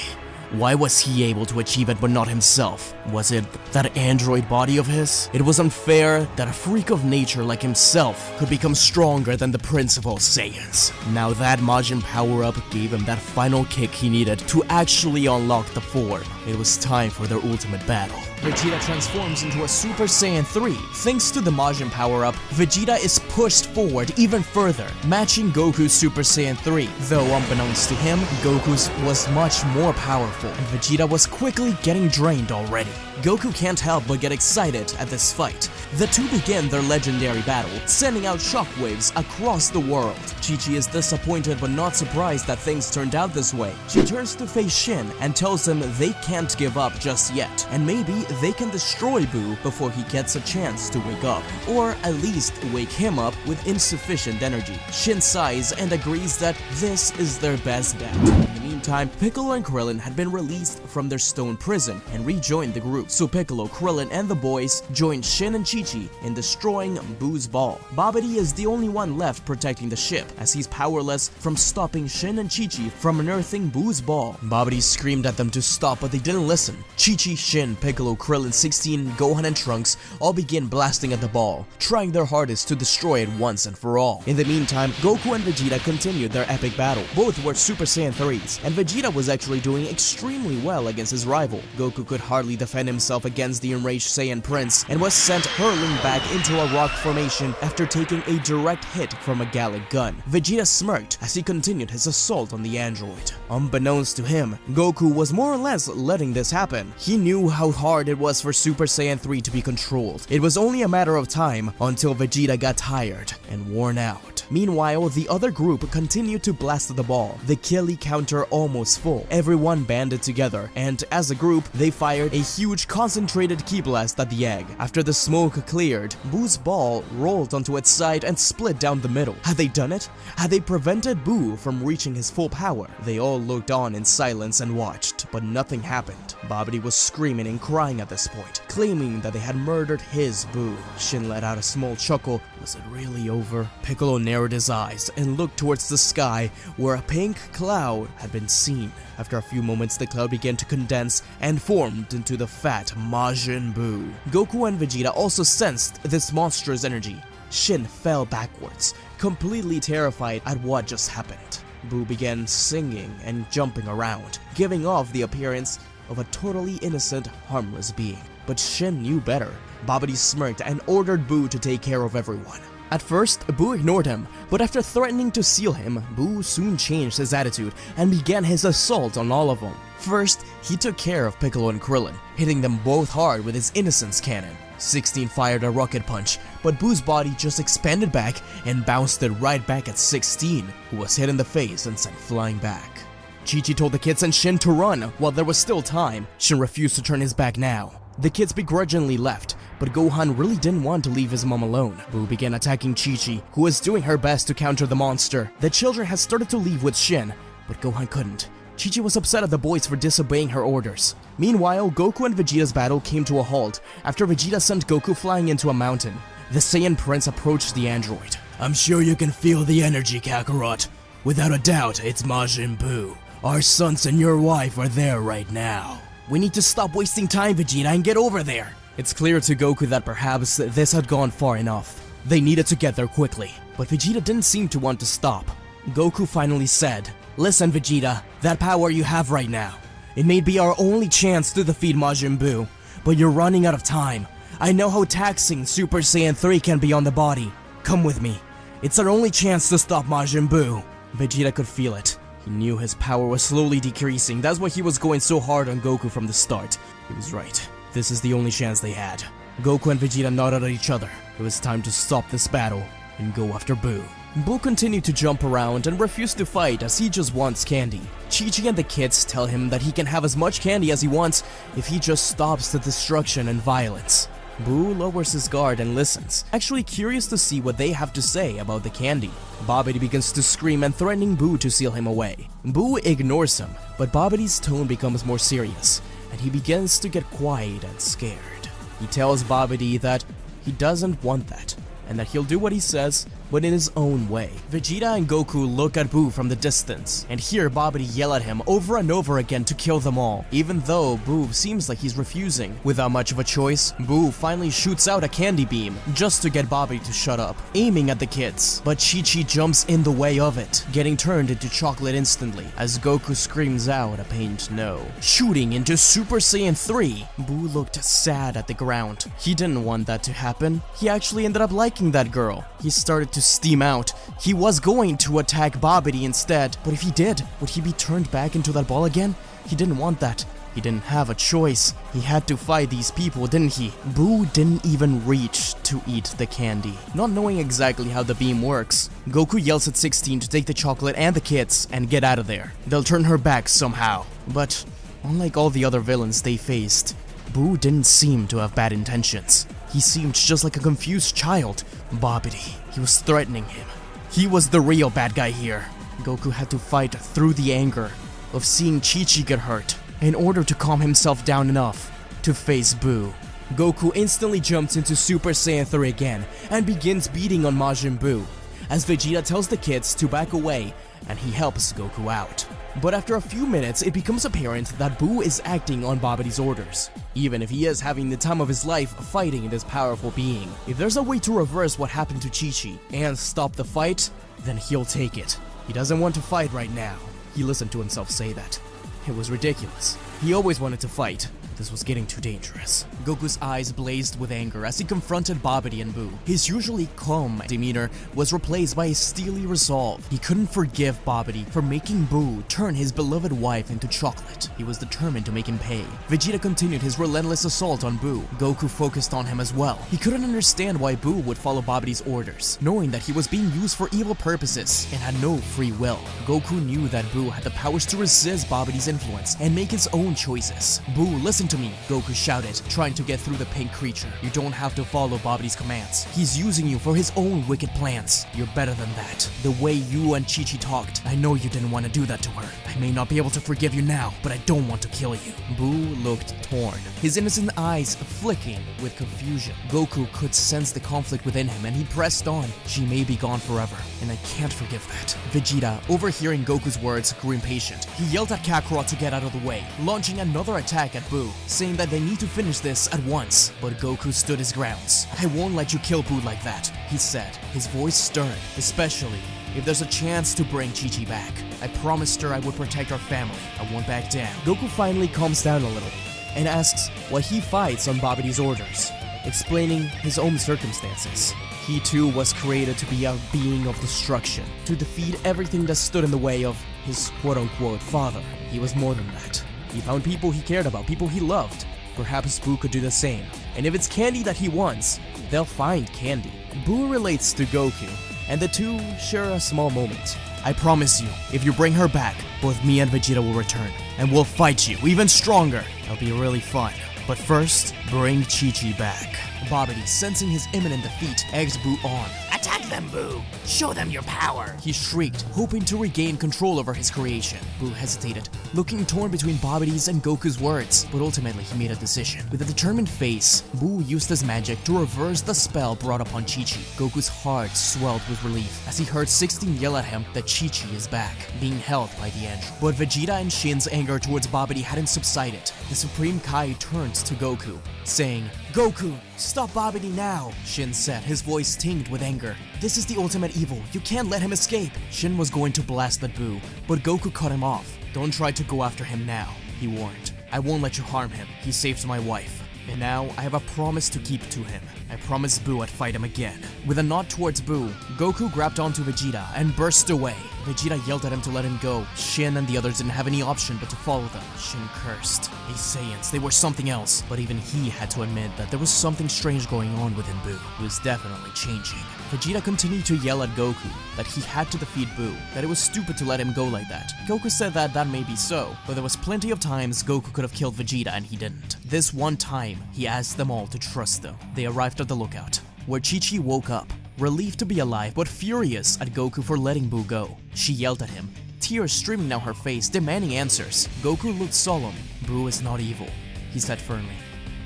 S1: Why was he able to achieve it but not himself? Was it that android body of his? It was unfair that a freak of nature like himself could become stronger than the Prince of all Saiyans. Now that Majin power-up gave him that final kick he needed to actually unlock the form. It was time for their ultimate battle. Vegeta transforms into a Super Saiyan 3. Thanks to the Majin power-up, Vegeta is pushed forward even further, matching Goku's Super Saiyan 3. Though unbeknownst to him, Goku's was much more powerful, and Vegeta was quickly getting drained already. Goku can't help but get excited at this fight. The two begin their legendary battle, sending out shockwaves across the world. Chi-Chi is disappointed but not surprised that things turned out this way. She turns to face Shin and tells him they can't give up just yet, and maybe they can destroy Buu before he gets a chance to wake up, or at least wake him up with insufficient energy. Shin sighs and agrees that this is their best bet. In the meantime, Piccolo and Krillin had been released from their stone prison and rejoined the group, so Piccolo, Krillin, and the boys joined Shin and Chi-Chi in destroying Buu's ball. Babidi is the only one left protecting the ship, as he's powerless from stopping Shin and Chi-Chi from unearthing Buu's ball. Babidi screamed at them to stop, but they didn't listen. Chi-Chi, Shin, Piccolo, Krillin, 16, Gohan, and Trunks all begin blasting at the ball, trying their hardest to destroy it once and for all. In the meantime, Goku and Vegeta continued their epic battle. Both were Super Saiyan 3s, and Vegeta was actually doing extremely well against his rival. Goku could hardly defend himself against the enraged Saiyan Prince and was sent hurling back into a rock formation after taking a direct hit from a Gallic gun. Vegeta smirked as he continued his assault on the android. Unbeknownst to him, Goku was more or less letting this happen. He knew how hard it was for Super Saiyan 3 to be controlled. It was only a matter of time until Vegeta got tired and worn out. Meanwhile, the other group continued to blast the ball, the Killy counter almost full. Everyone banded together, and as a group, they fired a huge concentrated ki blast at the egg. After the smoke cleared, Buu's ball rolled onto its side and split down the middle. Had they done it? Had they prevented Buu from reaching his full power? They all looked on in silence and watched, but nothing happened. Babidi was screaming and crying at this point, claiming that they had murdered his Buu. Shin let out a small chuckle. Was it really over? Piccolo narrowed his eyes and looked towards the sky, where a pink cloud had been seen. After a few moments, the cloud began to condense and formed into the fat Majin Buu. Goku and Vegeta also sensed this monstrous energy. Shin fell backwards, completely terrified at what just happened. Buu began singing and jumping around, giving off the appearance of a totally innocent, harmless being. But Shin knew better. Babidi smirked and ordered Buu to take care of everyone. At first, Buu ignored him, but after threatening to seal him, Buu soon changed his attitude and began his assault on all of them. First, he took care of Piccolo and Krillin, hitting them both hard with his Innocence Cannon. 16 fired a rocket punch, but Buu's body just expanded back and bounced it right back at 16, who was hit in the face and sent flying back. Chi-Chi told the kids and Shin to run while there was still time. Shin refused to turn his back now. The kids begrudgingly left, but Gohan really didn't want to leave his mom alone. Buu began attacking Chi-Chi, who was doing her best to counter the monster. The children had started to leave with Shin, but Gohan couldn't. Chi-Chi was upset at the boys for disobeying her orders. Meanwhile, Goku and Vegeta's battle came to a halt after Vegeta sent Goku flying into a mountain. The Saiyan Prince approached the android.
S7: I'm sure you can feel the energy, Kakarot. Without a doubt, it's Majin Buu. Our sons and your wife are there right now.
S1: We need to stop wasting time, Vegeta, and get over there. It's clear to Goku that perhaps this had gone far enough. They needed to get there quickly, but Vegeta didn't seem to want to stop. Goku finally said, "Listen, Vegeta, that power you have right now, it may be our only chance to defeat Majin Buu, but you're running out of time. I know how taxing Super Saiyan 3 can be on the body. Come with me. It's our only chance to stop Majin Buu." Vegeta could feel it. He knew his power was slowly decreasing. That's why he was going so hard on Goku from the start. He was right. This is the only chance they had. Goku and Vegeta nodded at each other. It was time to stop this battle and go after Buu. Buu continued to jump around and refused to fight as he just wants candy. Chi-Chi and the kids tell him that he can have as much candy as he wants if he just stops the destruction and violence. Buu lowers his guard and listens, actually curious to see what they have to say about the candy. Babidi begins to scream and threatening Buu to seal him away. Buu ignores him, but Babidi's tone becomes more serious, and he begins to get quiet and scared. He tells Babidi that he doesn't want that, and that he'll do what he says but in his own way. Vegeta and Goku look at Boo from the distance, and hear Babidi yell at him over and over again to kill them all, even though Boo seems like he's refusing. Without much of a choice, Boo finally shoots out a candy beam, just to get Babidi to shut up, aiming at the kids, but Chi-Chi jumps in the way of it, getting turned into chocolate instantly, as Goku screams out a pained no. Shooting into Super Saiyan 3, Boo looked sad at the ground. He didn't want that to happen. He actually ended up liking that girl. He started to steam out. He was going to attack Babidi instead, but if he did, would he be turned back into that ball again? He didn't want that. He didn't have a choice. He had to fight these people, didn't he? Boo didn't even reach to eat the candy. Not knowing exactly how the beam works, Goku yells at 16 to take the chocolate and the kids and get out of there. They'll turn her back somehow. But unlike all the other villains they faced, Boo didn't seem to have bad intentions. He seemed just like a confused child. Babidi. He was threatening him. He was the real bad guy here. Goku had to fight through the anger of seeing Chi-Chi get hurt in order to calm himself down enough to face Boo. Goku instantly jumps into Super Saiyan 3 again and begins beating on Majin Buu, as Vegeta tells the kids to back away and he helps Goku out. But after a few minutes, it becomes apparent that Boo is acting on Babidi's orders, even if he is having the time of his life fighting this powerful being. If there's a way to reverse what happened to Chi-Chi and stop the fight, then he'll take it. He doesn't want to fight right now. He listened to himself say that. It was ridiculous. He always wanted to fight. This was getting too dangerous. Goku's eyes blazed with anger as he confronted Babidi and Boo. His usually calm demeanor was replaced by a steely resolve. He couldn't forgive Babidi for making Boo turn his beloved wife into chocolate. He was determined to make him pay. Vegeta continued his relentless assault on Boo. Goku focused on him as well. He couldn't understand why Boo would follow Babidi's orders, knowing that he was being used for evil purposes and had no free will. Goku knew that Boo had the powers to resist Babidi's influence and make his own choices. Boo, listen to me, Goku shouted, trying to get through the pink creature. You don't have to follow Babidi's commands. He's using you for his own wicked plans. You're better than that. The way you and Chi-Chi talked, I know you didn't want to do that to her. I may not be able to forgive you now, but I don't want to kill you. Boo looked torn, his innocent eyes flicking with confusion. Goku could sense the conflict within him and he pressed on. She may be gone forever, and I can't forgive that. Vegeta, overhearing Goku's words, grew impatient. He yelled at Kakarot to get out of the way, launching another attack at Boo, saying that they need to finish this at once. But Goku stood his grounds. I won't let you kill Boo like that, he said, his voice stern, especially if there's a chance to bring Chi-Chi back. I promised her I would protect our family. I won't back down. Goku finally calms down a little and asks why he fights on Babidi's orders, explaining his own circumstances. He too was created to be a being of destruction, to defeat everything that stood in the way of his quote-unquote father. He was more than that. He found people he cared about, people he loved. Perhaps Boo could do the same. And if it's candy that he wants, they'll find candy. Boo relates to Goku, and the two share a small moment. I promise you, if you bring her back, both me and Vegeta will return, and we'll fight you even stronger. It'll be really fun. But first, bring Chi-Chi back. Babidi, sensing his imminent defeat, egged Boo on.
S9: Attack them, Boo! Show them your power!
S1: He shrieked, hoping to regain control over his creation. Boo hesitated, looking torn between Babidi's and Goku's words, but ultimately he made a decision. With a determined face, Boo used his magic to reverse the spell brought upon Chi-Chi. Goku's heart swelled with relief as he heard 16 yell at him that Chi-Chi is back, being held by the android. But Vegeta and Shin's anger towards Babidi hadn't subsided. The Supreme Kai turned to Goku, saying, Goku, stop Babidi now, Shin said, his voice tinged with anger. This is the ultimate evil. You can't let him escape. Shin was going to blast at Boo, but Goku cut him off. Don't try to go after him now, he warned. I won't let you harm him. He saved my wife. And now I have a promise to keep to him. I promised Boo I'd fight him again. With a nod towards Boo, Goku grabbed onto Vegeta and burst away. Vegeta yelled at him to let him go. Shin and the others didn't have any option but to follow them. Shin cursed. These Saiyans, they were something else. But even he had to admit that there was something strange going on within Boo. He was definitely changing. Vegeta continued to yell at Goku that he had to defeat Boo, that it was stupid to let him go like that. Goku said that that may be so, but there was plenty of times Goku could have killed Vegeta and he didn't. This one time, he asked them all to trust them. They arrived at the lookout, where Chi-Chi woke up, relieved to be alive but furious at Goku for letting Boo go. She yelled at him, tears streaming down her face, demanding answers. Goku looked solemn. Boo is not evil, he said firmly.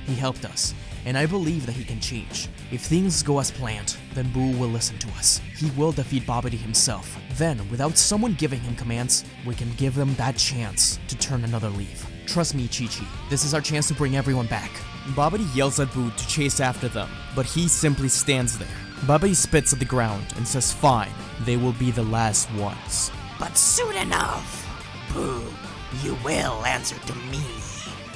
S1: He helped us. and I believe that he can change. If things go as planned, then Boo will listen to us. He will defeat Babidi himself. Then, without someone giving him commands, we can give them that chance to turn another leaf. Trust me, Chi-Chi, this is our chance to bring everyone back. Babidi yells at Boo to chase after them, but he simply stands there. Babidi spits at the ground and says fine, they will be the last ones.
S6: But soon enough, Boo, you will answer to me.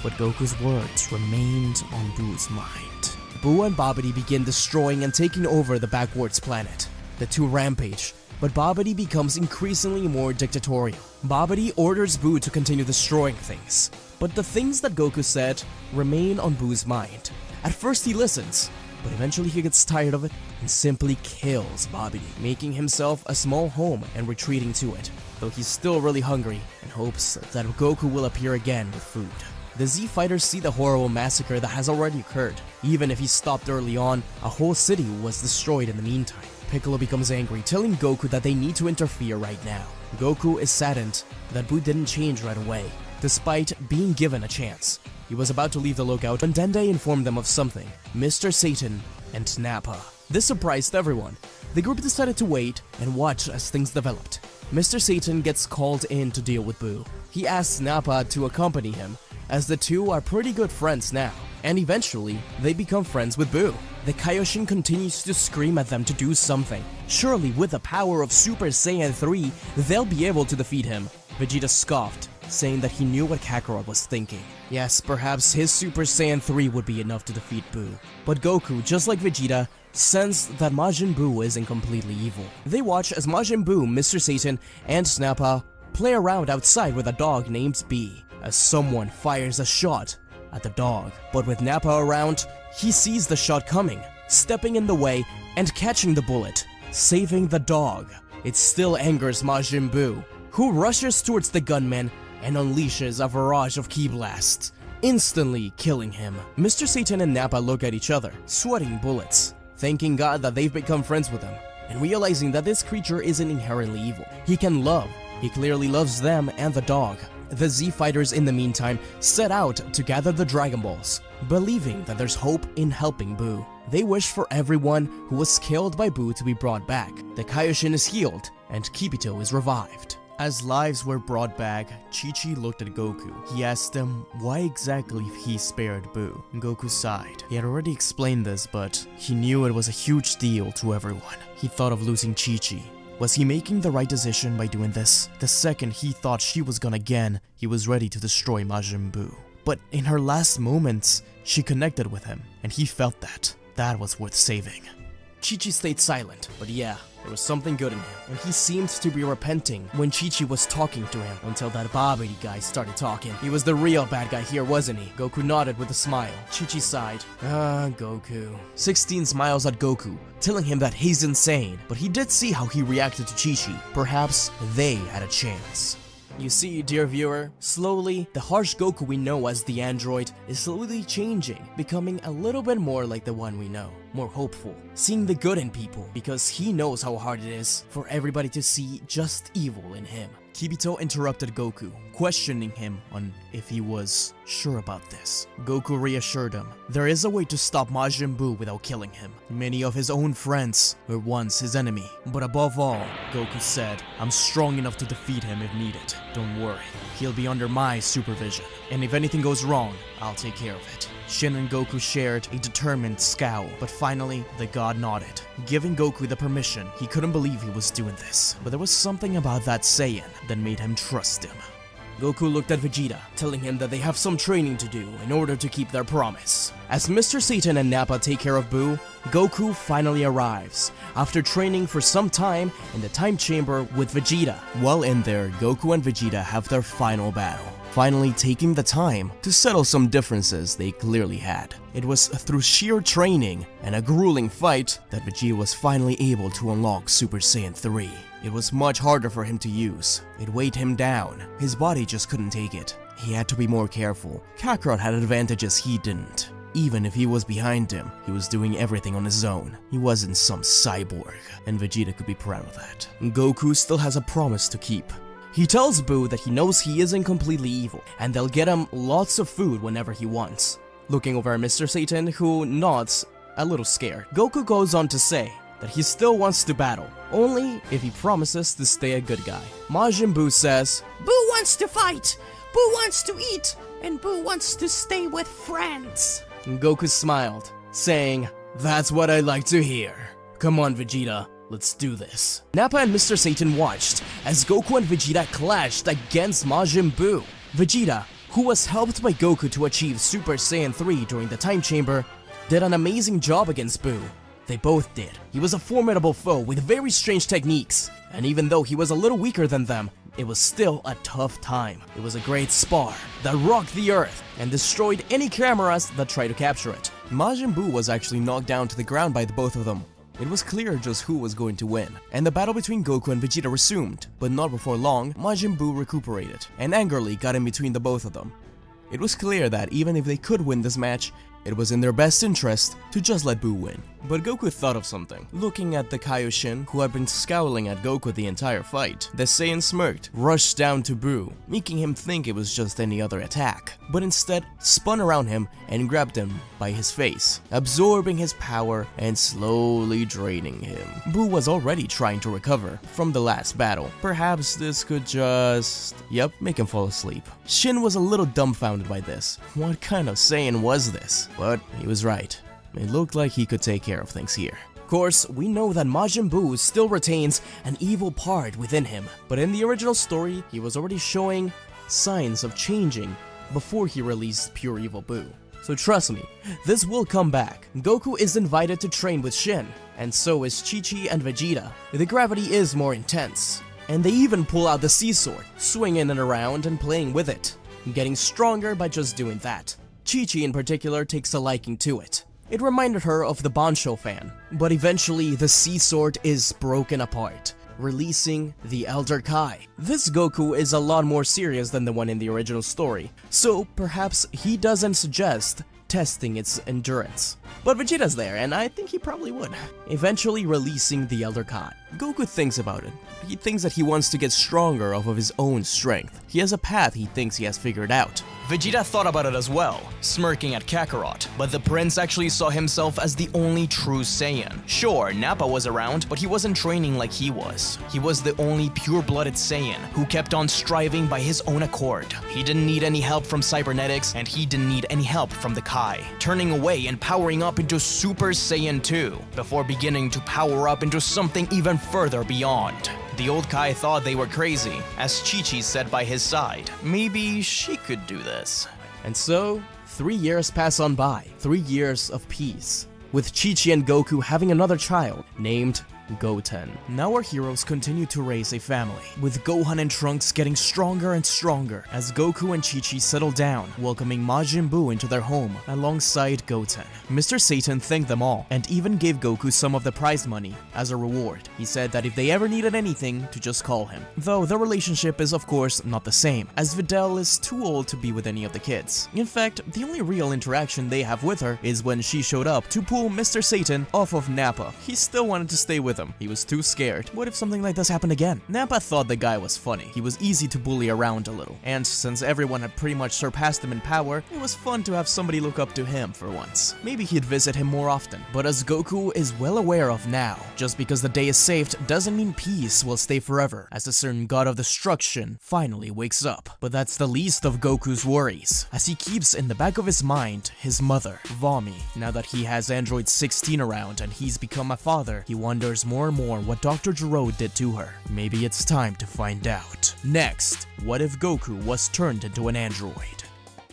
S1: But Goku's words remained on Boo's mind. Boo and Babidi begin destroying and taking over the backwards planet. The two rampage, but Babidi becomes increasingly more dictatorial. Babidi orders Boo to continue destroying things, but the things that Goku said remain on Boo's mind. At first he listens, but eventually he gets tired of it and simply kills Babidi, making himself a small home and retreating to it, though he's still really hungry and hopes that Goku will appear again with food. The Z fighters see the horrible massacre that has already occurred. Even if he stopped early on, a whole city was destroyed in the meantime. Piccolo becomes angry, telling Goku that they need to interfere right now. Goku is saddened that Boo didn't change right away, despite being given a chance. He was about to leave the lookout when Dende informed them of something: Mr. Satan and Nappa. This surprised everyone. The group decided to wait and watch as things developed. Mr. Satan gets called in to deal with Boo. He asks Nappa to accompany him, as the two are pretty good friends now, and eventually, they become friends with Boo. The Kaioshin continues to scream at them to do something. Surely with the power of Super Saiyan 3, they'll be able to defeat him. Vegeta scoffed, saying that he knew what Kakarot was thinking. Yes, perhaps his Super Saiyan 3 would be enough to defeat Boo. But Goku, just like Vegeta, sensed that Majin Buu isn't completely evil. They watch as Majin Buu, Mr. Satan, and Nappa play around outside with a dog named B, as someone fires a shot at the dog. But with Nappa around, he sees the shot coming, stepping in the way and catching the bullet, saving the dog. It still angers Majin Buu, who rushes towards the gunman and unleashes a barrage of ki blasts, instantly killing him. Mr. Satan and Nappa look at each other, sweating bullets, thanking God that they've become friends with him, and realizing that this creature isn't inherently evil. He can love. He clearly loves them and the dog. The Z fighters in the meantime set out to gather the Dragon Balls, believing that there's hope in helping Boo. They wish for everyone who was killed by Boo to be brought back. The Kaioshin is healed, and Kibito is revived. As lives were brought back, Chi-Chi looked at Goku. He asked him why exactly he spared Boo. Goku sighed. He had already explained this, but he knew it was a huge deal to everyone. He thought of losing Chi-Chi. Was he making the right decision by doing this? The second he thought she was gone again, he was ready to destroy Majin Buu. But in her last moments, she connected with him, and he felt that. That was worth saving. Chi-Chi stayed silent, but yeah, there was something good in him, and he seemed to be repenting when Chi-Chi was talking to him until that Babidi guy started talking. He was the real bad guy here, wasn't he? Goku nodded with a smile. Chi-Chi sighed. Goku. 16 smiles at Goku, telling him that he's insane, but he did see how he reacted to Chi-Chi. Perhaps they had a chance. You see, dear viewer, slowly, the harsh Goku we know as the android is slowly changing, becoming a little bit more like the one we know, more hopeful, seeing the good in people, because he knows how hard it is for everybody to see just evil in him. Kibito interrupted Goku, questioning him on if he was sure about this. Goku reassured him, there is a way to stop Majin Buu without killing him. Many of his own friends were once his enemy. But above all, Goku said, I'm strong enough to defeat him if needed. Don't worry, he'll be under my supervision. And if anything goes wrong, I'll take care of it. Shin and Goku shared a determined scowl, but finally, the god nodded, giving Goku the permission. He couldn't believe he was doing this, but there was something about that Saiyan that made him trust him. Goku looked at Vegeta, telling him that they have some training to do in order to keep their promise. As Mr. Satan and Nappa take care of Buu, Goku finally arrives, after training for some time in the time chamber with Vegeta. While in there, Goku and Vegeta have their final battle, finally taking the time to settle some differences they clearly had. It was through sheer training and a grueling fight that Vegeta was finally able to unlock Super Saiyan 3. It was much harder for him to use. It weighed him down. His body just couldn't take it. He had to be more careful. Kakarot had advantages he didn't. Even if he was behind him, he was doing everything on his own. He wasn't some cyborg, and Vegeta could be proud of that. Goku still has a promise to keep. He tells Buu that he knows he isn't completely evil, and they'll get him lots of food whenever he wants. Looking over at Mr. Satan, who nods, a little scared. Goku goes on to say that he still wants to battle, only if he promises to stay a good guy. Majin Buu says,
S10: Boo wants to fight, Boo wants to eat, and Boo wants to stay with friends.
S1: and Goku smiled, saying, "That's what I like to hear. Come on, Vegeta, let's do this." Nappa and Mr. Satan watched as Goku and Vegeta clashed against Majin Buu. Vegeta, who was helped by Goku to achieve Super Saiyan 3 during the Time Chamber, did an amazing job against Buu. They both did. He was a formidable foe with very strange techniques, and even though he was a little weaker than them, it was still a tough time. It was a great spar that rocked the earth and destroyed any cameras that tried to capture it. Majin Buu was actually knocked down to the ground by the both of them. It was clear just who was going to win, and the battle between Goku and Vegeta resumed, but not before long, Majin Buu recuperated, and angrily got in between the both of them. It was clear that even if they could win this match, it was in their best interest to just let Buu win. But Goku thought of something. Looking at the Kaioshin, who had been scowling at Goku the entire fight, the Saiyan smirked, rushed down to Buu, making him think it was just any other attack, but instead spun around him and grabbed him by his face, absorbing his power and slowly draining him. Buu was already trying to recover from the last battle. Perhaps this could just... make him fall asleep. Shin was a little dumbfounded by this. What kind of Saiyan was this? But he was right. It looked like he could take care of things here. Of course, we know that Majin Buu still retains an evil part within him, but in the original story, he was already showing signs of changing before he released pure evil Buu. So trust me, this will come back. Goku is invited to train with Shin, and so is Chi-Chi and Vegeta. The gravity is more intense, and they even pull out the Sea Sword, swinging it around and playing with it, getting stronger by just doing that. Chi-Chi in particular takes a liking to it. It reminded her of the Bancho fan, but eventually the Sea Sword is broken apart, releasing the Elder Kai. This Goku is a lot more serious than the one in the original story, so perhaps he doesn't suggest testing its endurance. But Vegeta's there, and I think he probably would. Eventually releasing the Elder Kai. Goku thinks about it. He thinks that he wants to get stronger off of his own strength. He has a path he thinks he has figured out.
S11: Vegeta thought about it as well, smirking at Kakarot, but the prince actually saw himself as the only true Saiyan. Sure, Nappa was around, but he wasn't training like he was. He was the only pure-blooded Saiyan who kept on striving by his own accord. He didn't need any help from cybernetics, and he didn't need any help from the Kai, turning away and powering up into Super Saiyan 2, before beginning to power up into something even further beyond. The old Kai thought they were crazy, as Chi-Chi said by his side, maybe she could do this.
S1: And so, 3 years pass on by, 3 years of peace, with Chi-Chi and Goku having another child named Goten. Now our heroes continue to raise a family, with Gohan and Trunks getting stronger and stronger as Goku and Chi-Chi settle down, welcoming Majin Buu into their home alongside Goten. Mr. Satan thanked them all and even gave Goku some of the prize money as a reward. He said that if they ever needed anything, to just call him. Though their relationship is of course not the same, as Videl is too old to be with any of the kids. In fact, the only real interaction they have with her is when she showed up to pull Mr. Satan off of Nappa. He still wanted to stay with him. He was too scared. What if something like this happened again? Nappa thought the guy was funny. He was easy to bully around a little. And since everyone had pretty much surpassed him in power, it was fun to have somebody look up to him for once. Maybe he'd visit him more often. But as Goku is well aware of now, just because the day is saved doesn't mean peace will stay forever, as a certain god of destruction finally wakes up. But that's the least of Goku's worries, as he keeps in the back of his mind his mother, Vomi. Now that he has Android 16 around and he's become a father, he wonders more and more what Doctor Gero did to her. Maybe it's time to find out. Next, what if Goku was turned into an android?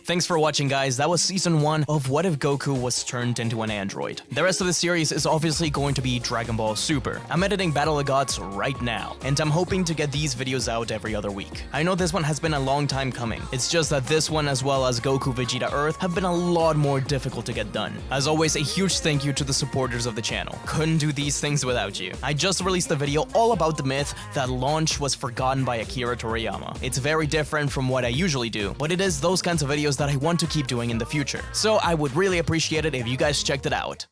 S11: Thanks for watching, guys. That was Season 1 of What If Goku Was Turned Into an Android. The rest of the series is obviously going to be Dragon Ball Super. I'm editing Battle of Gods right now, and I'm hoping to get these videos out every other week. I know this one has been a long time coming. It's just that this one, as well as Goku Vegeta Earth, have been a lot more difficult to get done. As always, a huge thank you to the supporters of the channel. Couldn't do these things without you. I just released a video all about the myth that launch was forgotten by Akira Toriyama. It's very different from what I usually do, but it is those kinds of videos that I want to keep doing in the future. So I would really appreciate it if you guys checked it out.